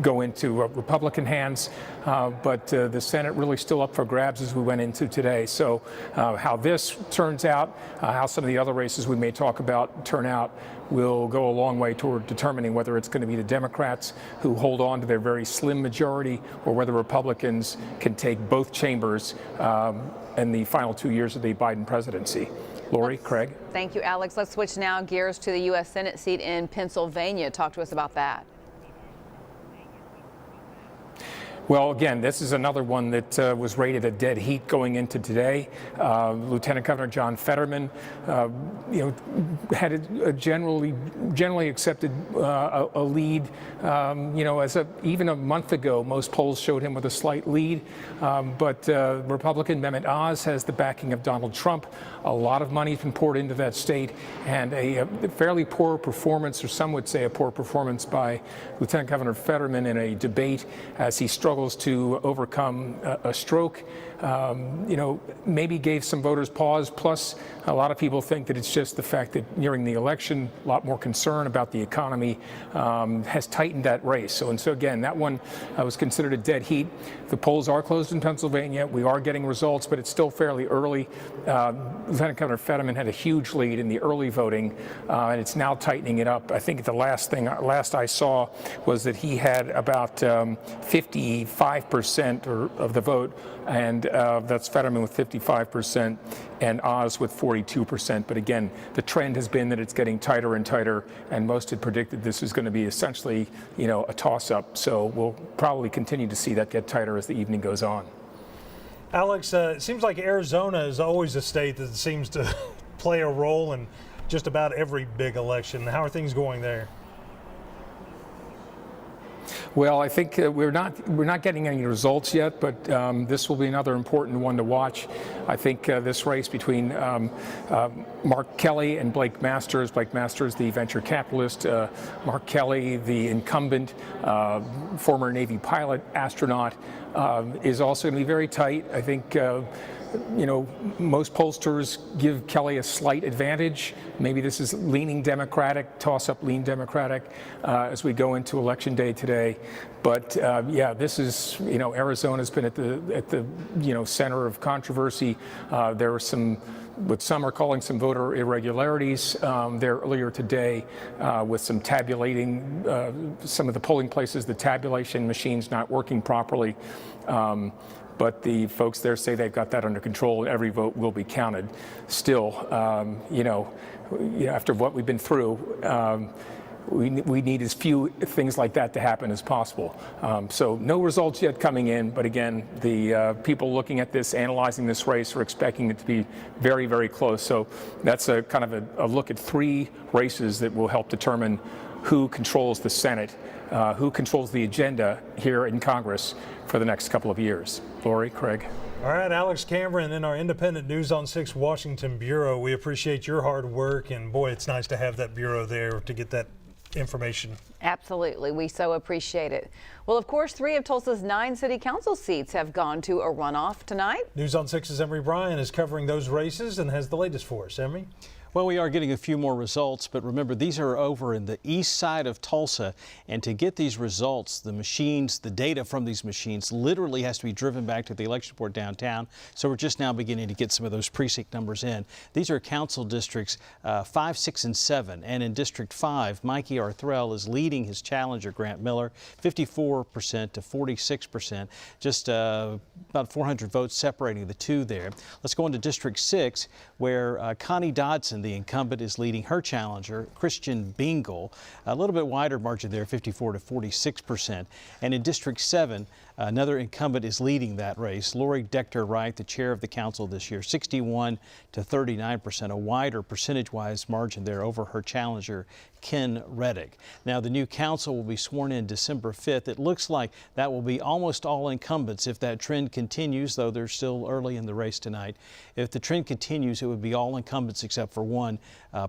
Speaker 16: go into Republican hands, but the Senate really still up for grabs as we went into today. So how this turns out, how some of the other races we may talk about turn out, will go a long way toward determining whether it's going to be the Democrats who hold on to their very slim majority, or whether Republicans can take both chambers in the final 2 years of the Biden presidency. Lori, Craig.
Speaker 2: Thank you, Alex. Let's switch now gears to the U.S. Senate seat in Pennsylvania. Talk to us about that.
Speaker 16: Well, again, this is another one that was rated a dead heat going into today. Lieutenant Governor John Fetterman, had a generally accepted a lead. Even a month ago, most polls showed him with a slight lead. But Republican Mehmet Oz has the backing of Donald Trump. A lot of money has been poured into that state, and a fairly poor performance, or some would say a poor performance, by Lieutenant Governor Fetterman in a debate as he struggled struggles to overcome a stroke. Maybe gave some voters pause. Plus, a lot of people think that it's just the fact that nearing the election, a lot more concern about the economy has tightened that race. So again, that one was considered a dead heat. The polls are closed in Pennsylvania. We are getting results, but it's still fairly early. Lieutenant Governor Fetterman had a huge lead in the early voting, and it's now tightening it up. I think the last I saw was that he had about 55% of the vote, and that's Fetterman with 55% and Oz with 42%. But again, the trend has been that it's getting tighter and tighter, and most had predicted this was going to be essentially, a toss-up. So we'll probably continue to see that get tighter as the evening goes on.
Speaker 1: Alex, it seems like Arizona is always a state that seems to play a role in just about every big election. How are things going there?
Speaker 16: Well, I think we're not getting any results yet, but this will be another important one to watch. I think this race between Mark Kelly and Blake Masters. Blake Masters, the venture capitalist. Mark Kelly, the incumbent, former Navy pilot, astronaut, is also going to be very tight. I think. Most pollsters give Kelly a slight advantage. Maybe this is leaning Democratic, toss-up lean Democratic as we go into Election Day today. But this is, Arizona's been at the center of controversy. There were what some are calling some voter irregularities there earlier today with some tabulating, some of the polling places, the tabulation machines not working properly. But the folks there say they've got that under control, and every vote will be counted. Still, after what we've been through, we need as few things like that to happen as possible. So no results yet coming in, but again, the people looking at this, analyzing this race, are expecting it to be very, very close. So that's a kind of a look at three races that will help determine who controls the Senate, who controls the agenda here in Congress for the next couple of years. Lori, Craig.
Speaker 1: All right, Alex Cameron in our independent News on 6 Washington Bureau. We appreciate your hard work, and boy, it's nice to have that bureau there to get that information.
Speaker 2: Absolutely. We so appreciate it. Well, of course, 3 of Tulsa's 9 city council seats have gone to a runoff tonight.
Speaker 1: News on 6's Emery Bryan is covering those races and has the latest for us. Emery?
Speaker 11: Well, we are getting a few more results, but remember, these are over in the east side of Tulsa, and to get these results, the machines, the data from these machines literally has to be driven back to the election board downtown. So we're just now beginning to get some of those precinct numbers in. These are council districts 5, 6, and 7, and in District 5, Mikey Arthrell is leading his challenger, Grant Miller, 54% to 46%, just about 400 votes separating the two there. Let's go into District 6, where Connie Dodson, the incumbent, is leading her challenger, Christian Bingle. A little bit wider margin there, 54 to 46%. And in District 7, another incumbent is leading that race. Lori Decter-Wright, the chair of the council this year, 61 to 39%, a wider percentage-wise margin there over her challenger, Ken Reddick. Now, the new council will be sworn in December 5th. It looks like that will be almost all incumbents if that trend continues, though they're still early in the race tonight. If the trend continues, it would be all incumbents except for one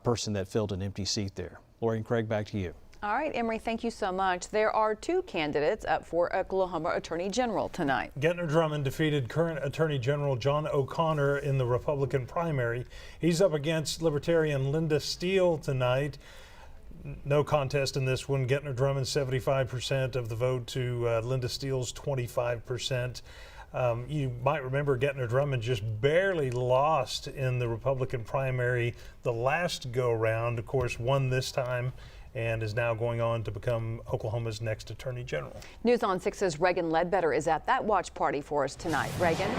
Speaker 11: person that filled an empty seat there. Lori and Craig, back to you.
Speaker 2: All right, Emery, thank you so much. There are 2 candidates up for Oklahoma Attorney General tonight.
Speaker 1: Gettner Drummond defeated current Attorney General John O'Connor in the Republican primary. He's up against Libertarian Linda Steele tonight. No contest in this one. Gettner Drummond 75% of the vote to Linda Steele's 25%. You might remember Gettner Drummond just barely lost in the Republican primary the last go-round. Of course, won this time and is now going on to become Oklahoma's next Attorney General.
Speaker 2: News on 6's Reagan Ledbetter is at that watch party for us tonight. Reagan?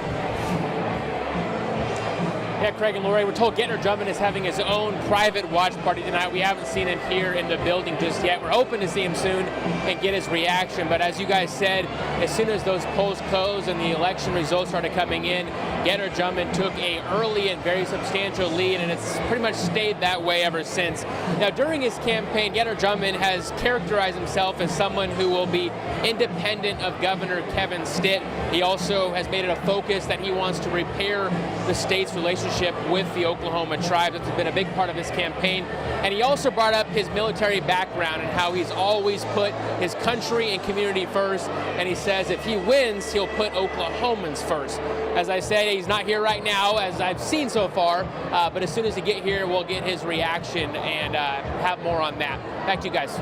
Speaker 24: Yeah, Craig and Lori, we're told Gettner Drummond is having his own private watch party tonight. We haven't seen him here in the building just yet. We're hoping to see him soon and get his reaction. But as you guys said, as soon as those polls closed and the election results started coming in, Gettner Drummond took a early and very substantial lead, and it's pretty much stayed that way ever since. Now, during his campaign, Gettner Drummond has characterized himself as someone who will be independent of Governor Kevin Stitt. He also has made it a focus that he wants to repair the state's relationship with the Oklahoma tribes. That's been a big part of his campaign. And he also brought up his military background and how he's always put his country and community first. And he says if he wins, he'll put Oklahomans first. As I say, he's not here right now, as I've seen so far, but as soon as he get here, we'll get his reaction and have more on that. Back to you guys.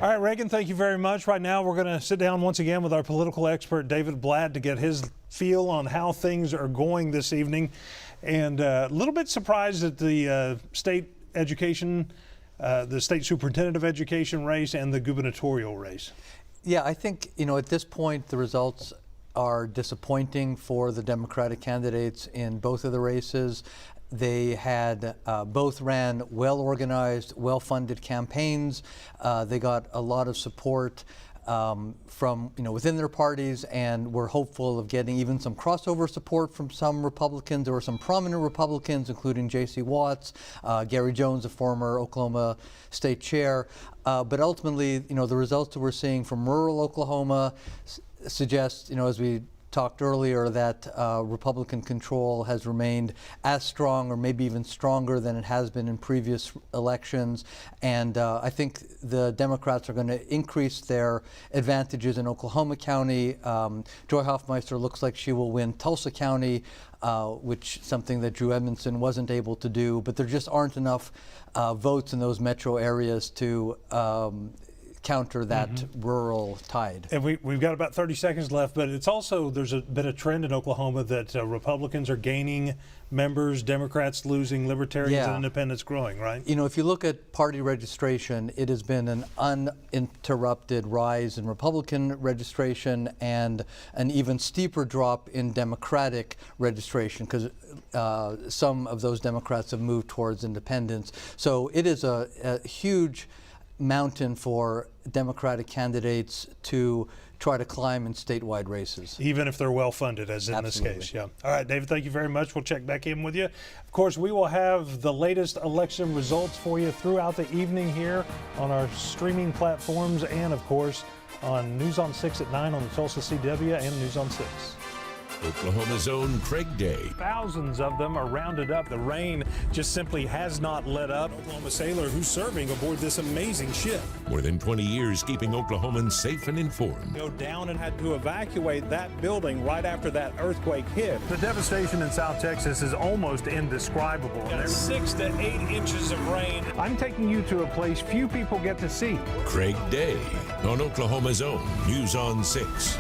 Speaker 1: All right, Reagan, thank you very much. Right now, we're going to sit down once again with our political expert, David Blatt, to get his feel on how things are going this evening. And a little bit surprised at the state education, the state superintendent of education race and the gubernatorial race.
Speaker 14: Yeah, I think, at this point, the results are disappointing for the Democratic candidates in both of the races. They had both ran well-organized, well-funded campaigns. They got a lot of support from within their parties, and were hopeful of getting even some crossover support from some Republicans. There were some prominent Republicans, including J.C. Watts, Gary Jones, a former Oklahoma state chair. But ultimately, the results that we're seeing from rural Oklahoma suggest, as we talked earlier, that Republican control has remained as strong or maybe even stronger than it has been in previous elections. And I think the Democrats are going to increase their advantages in Oklahoma County. Joy Hofmeister looks like she will win Tulsa County, which something that Drew Edmondson wasn't able to do. But there just aren't enough votes in those metro areas to counter that rural tide.
Speaker 1: And we've got about 30 seconds left, but it's also, there's been a trend in Oklahoma that Republicans are gaining members, Democrats losing, Libertarians and Independents growing, right?
Speaker 14: If you look at party registration, it has been an uninterrupted rise in Republican registration and an even steeper drop in Democratic registration, because some of those Democrats have moved towards independence. So it is a huge mountain for Democratic candidates to try to climb in statewide races.
Speaker 1: Even if they're well-funded, as in this case, yeah. All right, David, thank you very much. We'll check back in with you. Of course, we will have the latest election results for you throughout the evening here on our streaming platforms and, of course, on News on 6 at 9 on the Tulsa CW and News on 6.
Speaker 3: Oklahoma's own Craig Day.
Speaker 1: Thousands of them are rounded up. The rain just simply has not let up.
Speaker 17: Oklahoma sailor who's serving aboard this amazing ship.
Speaker 3: More than 20 years keeping Oklahomans safe and informed.
Speaker 17: Go down and had to evacuate that building right after that earthquake hit.
Speaker 1: The devastation in South Texas is almost indescribable.
Speaker 17: Got 6 to 8 inches of rain.
Speaker 1: I'm taking you to a place few people get to see.
Speaker 3: Craig Day on Oklahoma's own News on 6.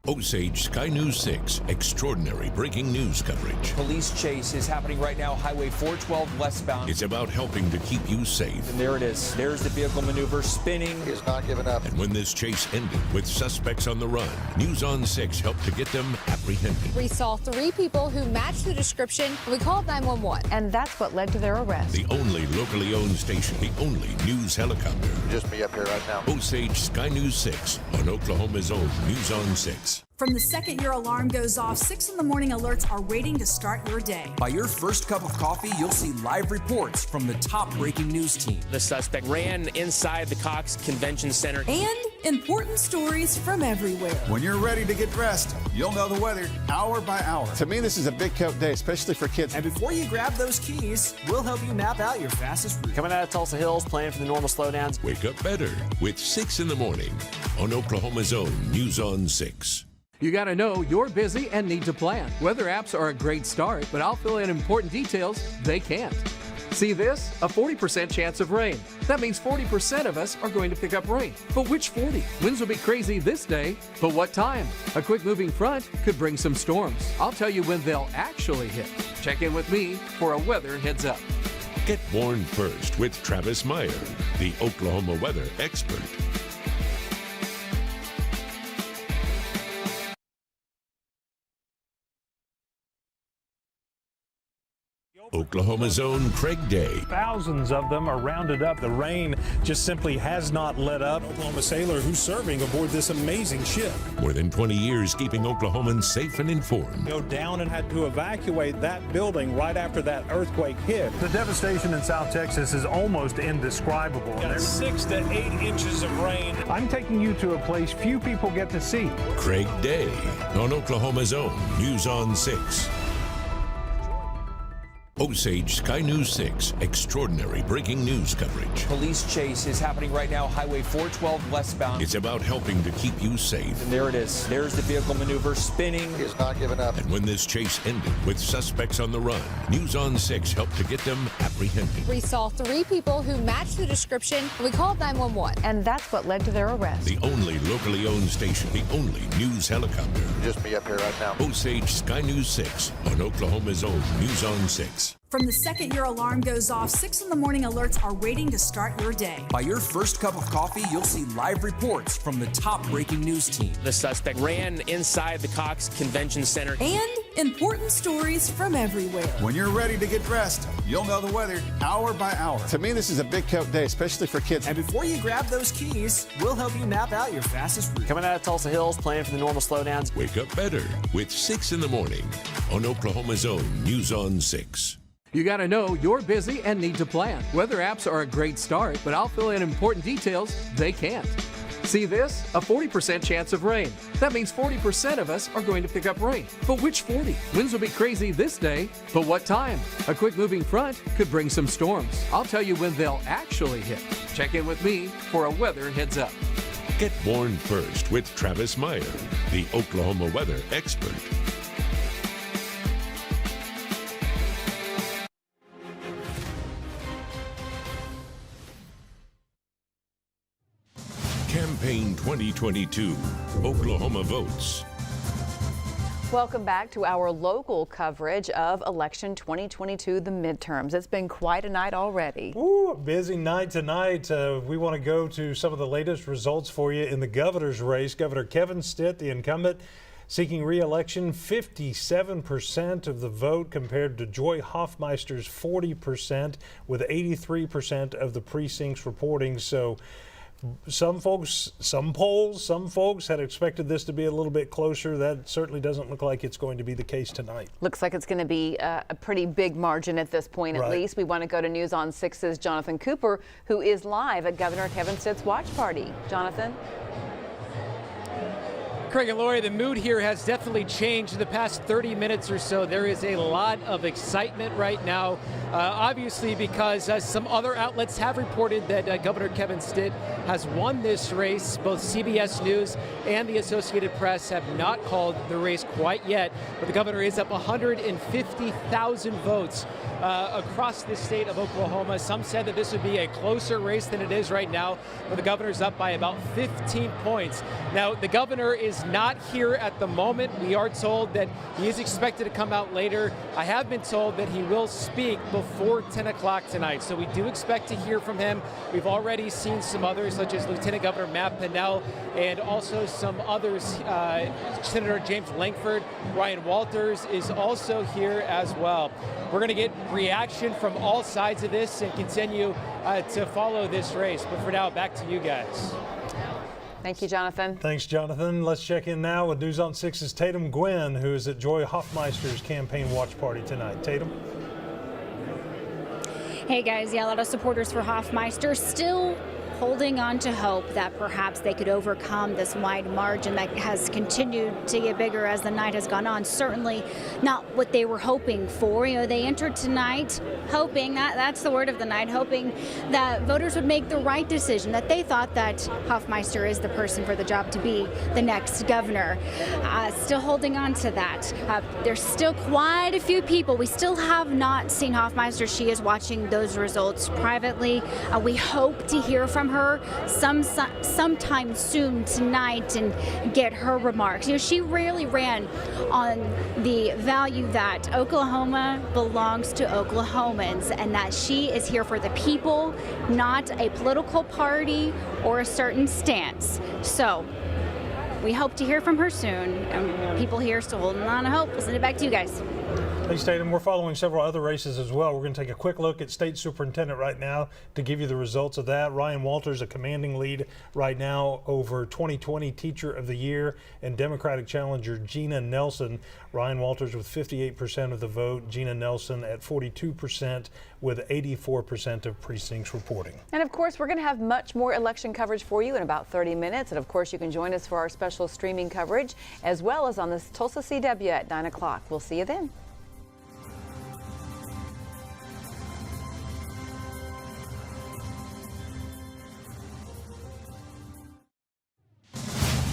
Speaker 3: Osage Sky News 6, extraordinary breaking news coverage.
Speaker 10: Police chase is happening right now, Highway 412 westbound.
Speaker 3: It's about helping to keep you safe.
Speaker 10: And there it is. There's the vehicle maneuver spinning.
Speaker 7: He's not giving up.
Speaker 3: And when this chase ended with suspects on the run, News on 6 helped to get them apprehended.
Speaker 27: We saw 3 people who matched the description. We called 911.
Speaker 2: And that's what led to their arrest.
Speaker 3: The only locally owned station, the only news helicopter.
Speaker 7: Just be up here right now.
Speaker 3: Osage Sky News 6 on Oklahoma's own News on 6.
Speaker 9: From the second your alarm goes off, 6 in the morning alerts are waiting to start your day.
Speaker 25: By your first cup of coffee, you'll see live reports from the top breaking news team.
Speaker 24: The suspect ran inside the Cox Convention Center.
Speaker 9: And important stories from everywhere.
Speaker 4: When you're ready to get dressed, you'll know the weather hour by hour.
Speaker 7: To me, this is a big coat day, especially for kids.
Speaker 10: And before you grab those keys, we'll help you map out your fastest route. Coming out of Tulsa Hills, planning for the normal slowdowns.
Speaker 3: Wake up better with 6 in the morning on Oklahoma's own News on 6.
Speaker 21: You got to know you're busy and need to plan. Weather apps are a great start, but I'll fill in important details they can't. See this? A 40% chance of rain. That means 40% of us are going to pick up rain. But which 40? Winds will be crazy this day, but what time? A quick moving front could bring some storms. I'll tell you when they'll actually hit. Check in with me for a weather heads up.
Speaker 3: Get warned first with Travis Meyer, the Oklahoma weather expert. Oklahoma's own Craig Day.
Speaker 1: Thousands of them are rounded up. The rain just simply has not let up.
Speaker 17: Oklahoma sailor who's serving aboard this amazing ship.
Speaker 3: More than 20 years keeping Oklahomans safe and informed.
Speaker 17: Go down and had to evacuate that building right after that earthquake hit.
Speaker 1: The devastation in South Texas is almost indescribable. Got 6 to 8 inches of rain. I'm taking you to a place few people get to see.
Speaker 3: Craig Day on Oklahoma's own News on 6. Osage Sky News 6, extraordinary breaking news coverage.
Speaker 10: Police chase is happening right now, Highway 412 westbound.
Speaker 3: It's about helping to keep you safe.
Speaker 10: And there it is. There's the vehicle maneuver spinning.
Speaker 7: He has not given up.
Speaker 3: And when this chase ended with suspects on the run, News on 6 helped to get them apprehended.
Speaker 27: We saw 3 people who matched the description. We called 911.
Speaker 2: And that's what led to their arrest.
Speaker 3: The only locally owned station, the only news helicopter.
Speaker 7: Just me up here right now.
Speaker 3: Osage Sky News 6 on Oklahoma's own News on 6.
Speaker 9: From the second your alarm goes off, 6 in the morning alerts are waiting to start your day.
Speaker 25: By your first cup of coffee, you'll see live reports from the top breaking news team.
Speaker 24: The suspect ran inside the Cox Convention Center.
Speaker 9: And important stories from everywhere.
Speaker 4: When you're ready to get dressed, you'll know the weather hour by hour.
Speaker 7: To me, this is a big coat day, especially for kids.
Speaker 10: And before you grab those keys, we'll help you map out your fastest route. Coming out of Tulsa Hills, planning for the normal slowdowns.
Speaker 3: Wake up better with 6 in the morning on Oklahoma's own News on 6.
Speaker 21: You got to know you're busy and need to plan. Weather apps are a great start, but I'll fill in important details they can't. See this? A 40% chance of rain. That means 40% of us are going to pick up rain. But which 40? Winds will be crazy this day, but what time? A quick moving front could bring some storms. I'll tell you when they'll actually hit. Check in with me for a weather heads up.
Speaker 3: Get warned first with Travis Meyer, the Oklahoma weather expert. Campaign 2022, Oklahoma votes.
Speaker 2: Welcome back to our local coverage of election 2022, the midterms. It's been quite a night already.
Speaker 1: Ooh, busy night tonight. We want to go to some of the latest results for you in the governor's race. Governor Kevin Stitt, the incumbent, seeking re-election, 57% of the vote compared to Joy Hofmeister's 40%, with 83% of the precincts reporting. So some folks had expected this to be a little bit closer. That certainly doesn't look like it's going to be the case tonight.
Speaker 2: Looks like it's going to be a pretty big margin at this point, at least. We want to go to News on 6's Jonathan Cooper, who is live at Governor Kevin Stitt's watch party. Jonathan?
Speaker 6: Craig and Lori, the mood here has definitely changed in the past 30 minutes or so. There is a lot of excitement right now, obviously because some other outlets have reported that Governor Kevin Stitt has won this race. Both CBS News and the Associated Press have not called the race quite yet, but the governor is up 150,000 votes across the state of Oklahoma. Some said that this would be a closer race than it is right now, but the governor's up by about 15 points. Now, the governor is not here at the moment. We are told that he is expected to come out later. I have been told that he will speak before 10 o'clock tonight, so we do expect to hear from him. We've already seen some others, such as Lieutenant Governor Matt Pinnell, and also some others. Senator James Lankford, Ryan Walters is also here as well. We're going to get reaction from all sides of this and continue to follow this race. But for now, back to you guys.
Speaker 2: Thank you, Jonathan.
Speaker 1: Thanks, Jonathan. Let's check in now with News on 6's Tatum Gwynn, who is at Joy Hofmeister's campaign watch party tonight. Tatum?
Speaker 13: Hey guys, yeah, a lot of supporters for Hofmeister still holding on to hope that perhaps they could overcome this wide margin that has continued to get bigger as the night has gone on. Certainly not what they were hoping for. You know, they entered tonight hoping, that's the word of the night, hoping that voters would make the right decision, that they thought that Hofmeister is the person for the job to be the next governor. Still holding on to that. There's still quite a few people. We still have not seen Hofmeister. She is watching those results privately. We hope to hear from her sometime soon tonight and get her remarks. You know, she really ran on the value that Oklahoma belongs to Oklahomans and that she is here for the people, not a political party or a certain stance. So we hope to hear from her soon, and people here still holding on to hope. We'll send it back to you guys.
Speaker 1: Thanks, Tatum. We're following several other races as well. We're going to take a quick look at state superintendent right now to give you the results of that. Ryan Walters, a commanding lead right now over 2020 Teacher of the Year and Democratic challenger Gina Nelson. Ryan Walters with 58% of the vote, Gina Nelson at 42% with 84% of precincts reporting.
Speaker 2: And of course, we're going to have much more election coverage for you in about 30 minutes. And of course, you can join us for our special streaming coverage as well as on the Tulsa CW at 9 o'clock. We'll see you then.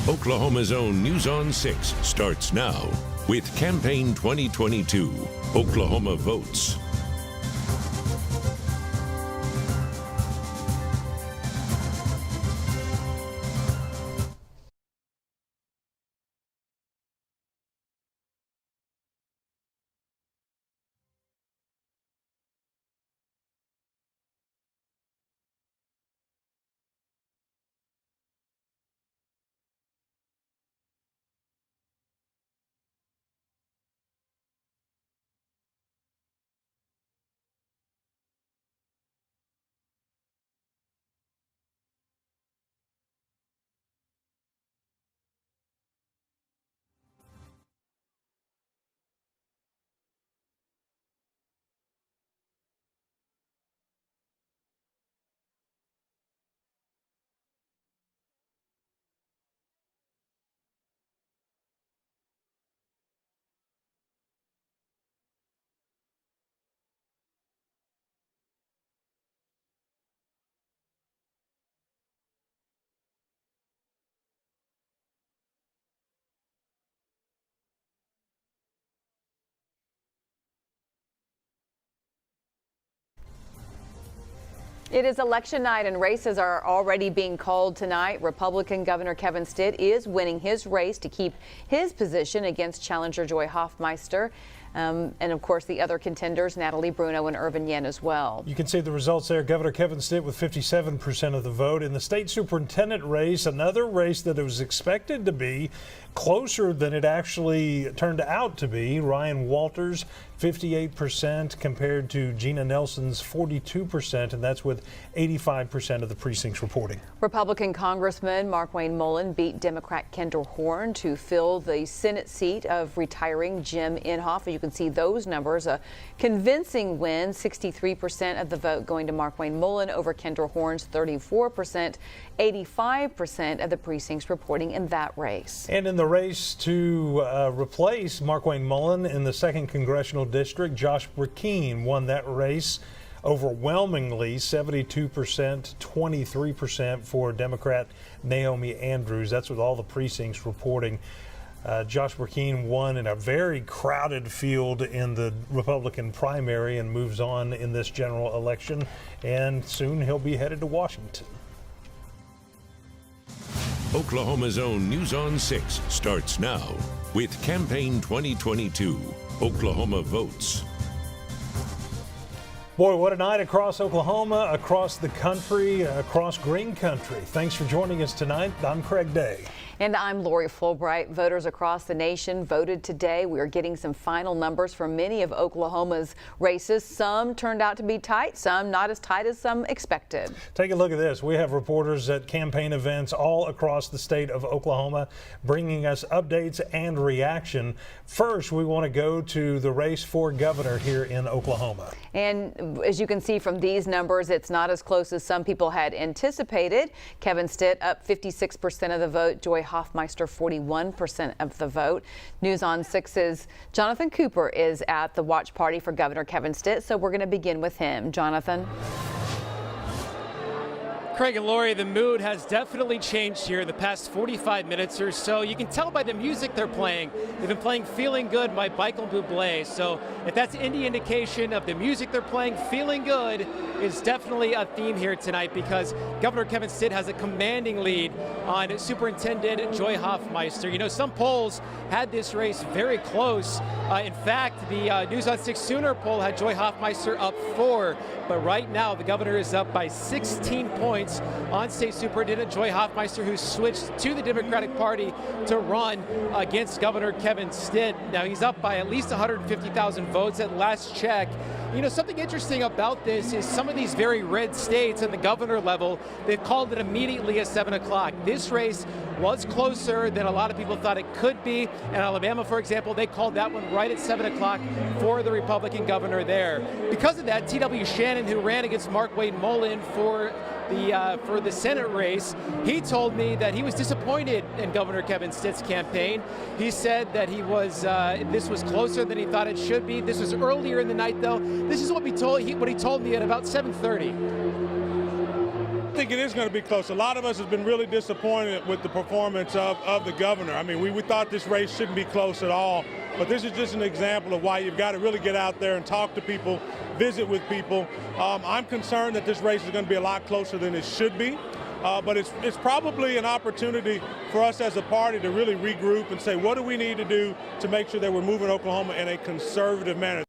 Speaker 3: Oklahoma's own News on 6 starts now with Campaign 2022, Oklahoma Votes.
Speaker 2: It is election night and races are already being called tonight. Republican Governor Kevin Stitt is winning his race to keep his position against challenger Joy Hofmeister. And of course, the other contenders, Natalie Bruno and Irvin Yen as well.
Speaker 1: You can see the results there. Governor Kevin Stitt with 57% of the vote. In the state superintendent race, another race that it was expected to be closer than it actually turned out to be. Ryan Walters, 58% compared to Gina Nelson's 42%, and that's with 85% of the precincts reporting.
Speaker 2: Republican Congressman Markwayne Mullin beat Democrat Kendra Horn to fill the Senate seat of retiring Jim Inhofe. You can see those numbers. A convincing win, 63% of the vote going to Markwayne Mullin over Kendra Horn's 34%, 85% of the precincts reporting in that race.
Speaker 1: And in the race to replace Markwayne Mullin in the 2nd Congressional District, Josh Brecheen won that race overwhelmingly, 72%, 23% for Democrat Naomi Andrews. That's with all the precincts reporting. Josh Brecheen won in a very crowded field in the Republican primary and moves on in this general election, and soon he'll be headed to Washington.
Speaker 3: Oklahoma's own News on 6 starts now with Campaign 2022, Oklahoma Votes.
Speaker 1: Boy, what a night across Oklahoma, across the country, across green country. Thanks for joining us tonight. I'm Craig Day.
Speaker 2: And I'm Lori Fulbright. Voters across the nation voted today. We are getting some final numbers from many of Oklahoma's races. Some turned out to be tight, some not as tight as some expected.
Speaker 1: Take a look at this. We have reporters at campaign events all across the state of Oklahoma bringing us updates and reaction. First, we want to go to the race for governor here in Oklahoma.
Speaker 2: And as you can see from these numbers, it's not as close as some people had anticipated. Kevin Stitt up 56% of the vote. Joy Hofmeister 41% of the vote. News on 6's Jonathan Cooper is at the watch party for Governor Kevin Stitt, so we're going to begin with him. Jonathan.
Speaker 6: Craig and Lori, the mood has definitely changed here in the past 45 minutes or so. You can tell by the music they're playing. They've been playing Feeling Good by Michael Bublé. So if that's any indication of the music they're playing, Feeling Good is definitely a theme here tonight because Governor Kevin Stitt has a commanding lead on Superintendent Joy Hofmeister. You know, some polls had this race very close. In fact, the News on 6 Sooner poll had Joy Hofmeister up 4. But right now, the governor is up by 16 points points on State Superintendent Joy Hofmeister, who switched to the Democratic Party to run against Governor Kevin Stitt. Now he's up by at least 150,000 votes at last check. You know, something interesting about this is some of these very red states at the governor level, they've called it immediately at 7 o'clock. This race was closer than a lot of people thought it could be. In Alabama, for example, they called that one right at 7 o'clock for the Republican governor there. Because of that, T.W. Shannon, who ran against Markwayne Mullin for the Senate race, he told me that he was disappointed in Governor Kevin Stitt's campaign. He said that this was closer than he thought it should be. This was earlier in the night, though. This is what he told me at about 7:30.
Speaker 15: I think it is going to be close. A lot of us have been really disappointed with the performance of the governor. I mean, we thought this race shouldn't be close at all, but this is just an example of why you've got to really get out there and talk to people, visit with people. I'm concerned that this race is going to be a lot closer than it should be, but it's probably an opportunity for us as a party to really regroup and say, what do we need to do to make sure that we're moving Oklahoma in a conservative manner?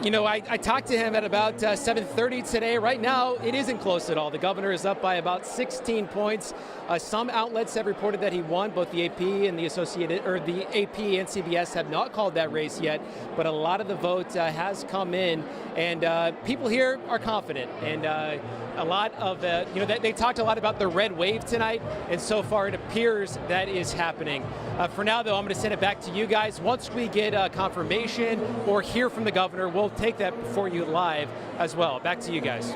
Speaker 6: You know, I talked to him at about 7:30 today. Right now, it isn't close at all. The governor is up by about 16 points. Some outlets have reported that he won. Both the AP and the AP and CBS have not called that race yet, but a lot of the vote has come in, and people here are confident. And a lot of, they talked a lot about the red wave tonight, and so far it appears that is happening. For now, though, I'm going to send it back to you guys. Once we get confirmation or hear from the governor, we'll take that for you live as well. Back to you guys.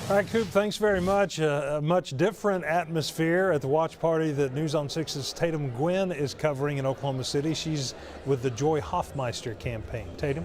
Speaker 1: All right, Coop, thanks very much. A much different atmosphere at the watch party that News on 6's Tatum Gwynn is covering in Oklahoma City. She's with the Joy Hofmeister campaign. Tatum?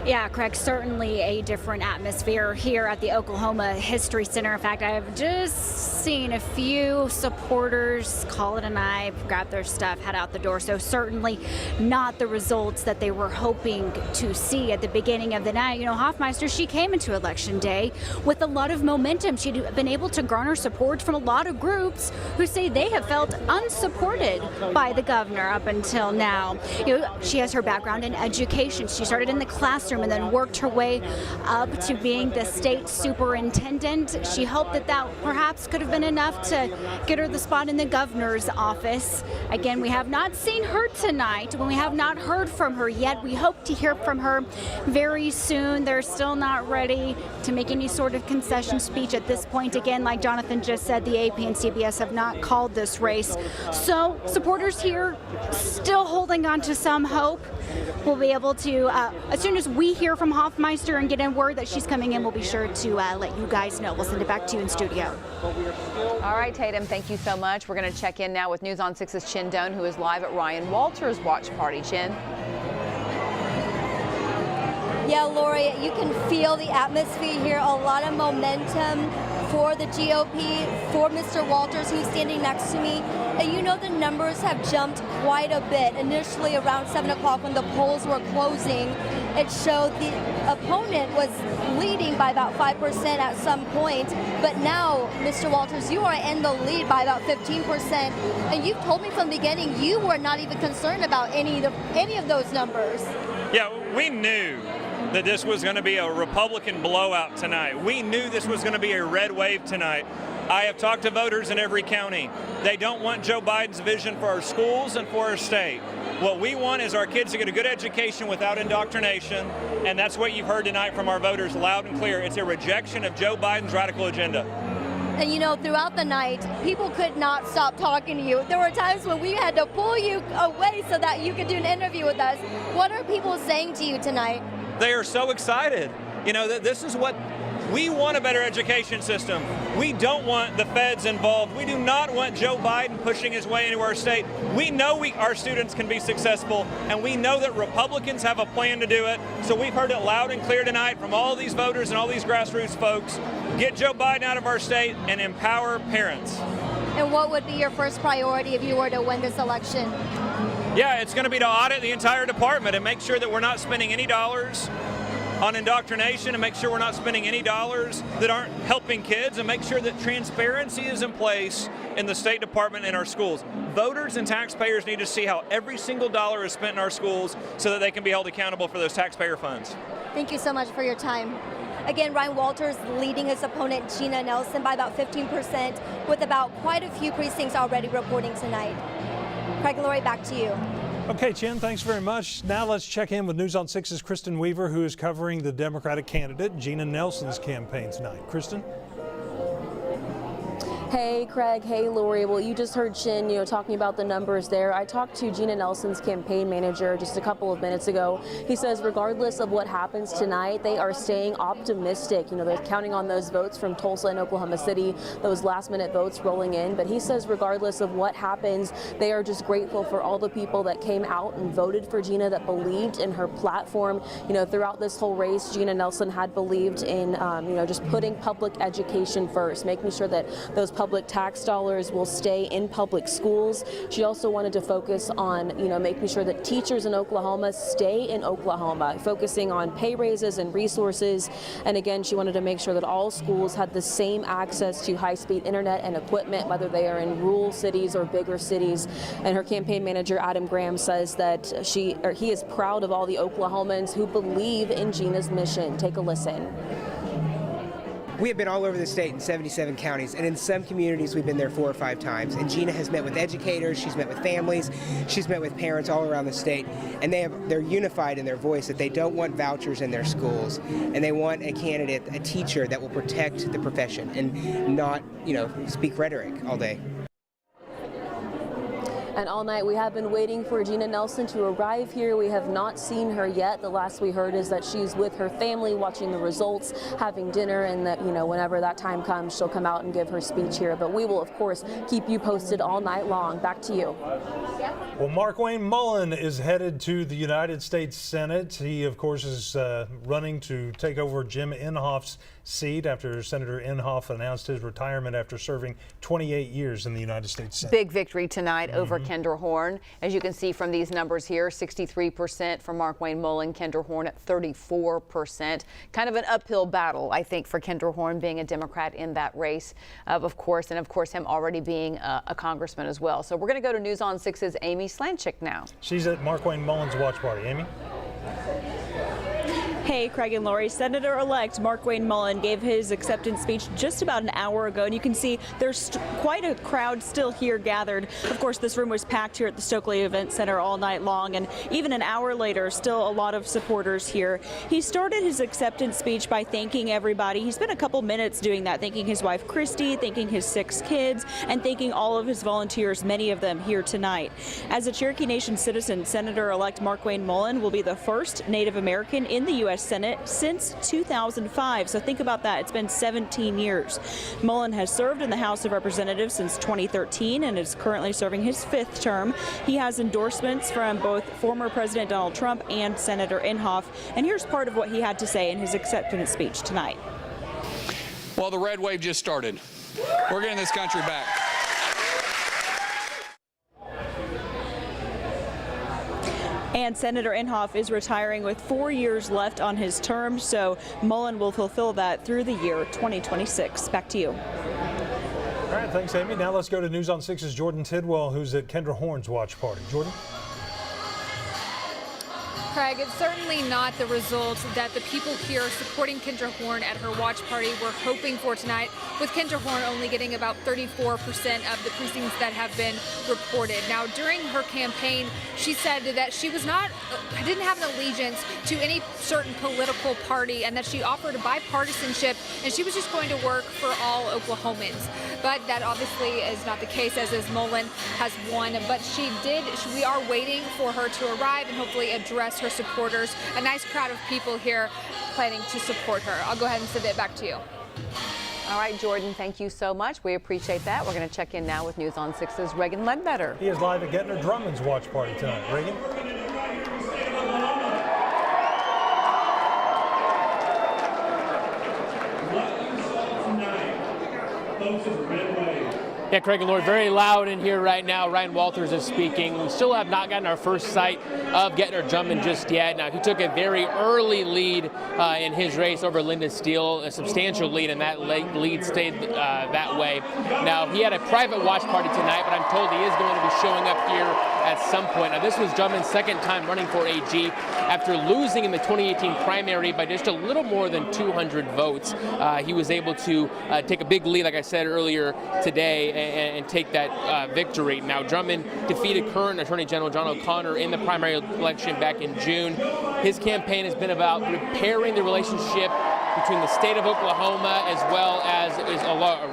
Speaker 13: Yeah, Craig, certainly a different atmosphere here at the Oklahoma History Center. In fact, I've just seen a few supporters call it a night, grab their stuff, head out the door. So certainly not the results that they were hoping to see at the beginning of the night. You know, Hofmeister, she came into Election Day with a lot of momentum. She'd been able to garner support from a lot of groups who say they have felt unsupported by the governor up until now. You know, she has her background in education. She started in the classroom and then worked her way up to being the state superintendent. She hoped that perhaps could have been enough to get her the spot in the governor's office. Again, we have not seen her tonight. We have not heard from her yet. We hope to hear from her very soon. They're still not ready to make any sort of concession speech at this point. Again, like Jonathan just said, the AP and CBS have not called this race. So supporters here still holding on to some hope. We'll be able to, as soon as we hear from Hofmeister and get in word that she's coming in, we'll be sure to let you guys know. We'll send it back to you in studio.
Speaker 2: All right, Tatum, thank you so much. We're going to check in now with News on 6's Chin Doan, who is live at Ryan Walters' watch party. Chin.
Speaker 8: Yeah, Lori, you can feel the atmosphere here. A lot of momentum for the GOP, for Mr. Walters, who's standing next to me. And you know the numbers have jumped quite a bit. Initially around 7 o'clock when the polls were closing, it showed the opponent was leading by about 5% at some point. But now, Mr. Walters, you are in the lead by about 15%. And you've told me from the beginning you were not even concerned about any of those numbers.
Speaker 18: Yeah, we knew that this was going to be a Republican blowout tonight. We knew this was going to be a red wave tonight. I have talked to voters in every county. They don't want Joe Biden's vision for our schools and for our state. What we want is our kids to get a good education without indoctrination, and that's what you've heard tonight from our voters loud and clear. It's a rejection of Joe Biden's radical agenda.
Speaker 8: And you know, throughout the night, people could not stop talking to you. There were times when we had to pull you away so that you could do an interview with us. What are people saying to you tonight?
Speaker 18: They are so excited. You know, that this is what we want, a better education system. We don't want the feds involved. We do not want Joe Biden pushing his way into our state. We know our students can be successful, and we know that Republicans have a plan to do it. So we've heard it loud and clear tonight from all these voters and all these grassroots folks. Get Joe Biden out of our state and empower parents.
Speaker 8: And what would be your first priority if you were to win this election?
Speaker 18: Yeah, it's going to be to audit the entire department and make sure that we're not spending any dollars on indoctrination and make sure we're not spending any dollars that aren't helping kids, and make sure that transparency is in place in the State Department and our schools. Voters and taxpayers need to see how every single dollar is spent in our schools so that they can be held accountable for those taxpayer funds.
Speaker 8: Thank you so much for your time. Again, Ryan Walters leading his opponent Gina Nelson by about 15%, with about quite a few precincts already reporting tonight. Craig and Lori, back to you.
Speaker 1: Okay, Chen, thanks very much. Now let's check in with News on 6's Kristen Weaver, who is covering the Democratic candidate Gina Nelson's campaign tonight. Kristen?
Speaker 5: Hey, Craig. Hey, Lori. Well, you just heard Chin, talking about the numbers there. I talked to Gina Nelson's campaign manager just a couple of minutes ago. He says regardless of what happens tonight, they are staying optimistic. They're counting on those votes from Tulsa and Oklahoma City, those last-minute votes rolling in. But he says regardless of what happens, they are just grateful for all the people that came out and voted for Gina, that believed in her platform. Throughout this whole race, Gina Nelson had believed in, just putting public education first, making sure that those public tax dollars will stay in public schools. She also wanted to focus on, making sure that teachers in Oklahoma stay in Oklahoma, focusing on pay raises and resources. And again, she wanted to make sure that all schools had the same access to high-speed internet and equipment, whether they are in rural cities or bigger cities. And her campaign manager, Adam Graham, says that he is proud of all the Oklahomans who believe in Gina's mission. Take a listen.
Speaker 12: We have been all over the state in 77 counties, and in some communities we've been there 4 or 5 times. And Gina has met with educators, she's met with families, she's met with parents all around the state, and they're unified in their voice that they don't want vouchers in their schools, and they want a candidate, a teacher that will protect the profession and not, speak rhetoric all day.
Speaker 5: And all night we have been waiting for Gina Nelson to arrive here. We have not seen her yet. The last we heard is that she's with her family watching the results, having dinner, and that, whenever that time comes, she'll come out and give her speech here. But we will, of course, keep you posted all night long. Back to you.
Speaker 1: Well, Markwayne Mullin is headed to the United States Senate. He, of course, is running to take over Jim Inhofe's seat after Senator Inhofe announced his retirement after serving 28 years in the United States Senate.
Speaker 2: Big victory tonight over Kendra Horn. As you can see from these numbers here, 63% for Markwayne Mullin, Kendra Horn at 34%. Kind of an uphill battle, I think, for Kendra Horn being a Democrat in that race, of course, and of course him already being a congressman as well. So we're going to go to News on 6's Amy Slanchik now.
Speaker 1: She's at Markwayne Mullin's watch party. Amy?
Speaker 19: Hey, Craig and Lori. Senator-elect Markwayne Mullin gave his acceptance speech just about an hour ago, and you can see there's quite a crowd still here gathered. Of course, this room was packed here at the Stokely Event Center all night long, and even an hour later, still a lot of supporters here. He started his acceptance speech by thanking everybody. He spent a couple minutes doing that, thanking his wife, Christy, thanking his 6 kids, and thanking all of his volunteers, many of them here tonight. As a Cherokee Nation citizen, Senator-elect Markwayne Mullin will be the first Native American in the U.S. Senate since 2005. So think about that. It's been 17 years. Mullin has served in the House of Representatives since 2013 and is currently serving his 5th term. He has endorsements from both former President Donald Trump and Senator Inhofe. And here's part of what he had to say in his acceptance speech tonight.
Speaker 20: Well, the red wave just started. We're getting this country back.
Speaker 19: And Senator Inhofe is retiring with 4 years left on his term, so Mullin will fulfill that through the year 2026. Back to you.
Speaker 1: All right, thanks, Amy. Now let's go to News on 6's Jordan Tidwell, who's at Kendra Horn's watch party. Jordan?
Speaker 27: Craig, it's certainly not the result that the people here supporting Kendra Horn at her watch party were hoping for tonight, with Kendra Horn only getting about 34% of the precincts that have been reported. Now, during her campaign, she said that she didn't have an allegiance to any certain political party, and that she offered bipartisanship, and she was just going to work for all Oklahomans. But that obviously is not the case, as Mullin has won. But we are waiting for her to arrive and hopefully address her supporters. A nice crowd of people here planning to support her. I'll go ahead and send it back to you.
Speaker 2: All right, Jordan, thank you so much. We appreciate that. We're going to check in now with News on 6's Reagan Ledbetter.
Speaker 1: He is live at Gettner Drummond's watch party tonight. Reagan?
Speaker 24: Yeah, Craig and Lori, very loud in here right now. Ryan Walters is speaking. We still have not gotten our first sight of Gettner Drummond just yet. Now, he took a very early lead in his race over Linda Steele, a substantial lead, and that lead stayed that way. Now, he had a private watch party tonight, but I'm told he is going to be showing up here at some point. Now, this was Drummond's second time running for AG after losing in the 2018 primary by just a little more than 200 votes. He was able to take a big lead, like I said earlier today, and take that victory. Now, Drummond defeated current Attorney General John O'Connor in the primary election back in June. His campaign has been about repairing the relationship between the state of Oklahoma as well as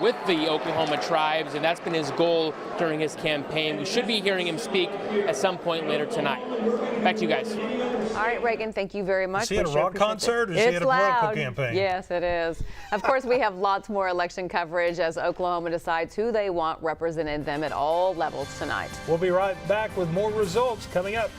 Speaker 24: with the Oklahoma tribes, and that's been his goal during his campaign. We should be hearing him speak at some point later tonight. Back to you guys.
Speaker 2: All right, Reagan, thank you very much.
Speaker 1: Is he at a rock concert or is he at a political campaign?
Speaker 2: Yes, it is. Of course, we have lots more election coverage as Oklahoma decides who they want represented them at all levels tonight.
Speaker 1: We'll be right back with more results coming up.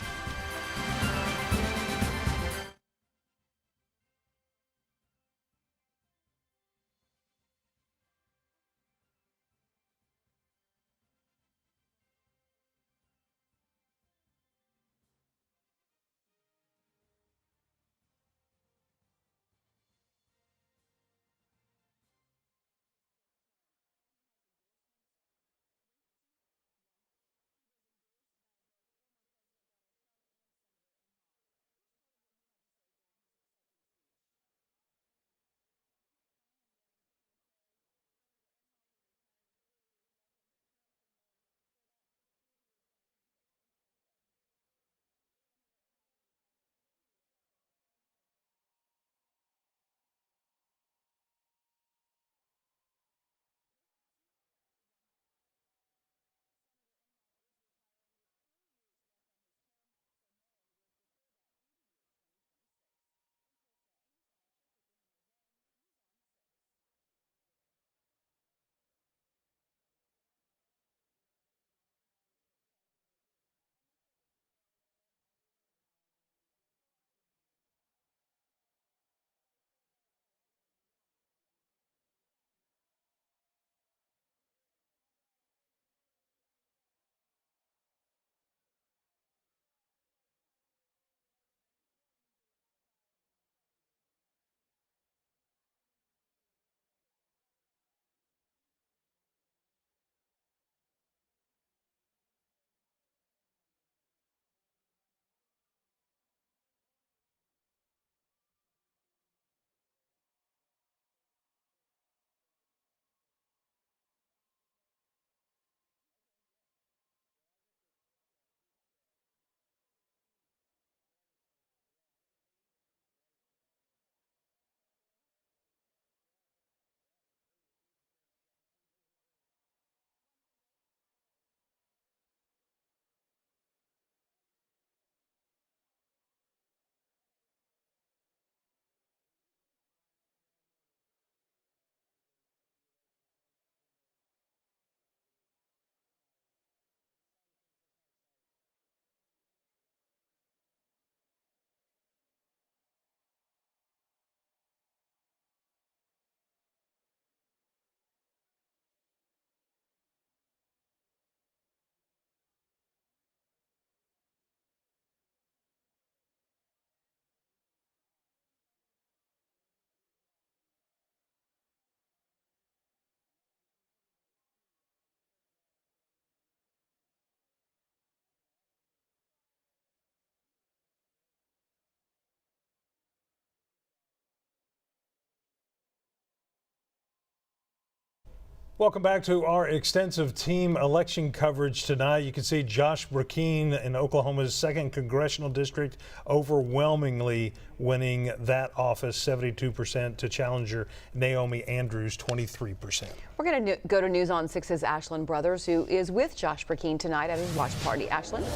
Speaker 1: Welcome back to our extensive team election coverage tonight. You can see Josh Brecheen in Oklahoma's 2nd Congressional District overwhelmingly winning that office, 72% to challenger Naomi Andrews, 23%.
Speaker 2: We're going to go to News on 6's Ashlyn Brothers, who is with Josh Brecheen tonight at his watch party. Ashlyn?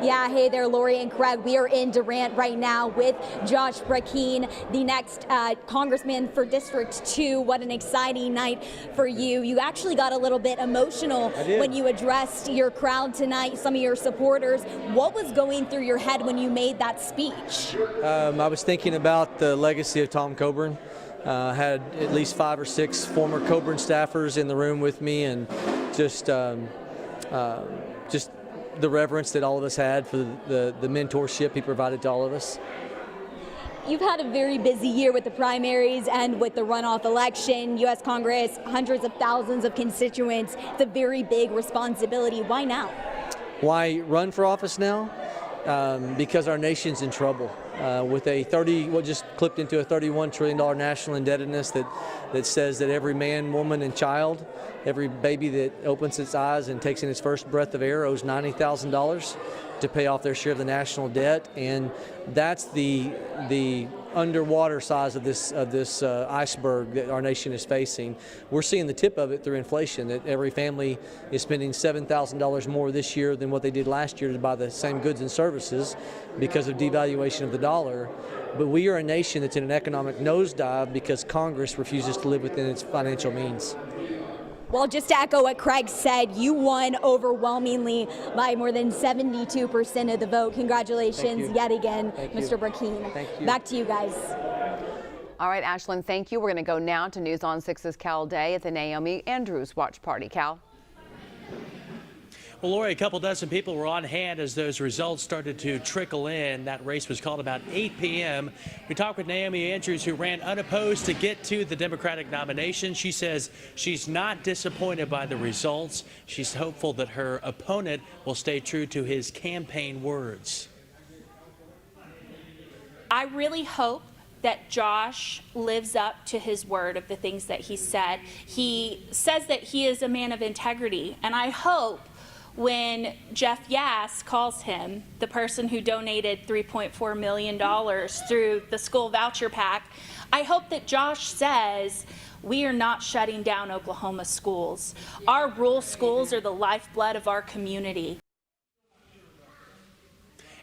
Speaker 8: Yeah, hey there, Lori and Craig. We are in Durant right now with Josh Brecheen, the next congressman for District 2. What an exciting night for you. You actually got a little bit emotional when you addressed your crowd tonight, some of your supporters. What was going through your head when you made that speech?
Speaker 11: I was thinking about the legacy of Tom Coburn. Had at least 5 or 6 former Coburn staffers in the room with me, and just the reverence that all of us had for the mentorship he provided to all of us.
Speaker 8: You've had a very busy year with the primaries and with the runoff election, U.S. Congress, hundreds of thousands of constituents. It's a very big responsibility. Why now?
Speaker 11: Why run for office now? Because our nation's in trouble with what just clipped into a $31 trillion national indebtedness that says that every man, woman, and child, every baby that opens its eyes and takes in its first breath of air owes $90,000 to pay off their share of the national debt, and that's the underwater size of this iceberg that our nation is facing. We're seeing the tip of it through inflation, that every family is spending $7,000 more this year than what they did last year to buy the same goods and services because of devaluation of the dollar. But we are a nation that's in an economic nosedive because Congress refuses to live within its financial means.
Speaker 8: Well, just to echo what Craig said, you won overwhelmingly by more than 72% of the vote. Congratulations yet again, Mr. Brecheen.
Speaker 11: Thank you.
Speaker 8: Back to you guys.
Speaker 2: All right, Ashlyn, thank you. We're going to go now to News on 6's Cal Day at the Naomi Andrews Watch Party. Cal?
Speaker 14: Well, Lori, a couple dozen people were on hand as those results started to trickle in. That race was called about 8 p.m. We talked with Naomi Andrews, who ran unopposed to get to the Democratic nomination. She says she's not disappointed by the results. She's hopeful that her opponent will stay true to his campaign words.
Speaker 16: I really hope that Josh lives up to his word of the things that he said. He says that he is a man of integrity, and I hope when Jeff Yass calls him, the person who donated $3.4 million through the school voucher pack, I hope that Josh says, we are not shutting down Oklahoma schools. Our rural schools are the lifeblood of our community.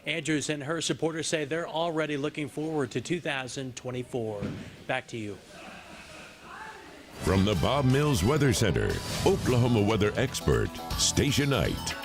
Speaker 14: Andrews and her supporters say they're already looking forward to 2024. Back to you.
Speaker 3: From the Bob Mills Weather Center, Oklahoma weather expert, Stacia Knight.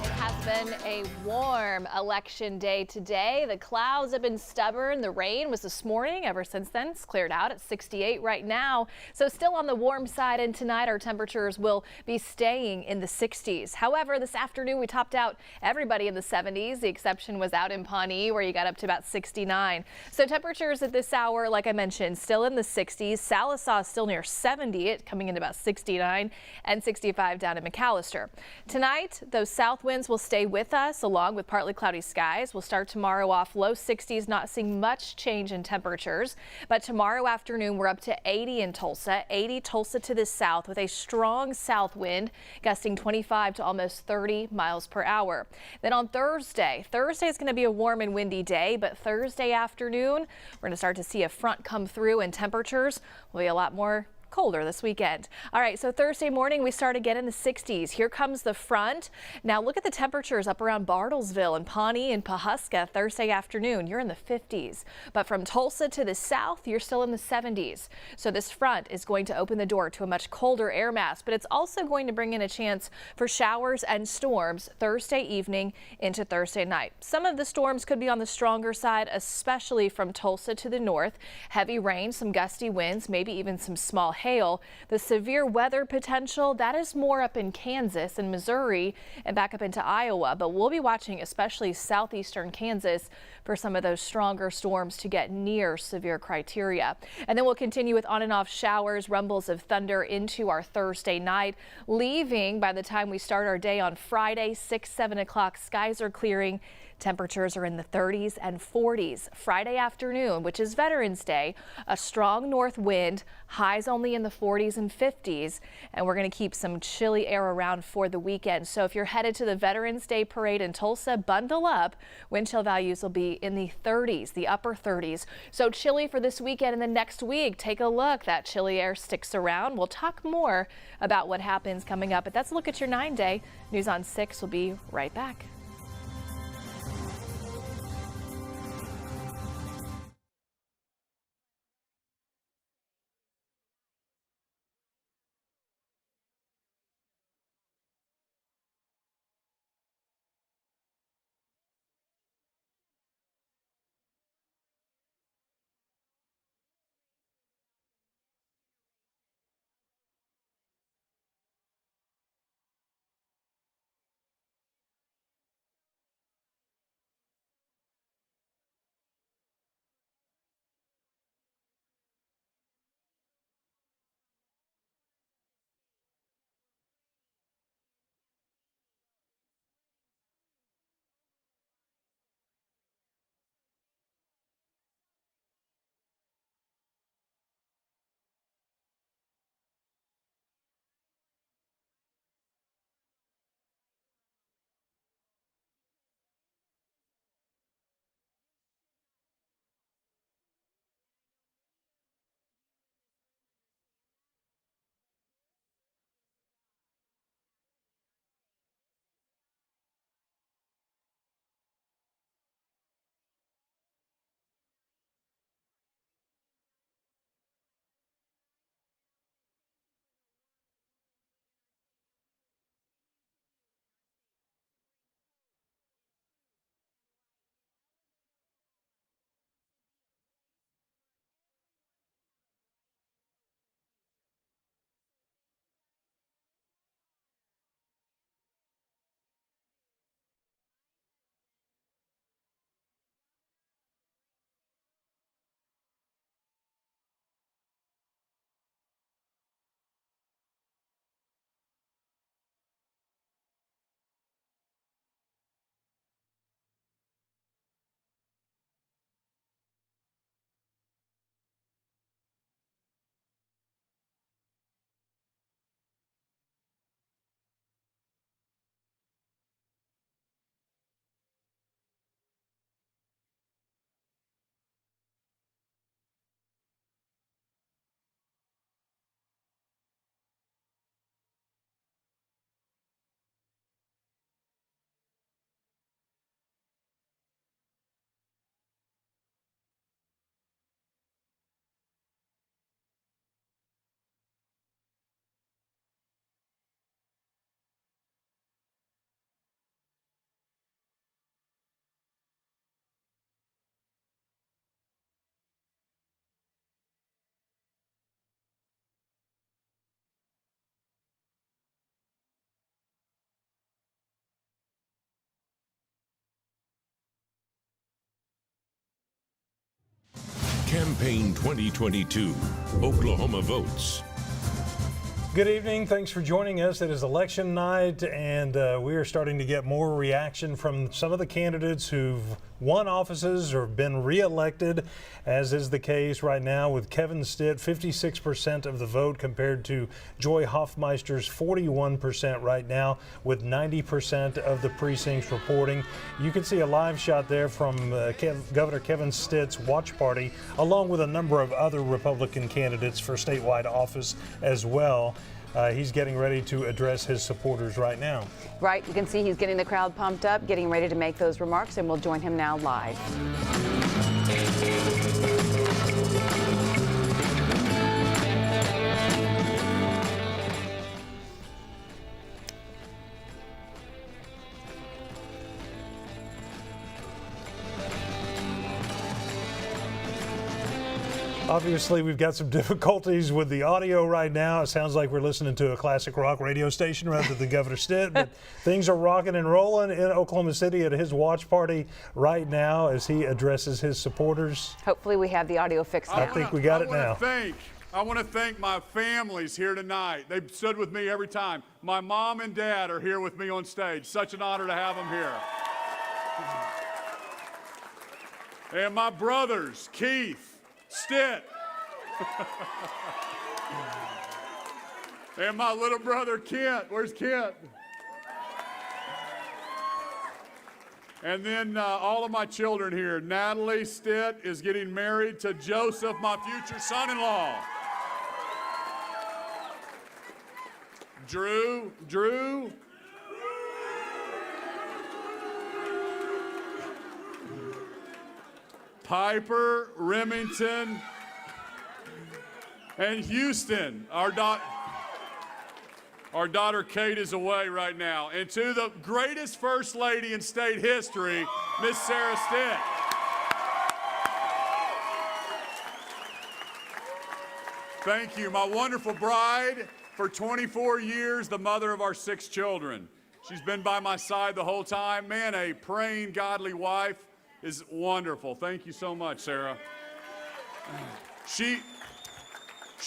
Speaker 17: It has been a warm election day today. The clouds have been stubborn. The rain was this morning. Ever since then, it's cleared out at 68 right now. So still on the warm side, and tonight our temperatures will be staying in the 60s. However, this afternoon we topped out everybody in the 70s. The exception was out in Pawnee, where you got up to about 69. So temperatures at this hour, like I mentioned, still in the 60s. Sallisaw is still near 70, it coming in about 69, and 65 down in McAllister. Tonight, those south winds will stay with us, along with partly cloudy skies. We'll start tomorrow off low 60s, not seeing much change in temperatures. But tomorrow afternoon, we're up to 80 in Tulsa, 80 Tulsa to the south with a strong south wind gusting 25 to almost 30 miles per hour. Then on Thursday is going to be a warm and windy day, but Thursday afternoon, we're going to start to see a front come through and temperatures will be a lot more colder this weekend. All right, so Thursday morning we start again in the 60s. Here comes the front. Now look at the temperatures up around Bartlesville and Pawnee and Pawhuska Thursday afternoon. You're in the 50s. But from Tulsa to the south, you're still in the 70s. So this front is going to open the door to a much colder air mass, but it's also going to bring in a chance for showers and storms Thursday evening into Thursday night. Some of the storms could be on the stronger side, especially from Tulsa to the north. Heavy rain, some gusty winds, maybe even some small hail. The severe weather potential, that is more up in Kansas and Missouri and back up into Iowa, but we'll be watching especially southeastern Kansas for some of those stronger storms to get near severe criteria. And then we'll continue with on and off showers, rumbles of thunder into our Thursday night, leaving by the time we start our day on Friday, 6-7 o'clock. Skies are clearing. Temperatures are in the 30s and 40s. Friday afternoon, which is Veterans Day, a strong north wind, highs only in the 40s and 50s, and we're going to keep some chilly air around for the weekend. So if you're headed to the Veterans Day parade in Tulsa, bundle up. Wind chill values will be in the 30s, the upper 30s. So chilly for this weekend and the next week. Take a look. That chilly air sticks around. We'll talk more about what happens coming up, but that's a look at your 9-day. News on 6 will be right back.
Speaker 3: Campaign 2022, Oklahoma Votes.
Speaker 1: Good evening. Thanks for joining us. It is election night, and we are starting to get more reaction from some of the candidates who've won offices or been reelected, as is the case right now with Kevin Stitt, 56% of the vote compared to Joy Hofmeister's 41% right now, with 90% of the precincts reporting. You can see a live shot there from Governor Kevin Stitt's watch party, along with a number of other Republican candidates for statewide office as well. He's getting ready to address his supporters right now.
Speaker 2: Right, you can see he's getting the crowd pumped up, getting ready to make those remarks, and we'll join him now live.
Speaker 1: Obviously, we've got some difficulties with the audio right now. It sounds like we're listening to a classic rock radio station rather than Governor Stitt, but things are rocking and rolling in Oklahoma City at his watch party right now as he addresses his supporters.
Speaker 2: Hopefully we have the audio fixed now.
Speaker 1: I think we got it now.
Speaker 4: I want to thank my families here tonight. They've stood with me every time. My mom and dad are here with me on stage. Such an honor to have them here. And my brothers, Keith, Stitt, and my little brother Kent. Where's Kent? And then all of my children here. Natalie Stitt is getting married to Joseph, my future son-in-law. Drew. Piper, Remington, and Houston. Our daughter Kate is away right now. And to the greatest First Lady in state history, Miss Sarah Stitt. Thank you. My wonderful bride for 24 years, the mother of our 6 children. She's been by my side the whole time. Man, a praying, godly wife is wonderful. Thank you so much, Sarah. She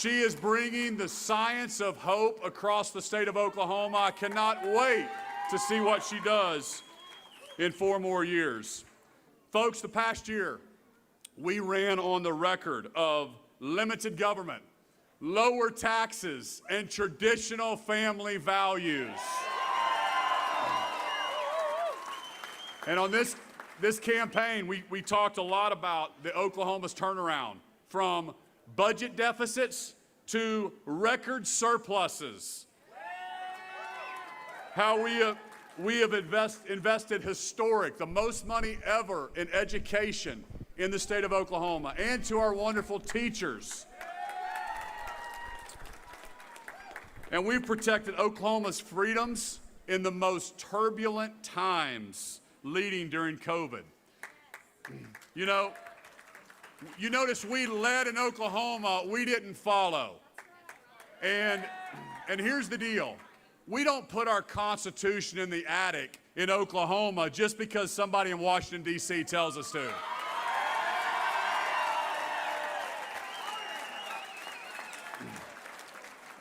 Speaker 4: is bringing the science of hope across the state of Oklahoma. I cannot wait to see what she does in 4 more years. Folks, the past year, we ran on the record of limited government, lower taxes, and traditional family values. And on this campaign, we talked a lot about the Oklahoma's turnaround from budget deficits to record surpluses. How we have invested historic, the most money ever in education in the state of Oklahoma, and to our wonderful teachers. And we've protected Oklahoma's freedoms in the most turbulent times leading during COVID. You notice we led in Oklahoma, we didn't follow. And here's the deal. We don't put our Constitution in the attic in Oklahoma just because somebody in Washington, D.C. tells us to.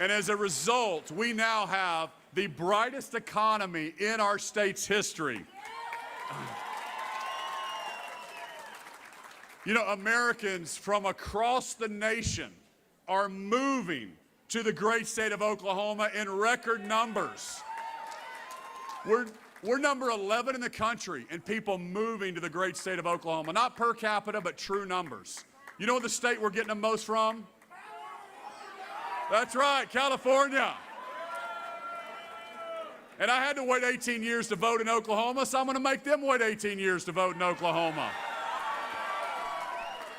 Speaker 4: And as a result, we now have the brightest economy in our state's history. Americans from across the nation are moving to the great state of Oklahoma in record numbers. We're number 11 in the country in people moving to the great state of Oklahoma, not per capita, but true numbers. You know what the state we're getting the most from? That's right, California. And I had to wait 18 years to vote in Oklahoma, so I'm going to make them wait 18 years to vote in Oklahoma.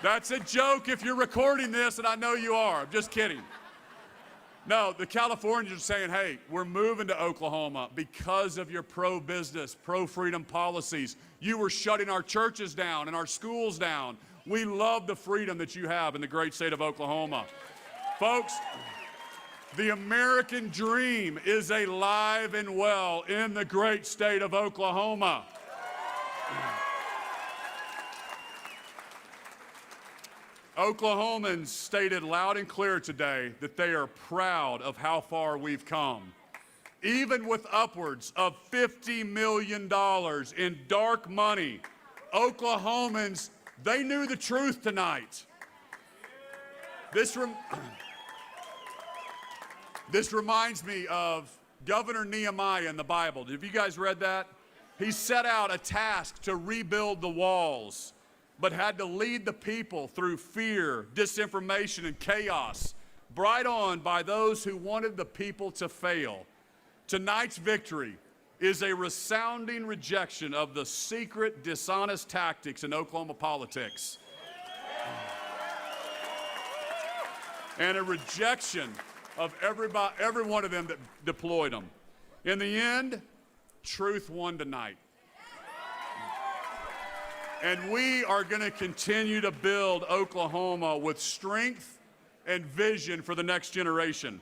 Speaker 4: That's a joke if you're recording this, and I know you are. I'm just kidding. No, the Californians are saying, hey, we're moving to Oklahoma because of your pro-business, pro-freedom policies. You were shutting our churches down and our schools down. We love the freedom that you have in the great state of Oklahoma. Folks, the American dream is alive and well in the great state of Oklahoma. Oklahomans stated loud and clear today that they are proud of how far we've come. Even with upwards of $50 million in dark money, Oklahomans, they knew the truth tonight. This reminds me of Governor Nehemiah in the Bible. Have you guys read that? He set out a task to rebuild the walls, but had to lead the people through fear, disinformation, and chaos, brought on by those who wanted the people to fail. Tonight's victory is a resounding rejection of the secret, dishonest tactics in Oklahoma politics. And a rejection of every one of them that deployed them. In the end, truth won tonight. And we are going to continue to build Oklahoma with strength and vision for the next generation.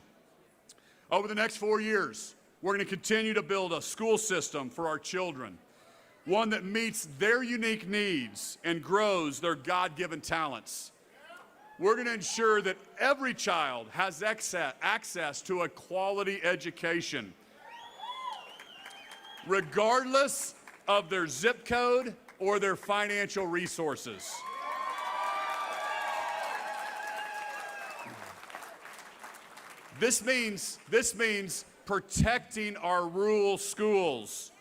Speaker 4: Over the next 4 years, we're going to continue to build a school system for our children, one that meets their unique needs and grows their God-given talents. We're going to ensure that every child has access to a quality education, regardless of their zip code or their financial resources. This means protecting our rural schools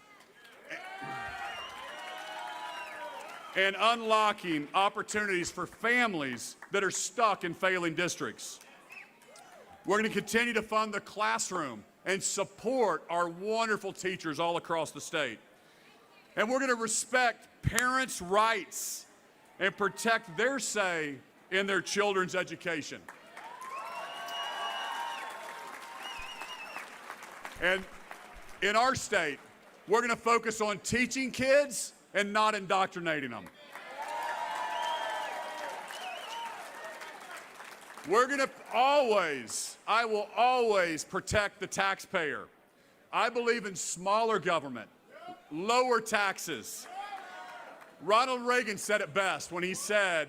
Speaker 4: and unlocking opportunities for families that are stuck in failing districts. We're going to continue to fund the classroom and support our wonderful teachers all across the state. And we're going to respect parents' rights and protect their say in their children's education. And in our state, we're going to focus on teaching kids and not indoctrinating them. I will always protect the taxpayer. I believe in smaller government, lower taxes. Ronald Reagan said it best when he said,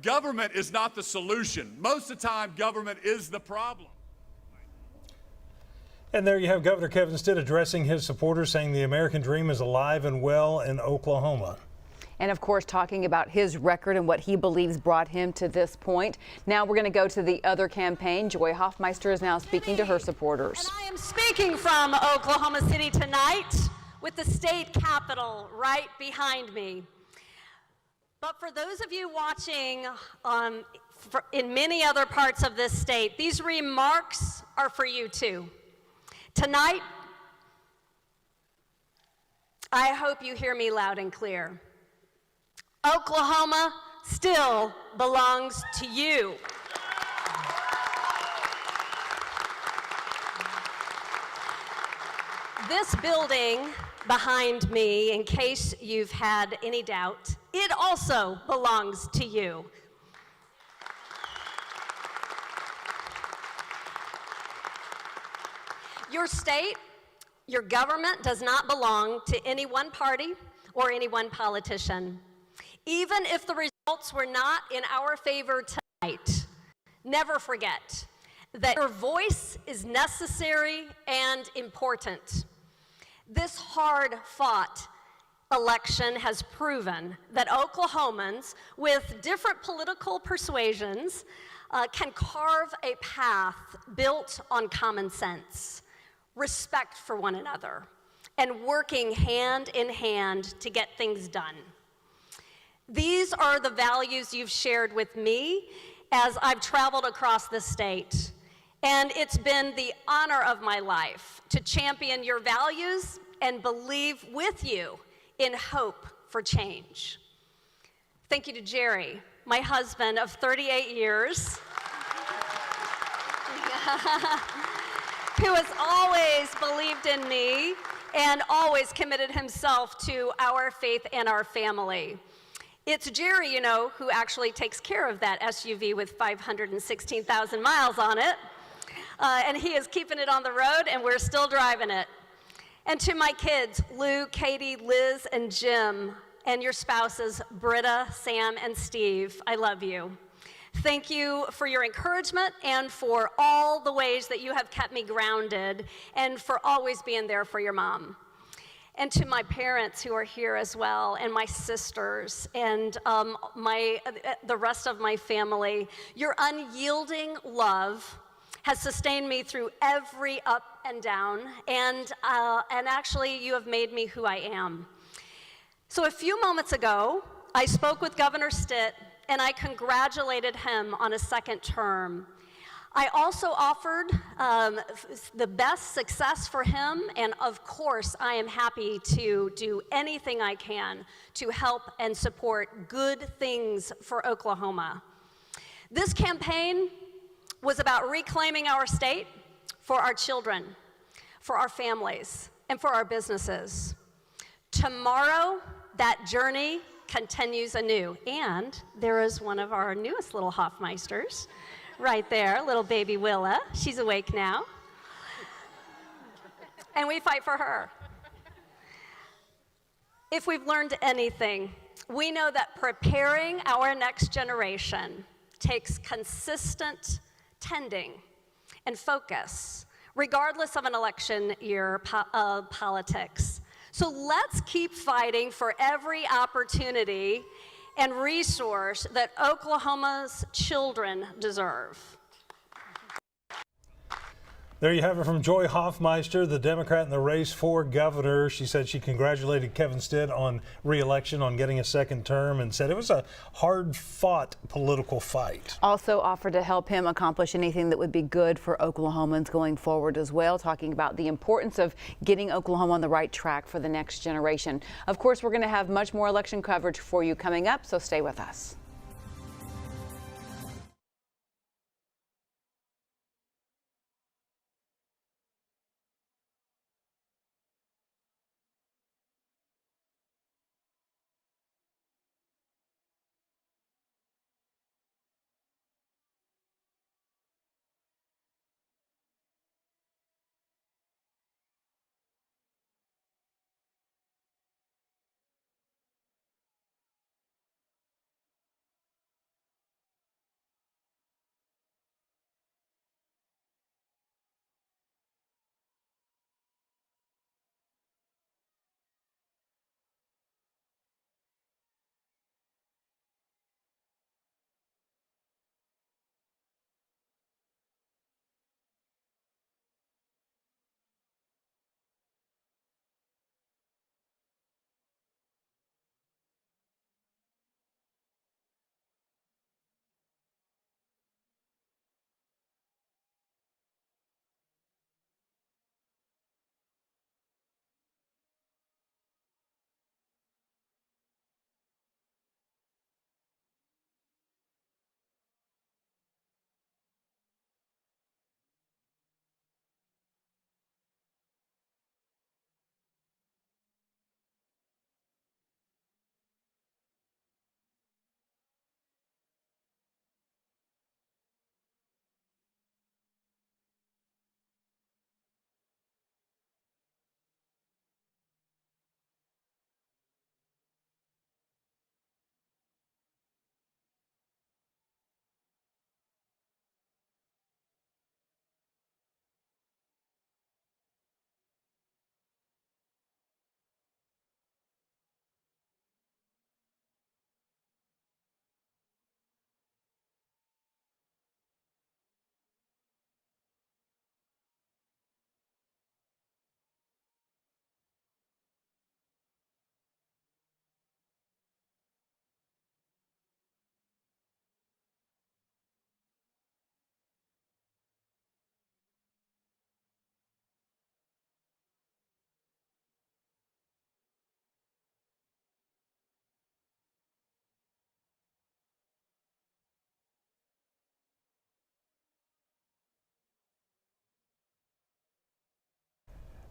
Speaker 4: government is not the solution. Most of the time, government is the problem.
Speaker 1: And there you have Governor Kevin Stitt addressing his supporters, saying the American dream is alive and well in Oklahoma.
Speaker 2: And of course, talking about his record and what he believes brought him to this point. Now we're going to go to the other campaign. Joy Hofmeister is now speaking to her supporters.
Speaker 7: And I am speaking from Oklahoma City tonight with the state capitol right behind me. But for those of you watching in many other parts of this state, these remarks are for you too. Tonight, I hope you hear me loud and clear. Oklahoma still belongs to you. This building behind me, in case you've had any doubt, it also belongs to you. Your state, your government does not belong to any one party or any one politician. Even if the results were not in our favor tonight, never forget that your voice is necessary and important. This hard-fought election has proven that Oklahomans with different political persuasions can carve a path built on common sense, respect for one another, and working hand in hand to get things done. These are the values you've shared with me as I've traveled across the state. And it's been the honor of my life to champion your values and believe with you in hope for change. Thank you to Jerry, my husband of 38 years, who has always believed in me and always committed himself to our faith and our family. It's Jerry, you know, who actually takes care of that SUV with 516,000 miles on it. And he is keeping it on the road, and we're still driving it. And to my kids, Lou, Katie, Liz, and Jim, and your spouses, Britta, Sam, and Steve. I love you. Thank you for your encouragement and for all the ways that you have kept me grounded and for always being there for your mom. And to my parents who are here as well, and my sisters, and the rest of my family, your unyielding love has sustained me through every up and down, and actually you have made me who I am. So a few moments ago, I spoke with Governor Stitt, and I congratulated him on a second term. I also offered the best success for him, and of course, I am happy to do anything I can to help and support good things for Oklahoma. This campaign was about reclaiming our state for our children, for our families, and for our businesses. Tomorrow, that journey continues anew, and there is one of our newest little Hofmeisters right there, little baby Willa. She's awake now. And we fight for her. If we've learned anything, we know that preparing our next generation takes consistent tending and focus, regardless of an election year politics. So let's keep fighting for every opportunity and resource that Oklahoma's children deserve.
Speaker 1: There you have it from Joy Hofmeister, the Democrat in the race for governor. She said she congratulated Kevin Stitt on re-election, on getting a second term, and said it was a hard-fought political fight.
Speaker 2: Also offered to help him accomplish anything that would be good for Oklahomans going forward as well, talking about the importance of getting Oklahoma on the right track for the next generation. Of course, we're going to have much more election coverage for you coming up, so stay with us.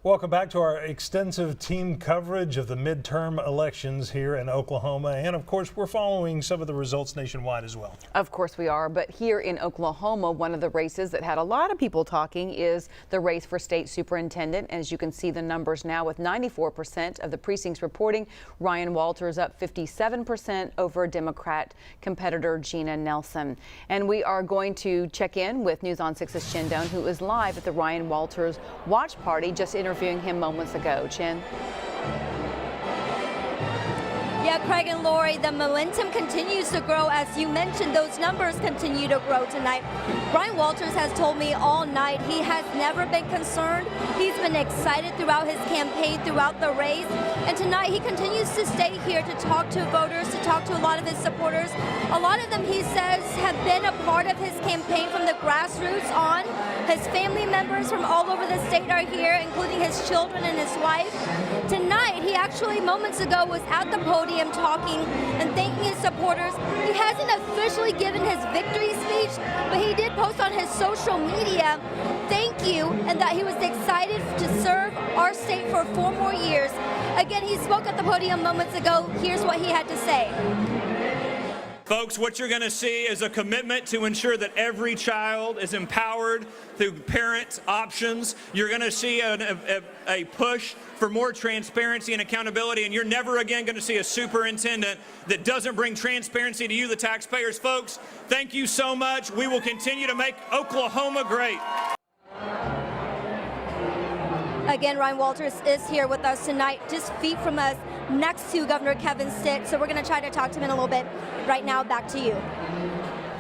Speaker 1: Welcome back to our extensive team coverage of the midterm elections here in Oklahoma. And of course, we're following some of the results nationwide as well.
Speaker 2: Of course we are. But here in Oklahoma, one of the races that had a lot of people talking is the race for state superintendent. As you can see the numbers now, with 94% of the precincts reporting, Ryan Walters up 57% over Democrat competitor Gina Nelson. And we are going to check in with News on 6's Chin Doan, who is live at the Ryan Walters watch party, just interviewing him moments ago. Chin.
Speaker 8: Yeah, Craig and Lori, the momentum continues to grow. As you mentioned, those numbers continue to grow tonight. Ryan Walters has told me all night he has never been concerned. He's been excited throughout his campaign, throughout the race. And tonight he continues to stay here to talk to voters, to talk to a lot of his supporters. A lot of them, he says, have been a part of his campaign from the grassroots on. His family members from all over the state are here, including his children and his wife. Tonight, he actually moments ago was at the podium talking and thanking his supporters. He hasn't officially given his victory speech, but he did post on his social media, thank you, and that he was excited to serve our state for 4 more years. Again, he spoke at the podium moments ago. Here's what he had to say.
Speaker 18: Folks, what you're going to see is a commitment to ensure that every child is empowered through parent options. You're going to see a push for more transparency and accountability, and you're never again going to see a superintendent that doesn't bring transparency to you, the taxpayers. Folks, thank you so much. We will continue to make Oklahoma great.
Speaker 8: Again, Ryan Walters is here with us tonight, just feet from us, next to Governor Kevin Stitt. So we're going to try to talk to him in a little bit. Right now, back to you.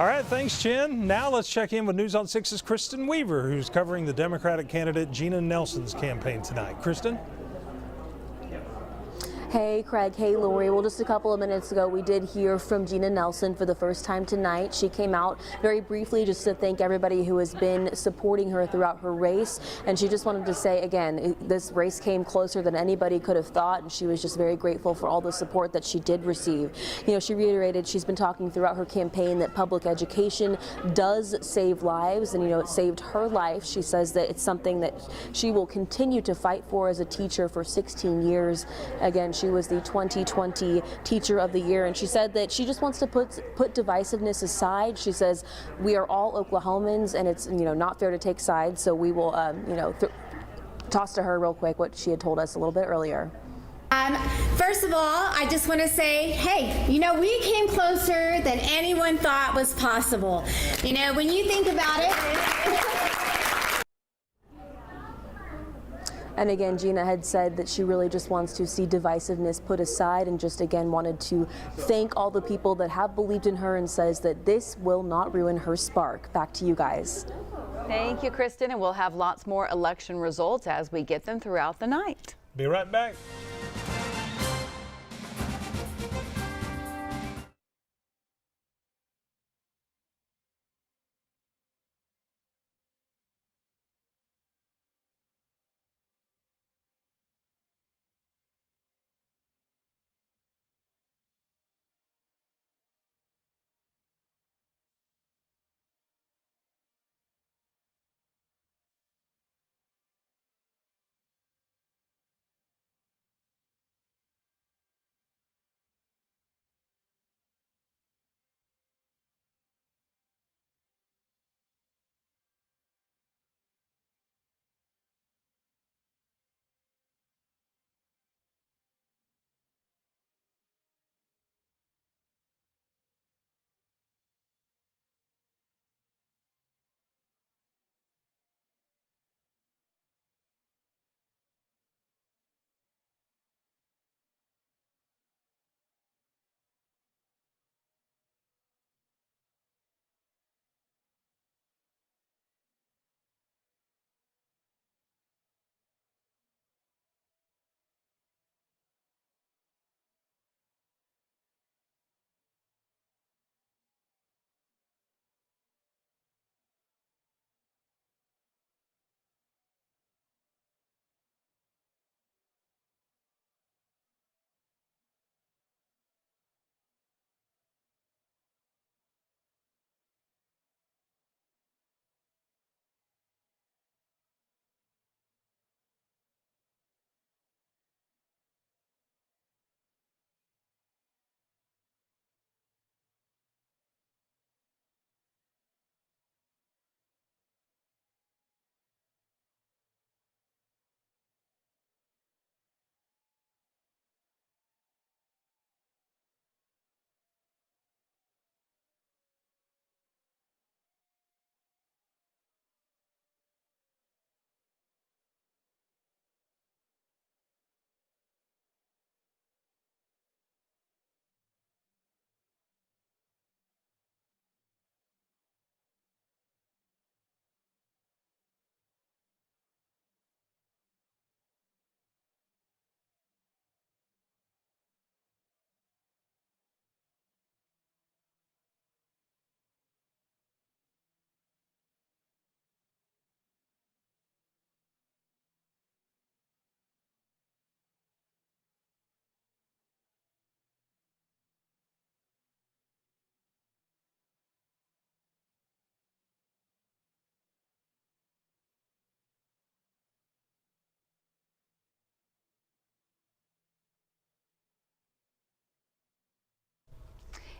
Speaker 1: All right, thanks, Chin. Now let's check in with News on 6's Kristen Weaver, who's covering the Democratic candidate Gina Nelson's campaign tonight. Kristen?
Speaker 5: Hey Craig, hey Lori. Well, just a couple of minutes ago we did hear from Gina Nelson for the first time tonight. She came out very briefly just to thank everybody who has been supporting her throughout her race, and she just wanted to say again, this race came closer than anybody could have thought, and she was just very grateful for all the support that she did receive. You know, she reiterated she's been talking throughout her campaign that public education does save lives, and you know, it saved her life. She says that it's something that she will continue to fight for as a teacher for 16 years. Again, she was the 2020 Teacher of the Year, and she said that she just wants to put divisiveness aside. She says we are all Oklahomans, and it's not fair to take sides. So we will toss to her real quick what she had told us a little bit earlier.
Speaker 9: First of all, I just want to say, hey, we came closer than anyone thought was possible. When you think about it.
Speaker 5: And again, Gina had said that she really just wants to see divisiveness put aside, and just again wanted to thank all the people that have believed in her, and says that this will not ruin her spark. Back to you guys.
Speaker 2: Thank you, Kristen, and we'll have lots more election results as we get them throughout the night.
Speaker 1: Be right back.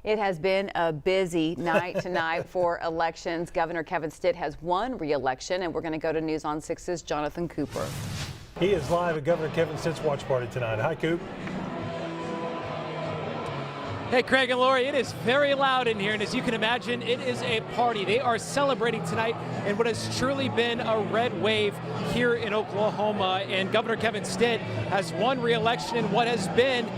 Speaker 2: It has been a busy night tonight for elections. Governor Kevin Stitt has won re-election, and we're going to go to News on 6's Jonathan Cooper.
Speaker 1: He is live at Governor Kevin Stitt's watch party tonight. Hi, Coop.
Speaker 6: Hey, Craig and Lori, it is very loud in here, and as you can imagine, it is a party. They are celebrating tonight in what has truly been a red wave here in Oklahoma, and Governor Kevin Stitt has won re-election in what has been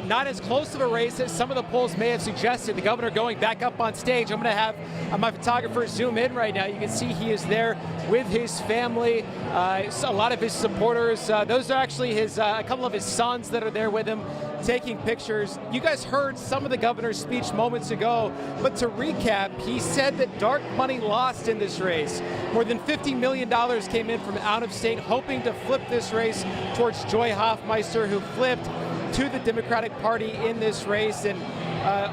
Speaker 6: not as close of a race as some of the polls may have suggested. The governor going back up on stage. I'm going to have my photographer zoom in right now. You can see he is there with his family, a lot of his supporters. Those are actually a couple of his sons that are there with him taking pictures. You guys heard some of the governor's speech moments ago, but to recap, he said that dark money lost in this race. More than $50 million came in from out of state, hoping to flip this race towards Joy Hofmeister, who flipped to the Democratic Party in this race. And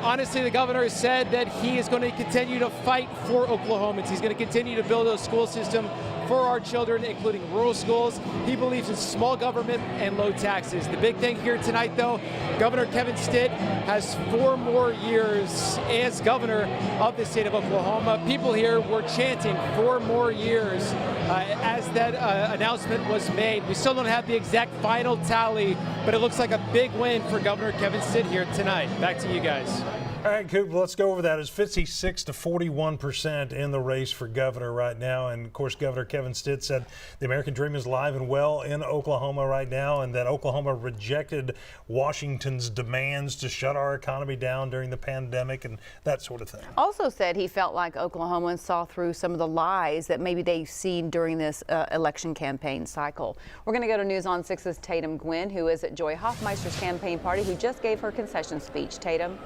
Speaker 6: honestly, the governor has said that he is going to continue to fight for Oklahomans. He's going to continue to build a school system for our children, including rural schools. He believes in small government and low taxes. The big thing here tonight, though, Governor Kevin Stitt has 4 more years as governor of the state of Oklahoma. People here were chanting 4 more years as that announcement was made. We still don't have the exact final tally, but it looks like a big win for Governor Kevin Stitt here tonight. Back to you guys.
Speaker 1: All right, Coop, let's go over that. It's 56 to 41% in the race for governor right now. And, of course, Governor Kevin Stitt said the American dream is alive and well in Oklahoma right now, and that Oklahoma rejected Washington's demands to shut our economy down during the pandemic and that sort of thing.
Speaker 2: Also said he felt like Oklahomans saw through some of the lies that maybe they've seen during this election campaign cycle. We're going to go to News on 6's Tatum Gwynn, who is at Joy Hofmeister's campaign party, who just gave her concession speech. Tatum.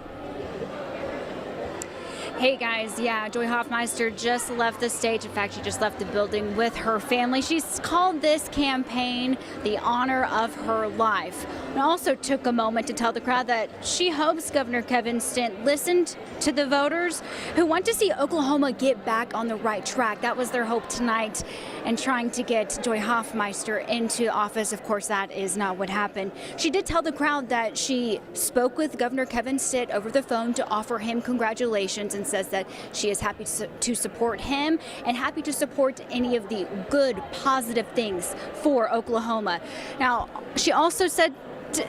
Speaker 13: Hey guys, yeah, Joy Hofmeister just left the stage. In fact, she just left the building with her family. She's called this campaign the honor of her life. And also took a moment to tell the crowd that she hopes Governor Kevin Stitt listened to the voters who want to see Oklahoma get back on the right track. That was their hope tonight, and trying to get Joy Hofmeister into office. Of course, that is not what happened. She did tell the crowd that she spoke with Governor Kevin Stitt over the phone to offer him congratulations, and says that she is happy to support him and happy to support any of the good, positive things for Oklahoma. Now, she also said,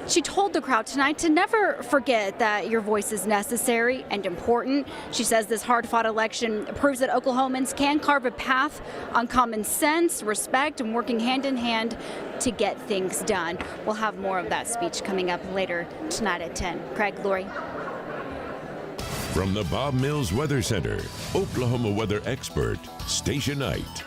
Speaker 13: she told the crowd tonight to never forget that your voice is necessary and important. She says this hard-fought election proves that Oklahomans can carve a path on common sense, respect, and working hand in hand to get things done. We'll have more of that speech coming up later tonight at 10. Craig, Lori.
Speaker 3: From the Bob Mills Weather Center, Oklahoma weather expert, Stacia Knight.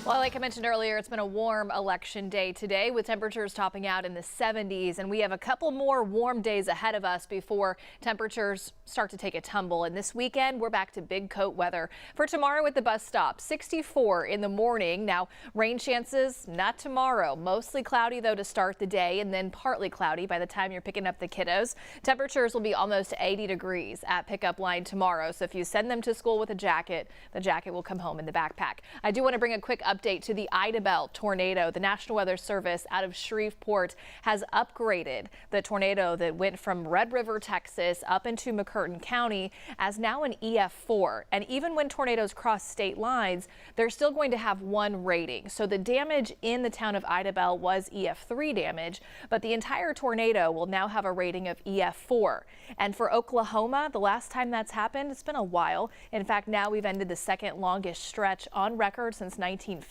Speaker 17: Well, like I mentioned earlier, it's been a warm election day today with temperatures topping out in the 70s, and we have a couple more warm days ahead of us before temperatures start to take a tumble. And this weekend, we're back to big coat weather. For tomorrow at the bus stop, 64 in the morning. Now, rain chances, not tomorrow. Mostly cloudy, though, to start the day, and then partly cloudy by the time you're picking up the kiddos. Temperatures will be almost 80 degrees at pickup line tomorrow. So if you send them to school with a jacket, the jacket will come home in the backpack. I do want to bring a quick update to the Ida Belt tornado. The National Weather Service out of Shreveport has upgraded the tornado that went from Red River, Texas up into McCurtain County as now an EF4. And even when tornadoes cross state lines, they're still going to have 1 rating. So the damage in the town of Ida Belt was EF3 damage, but the entire tornado will now have a rating of EF4. And for Oklahoma, the last time that's happened, it's been a while. In fact, now we've ended the second longest stretch on record since 1950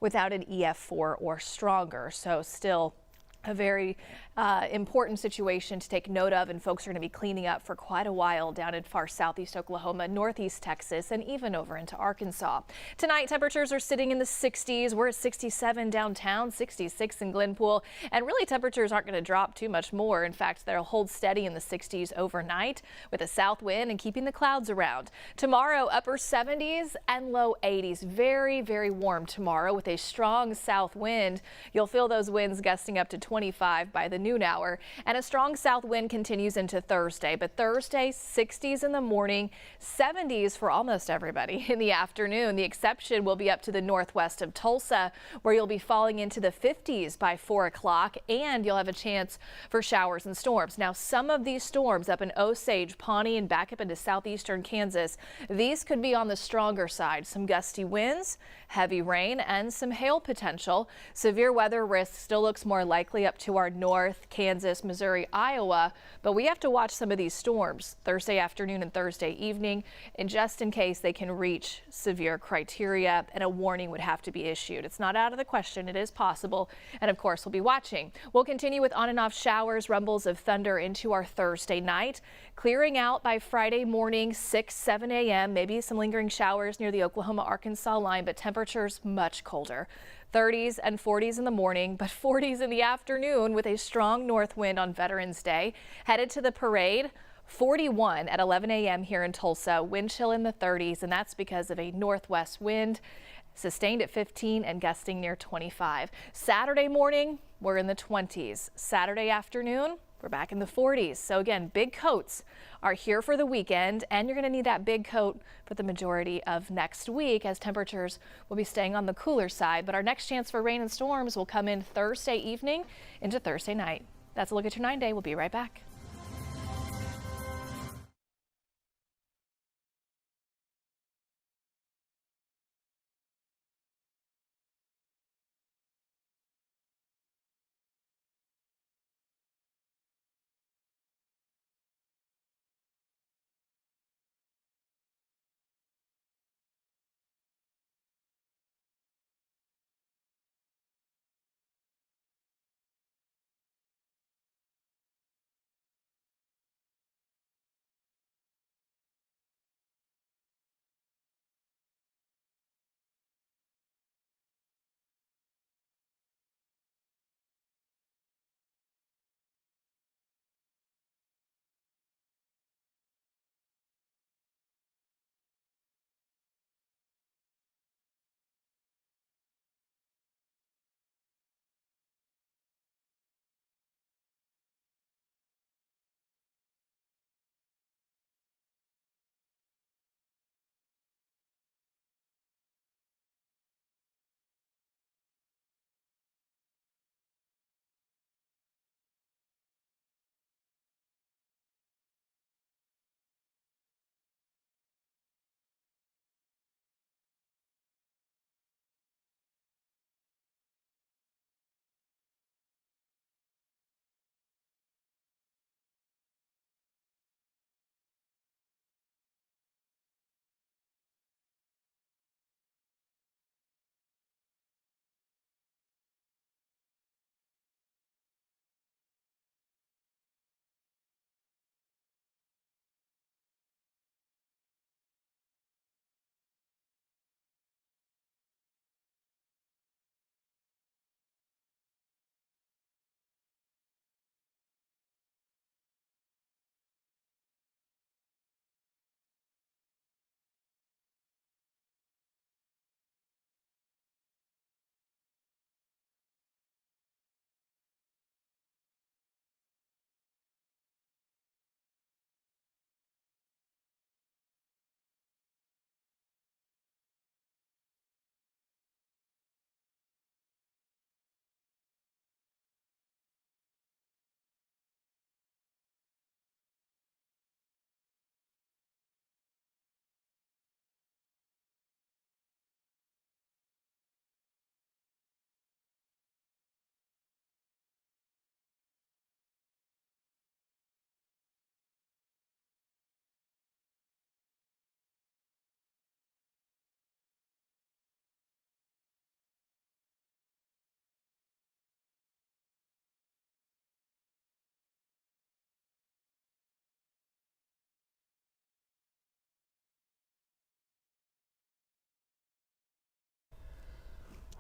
Speaker 17: without an EF4 or stronger. So still a very important situation to take note of, and folks are going to be cleaning up for quite a while down in far southeast Oklahoma, northeast Texas, and even over into Arkansas. Tonight, temperatures are sitting in the 60s. We're at 67 downtown, 66 in Glenpool, and really temperatures aren't going to drop too much more. In fact, they'll hold steady in the 60s overnight with a south wind and keeping the clouds around. Tomorrow, upper 70s and low 80s. Very, very warm tomorrow with a strong south wind. You'll feel those winds gusting up to 25 by the noon hour. And a strong south wind continues into Thursday. But Thursday, 60s in the morning, 70s for almost everybody in the afternoon. The exception will be up to the northwest of Tulsa, where you'll be falling into the 50s by 4 o'clock, and you'll have a chance for showers and storms. Now, some of these storms up in Osage, Pawnee, and back up into southeastern Kansas, these could be on the stronger side. Some gusty winds, heavy rain, and some hail potential. Severe weather risk still looks more likely up to our north, Kansas, Missouri, Iowa, but we have to watch some of these storms Thursday afternoon and Thursday evening, and just in case they can reach severe criteria, and a warning would have to be issued. It's not out of the question. It is possible, and of course we'll be watching. We'll continue with on and off showers, rumbles of thunder into our Thursday night, clearing out by Friday morning, 6-7 a.m. Maybe some lingering showers near the Oklahoma-Arkansas line, but temperatures much colder. 30s and 40s in the morning, but 40s in the afternoon with a strong north wind on Veterans Day. Headed to the parade, 41 at 11 a.m. here in Tulsa. Wind chill in the 30s, and that's because of a northwest wind. Sustained at 15 and gusting near 25. Saturday morning, we're in the 20s. Saturday afternoon, we're back in the 40s. So again, big coats are here for the weekend, and you're going to need that big coat for the majority of next week as temperatures will be staying on the cooler side. But our next chance for rain and storms will come in Thursday evening into Thursday night. That's a look at your 9-day. We'll be right back.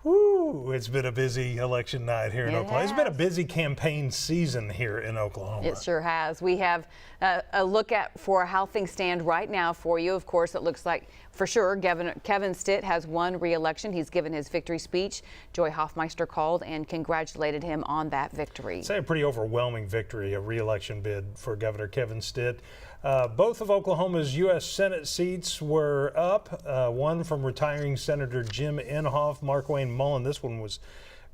Speaker 1: Woo! Woo, it's been a busy election night here in Oklahoma. It's been a busy campaign season here in Oklahoma.
Speaker 2: It sure has. We have a look at for how things stand right now for you. Of course, it looks like for sure Kevin Stitt has won re-election. He's given his victory speech. Joy Hofmeister called and congratulated him on that victory.
Speaker 1: It's a pretty overwhelming victory, a re-election bid for Governor Kevin Stitt. Both of Oklahoma's U.S. Senate seats were up. One from retiring Senator Jim Inhofe, Markwayne Mullin. This one was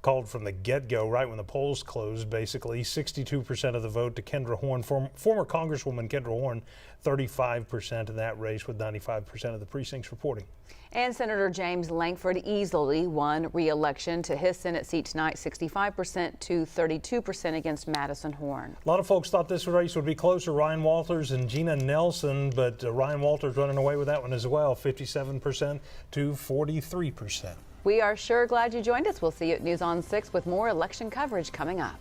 Speaker 1: called from the get-go, right when the polls closed, basically. 62% of the vote to Kendra Horn, former Congresswoman Kendra Horn, 35% in that race with 95% of the precincts reporting.
Speaker 2: And Senator James Lankford easily won re-election to his Senate seat tonight, 65% to 32% against Madison Horn.
Speaker 1: A lot of folks thought this race would be closer, Ryan Walters and Gina Nelson, but Ryan Walters running away with that one as well, 57% to 43%.
Speaker 2: We are sure glad you joined us. We'll see you at News on 6 with more election coverage coming up.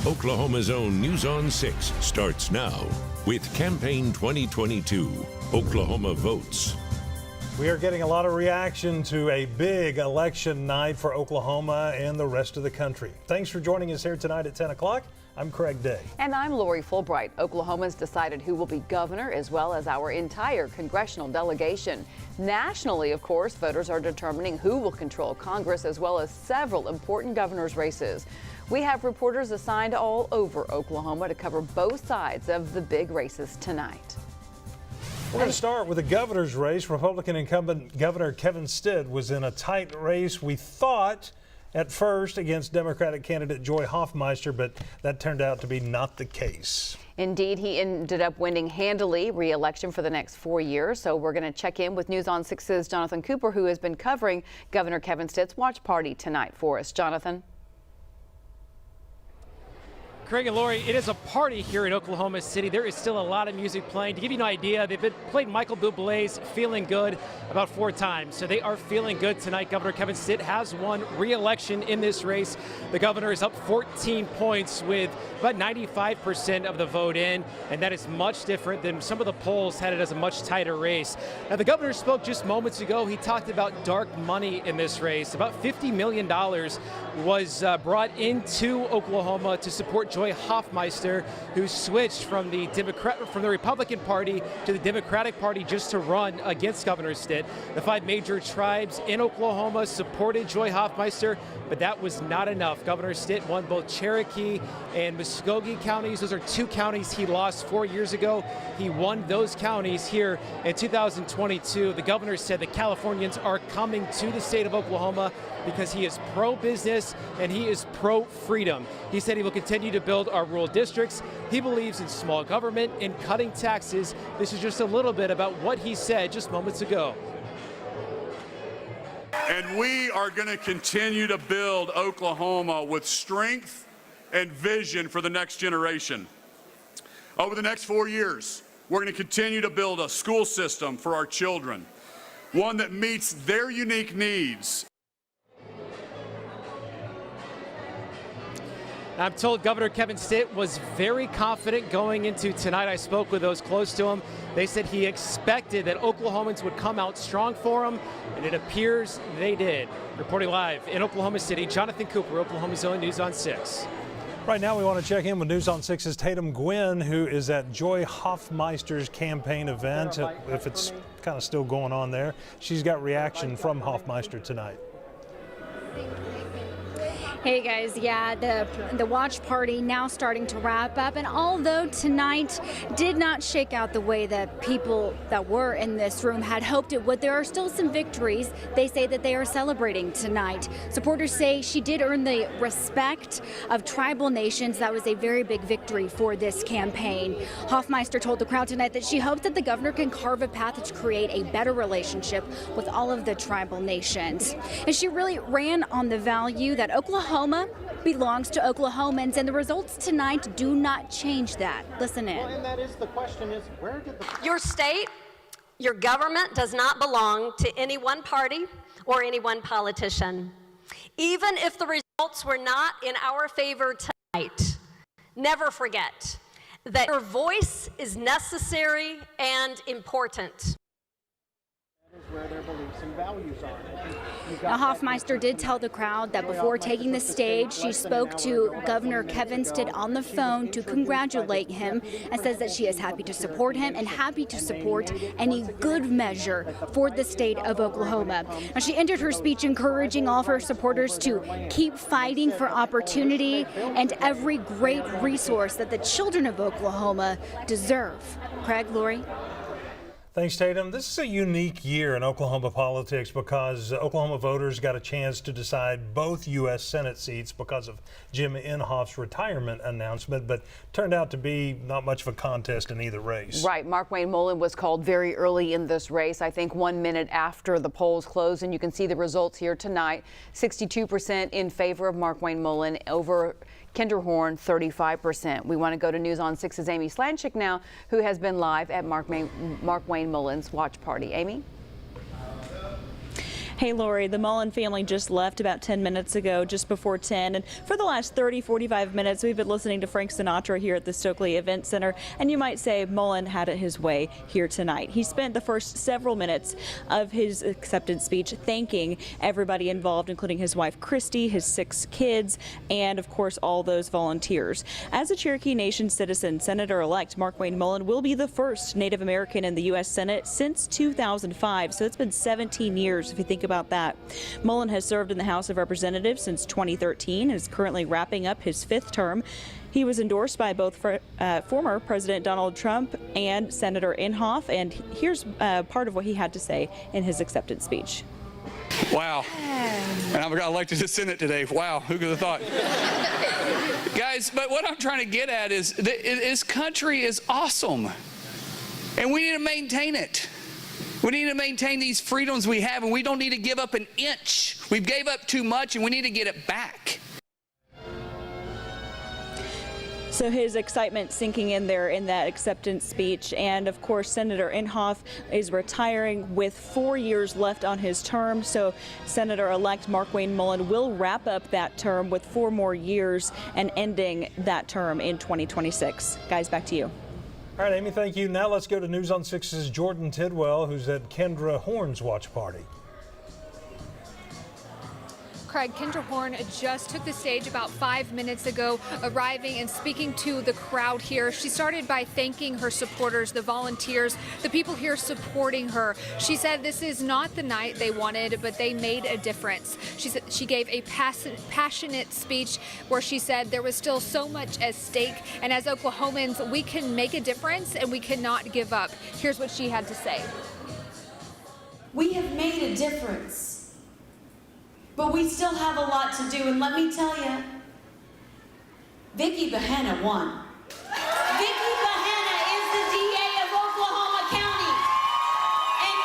Speaker 3: Oklahoma's own News on 6 starts now with Campaign 2022, Oklahoma Votes.
Speaker 1: We are getting a lot of reaction to a big election night for Oklahoma and the rest of the country. Thanks for joining us here tonight at 10 o'clock. I'm Craig Day.
Speaker 2: And I'm Lori Fulbright. Oklahoma's decided who will be governor, as well as our entire congressional delegation. Nationally, of course, voters are determining who will control Congress, as well as several important governor's races. We have reporters assigned all over Oklahoma to cover both sides of the big races tonight.
Speaker 1: We're going to start with the governor's race. Republican incumbent Governor Kevin Stitt was in a tight race, we thought, at first against Democratic candidate Joy Hofmeister, but that turned out to be not the case.
Speaker 2: Indeed, he ended up winning handily re-election for the next 4 years. So we're going to check in with News on 6's Jonathan Cooper, who has been covering Governor Kevin Stitt's watch party tonight for us. Jonathan.
Speaker 6: Craig and Lori, it is a party here in Oklahoma City. There is still a lot of music playing. To give you an idea, they've played Michael Bublé's Feeling Good about 4 times. So they are feeling good tonight. Governor Kevin Stitt has won re-election in this race. The governor is up 14 points with about 95% of the vote in, and that is much different than some of the polls had it as a much tighter race. Now, the governor spoke just moments ago. He talked about dark money in this race. About $50 million was brought into Oklahoma to support Joy Hofmeister, who switched from the Republican Party to the Democratic Party just to run against Governor Stitt. The 5 major tribes in Oklahoma supported Joy Hofmeister, but that was not enough. Governor Stitt won both Cherokee and Muskogee counties. Those are 2 counties he lost 4 years ago. He won those counties here in 2022. The governor said that Californians are coming to the state of Oklahoma because he is pro-business and he is pro-freedom. He said he will continue to build our rural districts. He believes in small government and cutting taxes. This is just a little bit about what he said just moments ago.
Speaker 4: And we are going to continue to build Oklahoma with strength and vision for the next generation. Over the next 4 years, we're going to continue to build a school system for our children, one that meets their unique needs.
Speaker 6: I'm told Governor Kevin Stitt was very confident going into tonight. I spoke with those close to him. They said he expected that Oklahomans would come out strong for him, and it appears they did. Reporting live in Oklahoma City, Jonathan Cooper, Oklahoma's own News on 6.
Speaker 1: Right now, we want to check in with News on 6's Tatum Gwynn, who is at Joy Hofmeister's campaign event, if it's kind of still going on there. She's got reaction from Hofmeister tonight.
Speaker 13: Hey guys, yeah, the watch party now starting to wrap up, and although tonight did not shake out the way that people that were in this room had hoped it would, there are still some victories they say that they are celebrating tonight. Supporters say she did earn the respect of tribal nations. That was a very big victory for this campaign. Hofmeister told the crowd tonight that she hopes that the governor can carve a path to create a better relationship with all of the tribal nations. And she really ran on the value that Oklahoma belongs to Oklahomans, and the results tonight do not change that. Listen in.
Speaker 10: Well, and that is the question is, where did the...
Speaker 7: Your state, your government does not belong to any one party or any one politician. Even if the results were not in our favor tonight, never forget that your voice is necessary and important.
Speaker 10: Where their beliefs and values are.
Speaker 13: Now, Hofmeister did tell the crowd that before taking the stage, she spoke to Governor Kevin Stitt on the phone to congratulate him, and says that she is happy to support him and happy to support any good measure for the state of Oklahoma. Now, she ended her speech encouraging all of her supporters to keep fighting for opportunity and every great resource that the children of Oklahoma deserve. Craig, Lori.
Speaker 1: Thanks, Tatum. This is a unique year in Oklahoma politics because Oklahoma voters got a chance to decide both U.S. Senate seats because of Jim Inhofe's retirement announcement, but turned out to be not much of a contest in either race.
Speaker 2: Right. Markwayne Mullin was called very early in this race, I think 1 minute after the polls closed, and you can see the results here tonight. 62% in favor of Markwayne Mullin, over Kendra Horn, 35%. We want to go to News on 6's Amy Slanchik now, who has been live at Markwayne Mullin's watch party. Amy?
Speaker 19: Hey, Lori, the Mullin family just left about 10 minutes ago, just before 10. And for the last 45 minutes, we've been listening to Frank Sinatra here at the Stokely Event Center. And you might say Mullin had it his way here tonight. He spent the first several minutes of his acceptance speech thanking everybody involved, including his wife, Christy, his 6 kids, and, of course, all those volunteers. As a Cherokee Nation citizen, Senator-elect Markwayne Mullin will be the first Native American in the U.S. Senate since 2005. So it's been 17 years, if you think about that. Mullin has served in the House of Representatives since 2013 and is currently wrapping up his 5th term. He was endorsed by both former President Donald Trump and Senator Inhofe, and here's part of what he had to say in his acceptance speech.
Speaker 20: Wow. And I'm elected to Senate today. Wow, who could have thought? Guys, but what I'm trying to get at is this country is awesome, and we need to maintain it. We need to maintain these freedoms we have, and we don't need to give up an inch. We've gave up too much, and we need to get it back.
Speaker 19: So his excitement sinking in there in that acceptance speech. And of course, Senator Inhofe is retiring with 4 years left on his term. So Senator-elect Markwayne Mullin will wrap up that term with 4 more years and ending that term in 2026. Guys, back to you.
Speaker 1: All right, Amy, thank you. Now let's go to News on 6's Jordan Tidwell, who's at Kendra Horn's watch party.
Speaker 27: Craig, Kendra Horn just took the stage about 5 minutes ago, arriving and speaking to the crowd here. She started by thanking her supporters, the volunteers, the people here supporting her. She said this is not the night they wanted, but they made a difference. She said she gave a passionate speech where she said there was still so much at stake, and as Oklahomans, we can make a difference and we cannot give up. Here's what she had to say.
Speaker 12: We have made a difference. But we still have a lot to do, and let me tell you, Vicki Bahena won. Vicki Bahena is the DA of Oklahoma County, and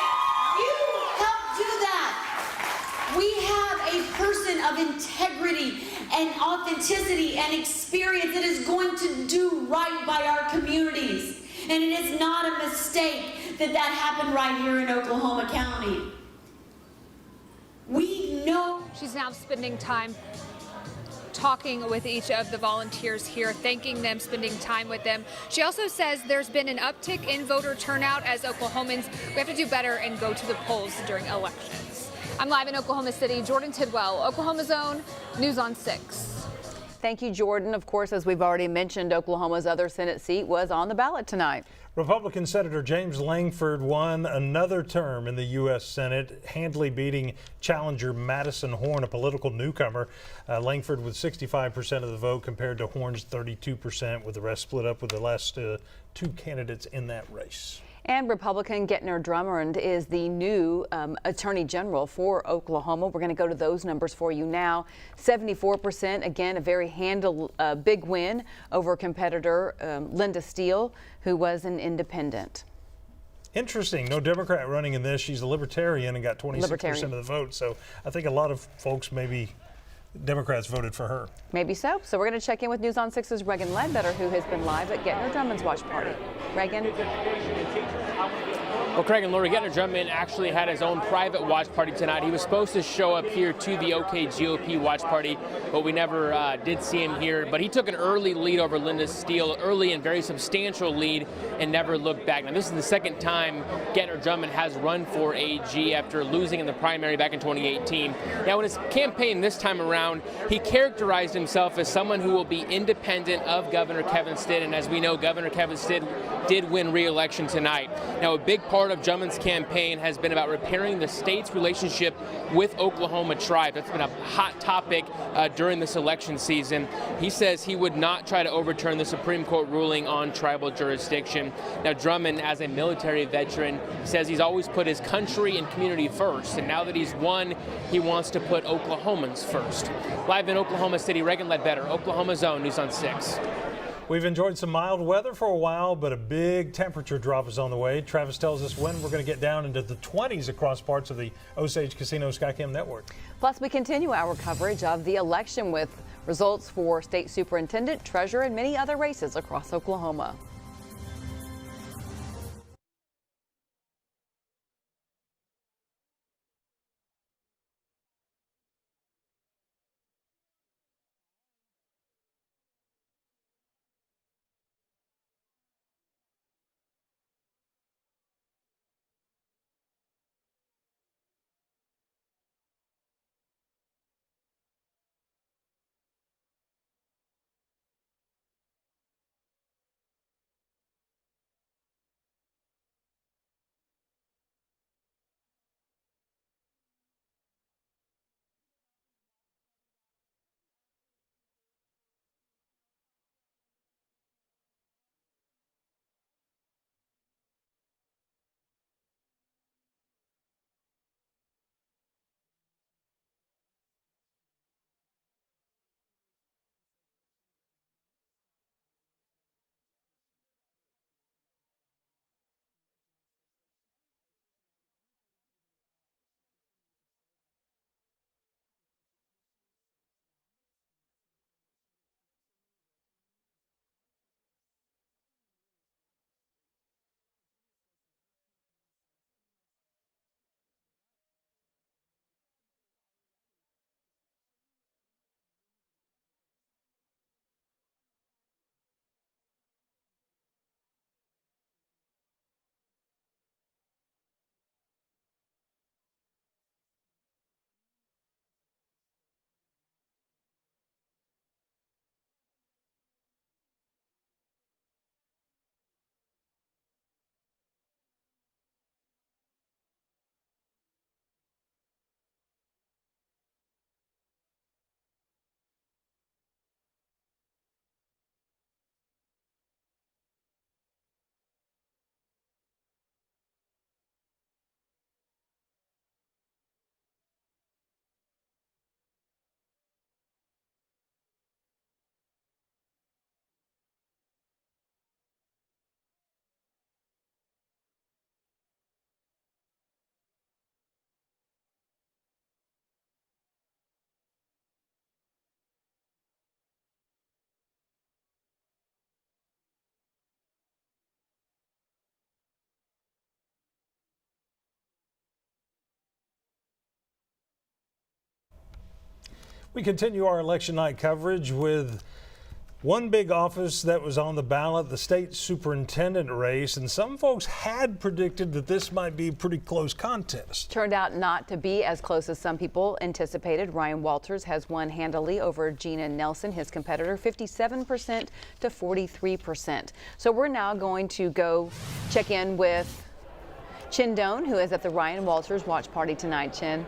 Speaker 12: you helped do that. We have a person of integrity and authenticity and experience that is going to do right by our communities, and it is not a mistake that that happened right here in Oklahoma County. We know.
Speaker 27: She's now spending time talking with each of the volunteers here, thanking them, spending time with them. She also says there's been an uptick in voter turnout as Oklahomans. We have to do better and go to the polls during elections. I'm live in Oklahoma City. Jordan Tidwell, Oklahoma's Own, News on 6.
Speaker 2: Thank you, Jordan. Of course, as we've already mentioned, Oklahoma's other Senate seat was on the ballot tonight.
Speaker 1: Republican Senator James Lankford won another term in the U.S. Senate, handily beating challenger Madison Horn, a political newcomer. Lankford with 65% of the vote compared to Horn's 32%, with the rest split up with the last 2 candidates in that race.
Speaker 2: And Republican Gentner Drummond is the new Attorney General for Oklahoma. We're going to go to those numbers for you now. 74%, again, a very big win over competitor Linda Steele, who was an independent.
Speaker 1: Interesting. No Democrat running in this. She's a libertarian and got 26% of the vote. So I think a lot of folks, maybe Democrats, voted for her.
Speaker 2: Maybe so. So we're going to check in with News on 6's Reagan Ledbetter, who has been live at Gentner Drummond's watch party. Reagan?
Speaker 24: Well, Craig and Lori, Gentner Drummond actually had his own private watch party tonight. He was supposed to show up here to the OK GOP watch party, but we never did see him here. But he took an early lead over Linda Steele, early and very substantial lead, and never looked back. Now, this is the second time Gentner Drummond has run for AG after losing in the primary back in 2018. Now, in his campaign this time around, he characterized himself as someone who will be independent of Governor Kevin Stitt, and as we know, Governor Kevin Stitt did win re-election tonight. Now, a big part of Drummond's campaign has been about repairing the state's relationship with Oklahoma tribes. That's been a hot topic during this election season. He says he would not try to overturn the Supreme Court ruling on tribal jurisdiction. Now, Drummond, as a military veteran, says he's always put his country and community first, and now that he's won, he wants to put Oklahomans first. Live in Oklahoma City, Reagan Ledbetter, Oklahoma's Own, News on 6.
Speaker 1: We've enjoyed some mild weather for a while, but a big temperature drop is on the way. Travis tells us when we're going to get down into the 20s across parts of the Osage Casino Skycam network.
Speaker 2: Plus, we continue our coverage of the election with results for state superintendent, treasurer, and many other races across Oklahoma.
Speaker 1: We continue our election night coverage with one big office that was on the ballot, the state superintendent race, and some folks had predicted that this might be a pretty close contest.
Speaker 2: Turned out not to be as close as some people anticipated. Ryan Walters has won handily over Gina Nelson, his competitor, 57% to 43%. So we're now going to go check in with Chin Doan, who is at the Ryan Walters watch party tonight. Chin.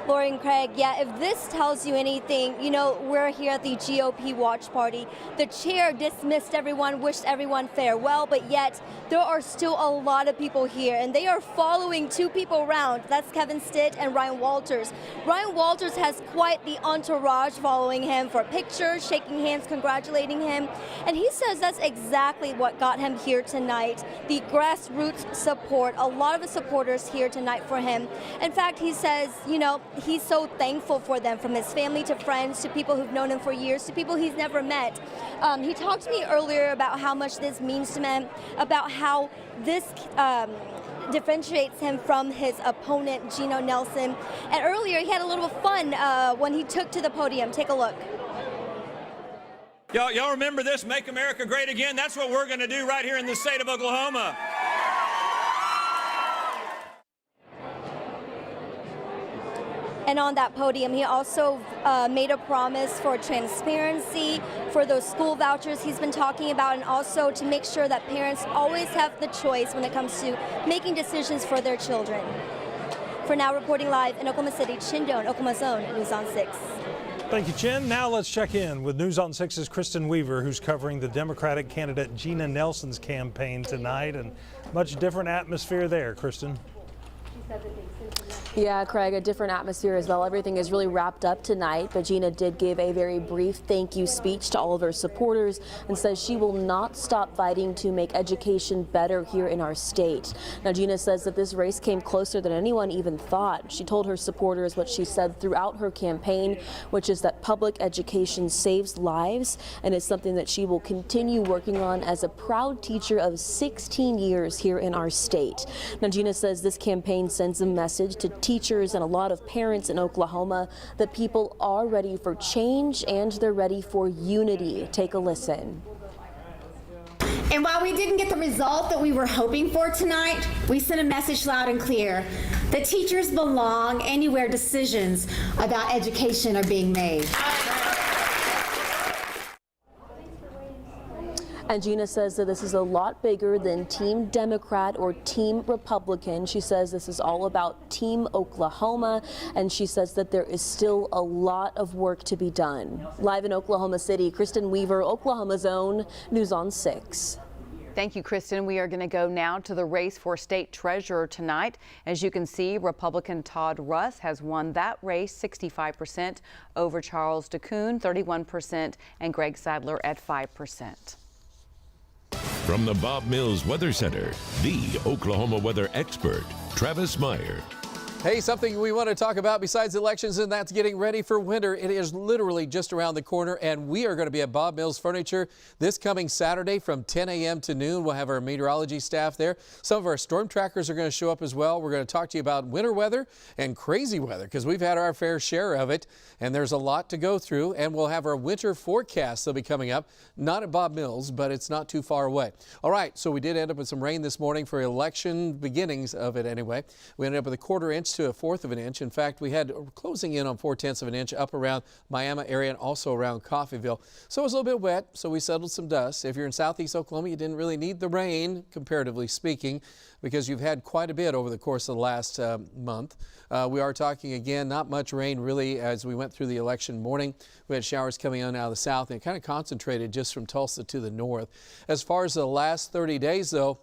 Speaker 8: Lori and Craig, yeah, if this tells you anything, you know, we're here at the GOP watch party. The chair dismissed everyone, wished everyone farewell, but yet there are still a lot of people here, and they are following two people around. That's Kevin Stitt and Ryan Walters. Ryan Walters has quite the entourage following him for pictures, shaking hands, congratulating him, and he says that's exactly what got him here tonight. The grassroots support, a lot of the supporters here tonight for him. In fact, he says, you know, he's so thankful for them, from his family to friends to people who've known him for years to people he's never met. He talked to me earlier about how much this means to him, about how this differentiates him from his opponent, Gina Nelson. And earlier he had a little fun when he took to the podium. Take a look.
Speaker 18: Y'all remember this, Make America Great Again? That's what we're going to do right here in the state of Oklahoma.
Speaker 8: And on that podium, he also made a promise for transparency, for those school vouchers he's been talking about, and also to make sure that parents always have the choice when it comes to making decisions for their children. For now, reporting live in Oklahoma City, Chin Doan, Oklahoma's Own, News on 6.
Speaker 1: Thank you, Chin. Now let's check in with News on 6's Kristen Weaver, who's covering the Democratic candidate Gina Nelson's campaign tonight, and much different atmosphere there, Kristen.
Speaker 5: Yeah, Craig, a different atmosphere as well. Everything is really wrapped up tonight, but Gina did give a very brief thank you speech to all of her supporters and says she will not stop fighting to make education better here in our state. Now, Gina says that this race came closer than anyone even thought. She told her supporters what she said throughout her campaign, which is that public education saves lives and is something that she will continue working on as a proud teacher of 16 years here in our state. Now, Gina says this campaign sends a message to teachers and a lot of parents in Oklahoma that people are ready for change and they're ready for unity. Take a listen.
Speaker 9: And while we didn't get the result that we were hoping for tonight, we sent a message loud and clear that teachers belong anywhere decisions about education are being made.
Speaker 5: And Gina says that this is a lot bigger than Team Democrat or Team Republican. She says this is all about Team Oklahoma, and she says that there is still a lot of work to be done. Live in Oklahoma City, Kristen Weaver, Oklahoma's Own, News on 6.
Speaker 2: Thank you, Kristen. We are going to go now to the race for state treasurer tonight. As you can see, Republican Todd Russ has won that race 65% over Charles DeCoon, 31%, and Greg Sadler at 5%.
Speaker 3: From the Bob Mills Weather Center, the Oklahoma weather expert, Travis Meyer.
Speaker 11: Hey, something we want to talk about besides elections, and that's getting ready for winter. It is literally just around the corner, and we are going to be at Bob Mills Furniture this coming Saturday from 10 a.m. to noon. We'll have our meteorology staff there. Some of our storm trackers are going to show up as well. We're going to talk to you about winter weather and crazy weather because we've had our fair share of it, and there's a lot to go through. And we'll have our winter forecast that'll be coming up, not at Bob Mills, but it's not too far away. All right, so we did end up with some rain this morning for election beginnings of it anyway. We ended up with a 1/4 inch to a 1/4 of an inch. In fact, we had closing in on 4/10 of an inch up around Miami area and also around Coffeyville. So it was a little bit wet, so we settled some dust. If you're in southeast Oklahoma, you didn't really need the rain, comparatively speaking, because you've had quite a bit over the course of the last month. We are talking again, not much rain really as we went through the election morning. We had showers coming in out of the south and it kind of concentrated just from Tulsa to the north. As far as the last 30 days though,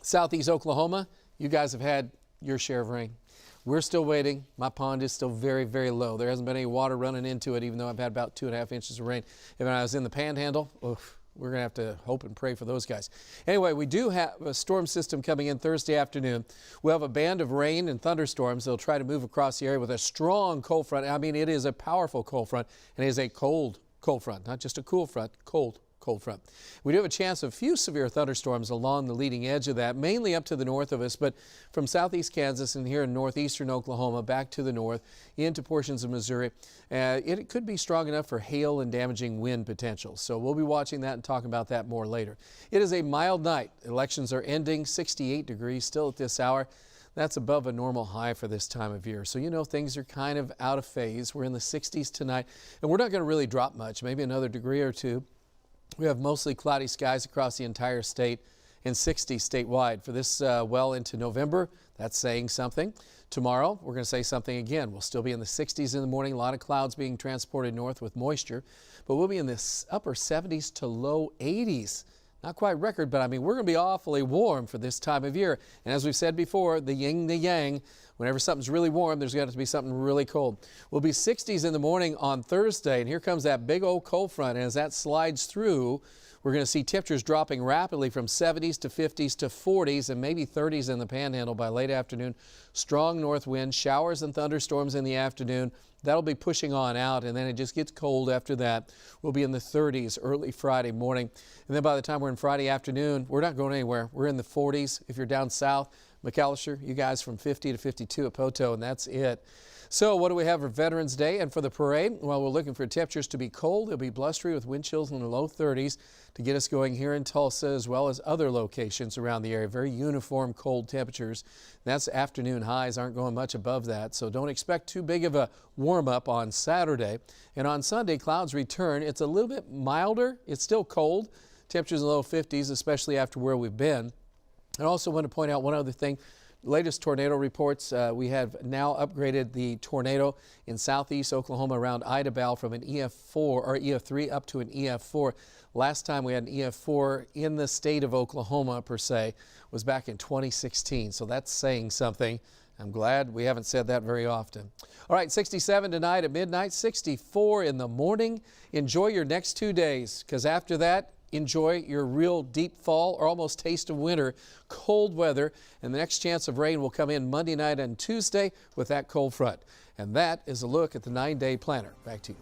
Speaker 11: southeast Oklahoma, you guys have had your share of rain. We're still waiting. My pond is still very, very low. There hasn't been any water running into it, even though I've had about 2.5 inches of rain. And when I was in the Panhandle, we're going to have to hope and pray for those guys. Anyway, we do have a storm system coming in Thursday afternoon. We'll have a band of rain and thunderstorms. They'll try to move across the area with a strong cold front. I mean, it is a powerful cold front, and it is a cold front, not just a cool front, cold cold front. We do have a chance of a few severe thunderstorms along the leading edge of that, mainly up to the north of us, but from southeast Kansas and here in northeastern Oklahoma back to the north into portions of Missouri. It could be strong enough for hail and damaging wind potential. So we'll be watching that and talking about that more later. It is a mild night. Elections are ending, 68 degrees still at this hour. That's above a normal high for this time of year. So you know things are kind of out of phase. We're in the 60s tonight, and we're not going to really drop much, maybe another degree or two. We have mostly cloudy skies across the entire state and 60 statewide for this well into November. That's saying something. Tomorrow, we're going to say something again. We'll still be in the 60s in the morning. A lot of clouds being transported north with moisture, but we'll be in the upper 70s to low 80s. Not quite record, but I mean, we're going to be awfully warm for this time of year. And as we've said before, the yin, the yang, whenever something's really warm, there's got to be something really cold. We'll be 60s in the morning on Thursday, and here comes that big old cold front. And as that slides through, we're going to see temperatures dropping rapidly from 70s to 50s to 40s and maybe 30s in the panhandle by late afternoon. Strong north wind, showers and thunderstorms in the afternoon. That'll be pushing on out, and then it just gets cold after that. We'll be in the 30s early Friday morning. And then by the time we're in Friday afternoon, we're not going anywhere. We're in the 40s. If you're down south, McAllister, you guys from 50 to 52 at Poto, and that's it. So what do we have for Veterans Day and for the parade? Well, we're looking for temperatures to be cold. It'll be blustery with wind chills in the low 30s to get us going here in Tulsa as well as other locations around the area. Very uniform cold temperatures. That's afternoon highs aren't going much above that, so don't expect too big of a warm up on Saturday. And on Sunday, clouds return. It's a little bit milder. It's still cold. Temperatures in the low 50s, especially after where we've been. I also want to point out one other thing. Latest tornado reports, we have now upgraded the tornado in southeast Oklahoma around Idabel from an EF4 or EF3 up to an EF4. Last time we had an EF4 in the state of Oklahoma per se was back in 2016. So that's saying something. I'm glad we haven't said that very often. All right, 67 tonight at midnight, 64 in the morning. Enjoy your next 2 days, because after that, enjoy your real deep fall or almost taste of winter, cold weather, and the next chance of rain will come in Monday night and Tuesday with that cold front. And that is a look at the 9-day planner. Back to you.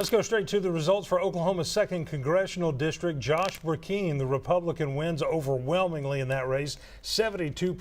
Speaker 1: Let's go straight to the results for Oklahoma's 2nd Congressional District. Josh Brecheen, the Republican, wins overwhelmingly in that race, 72%.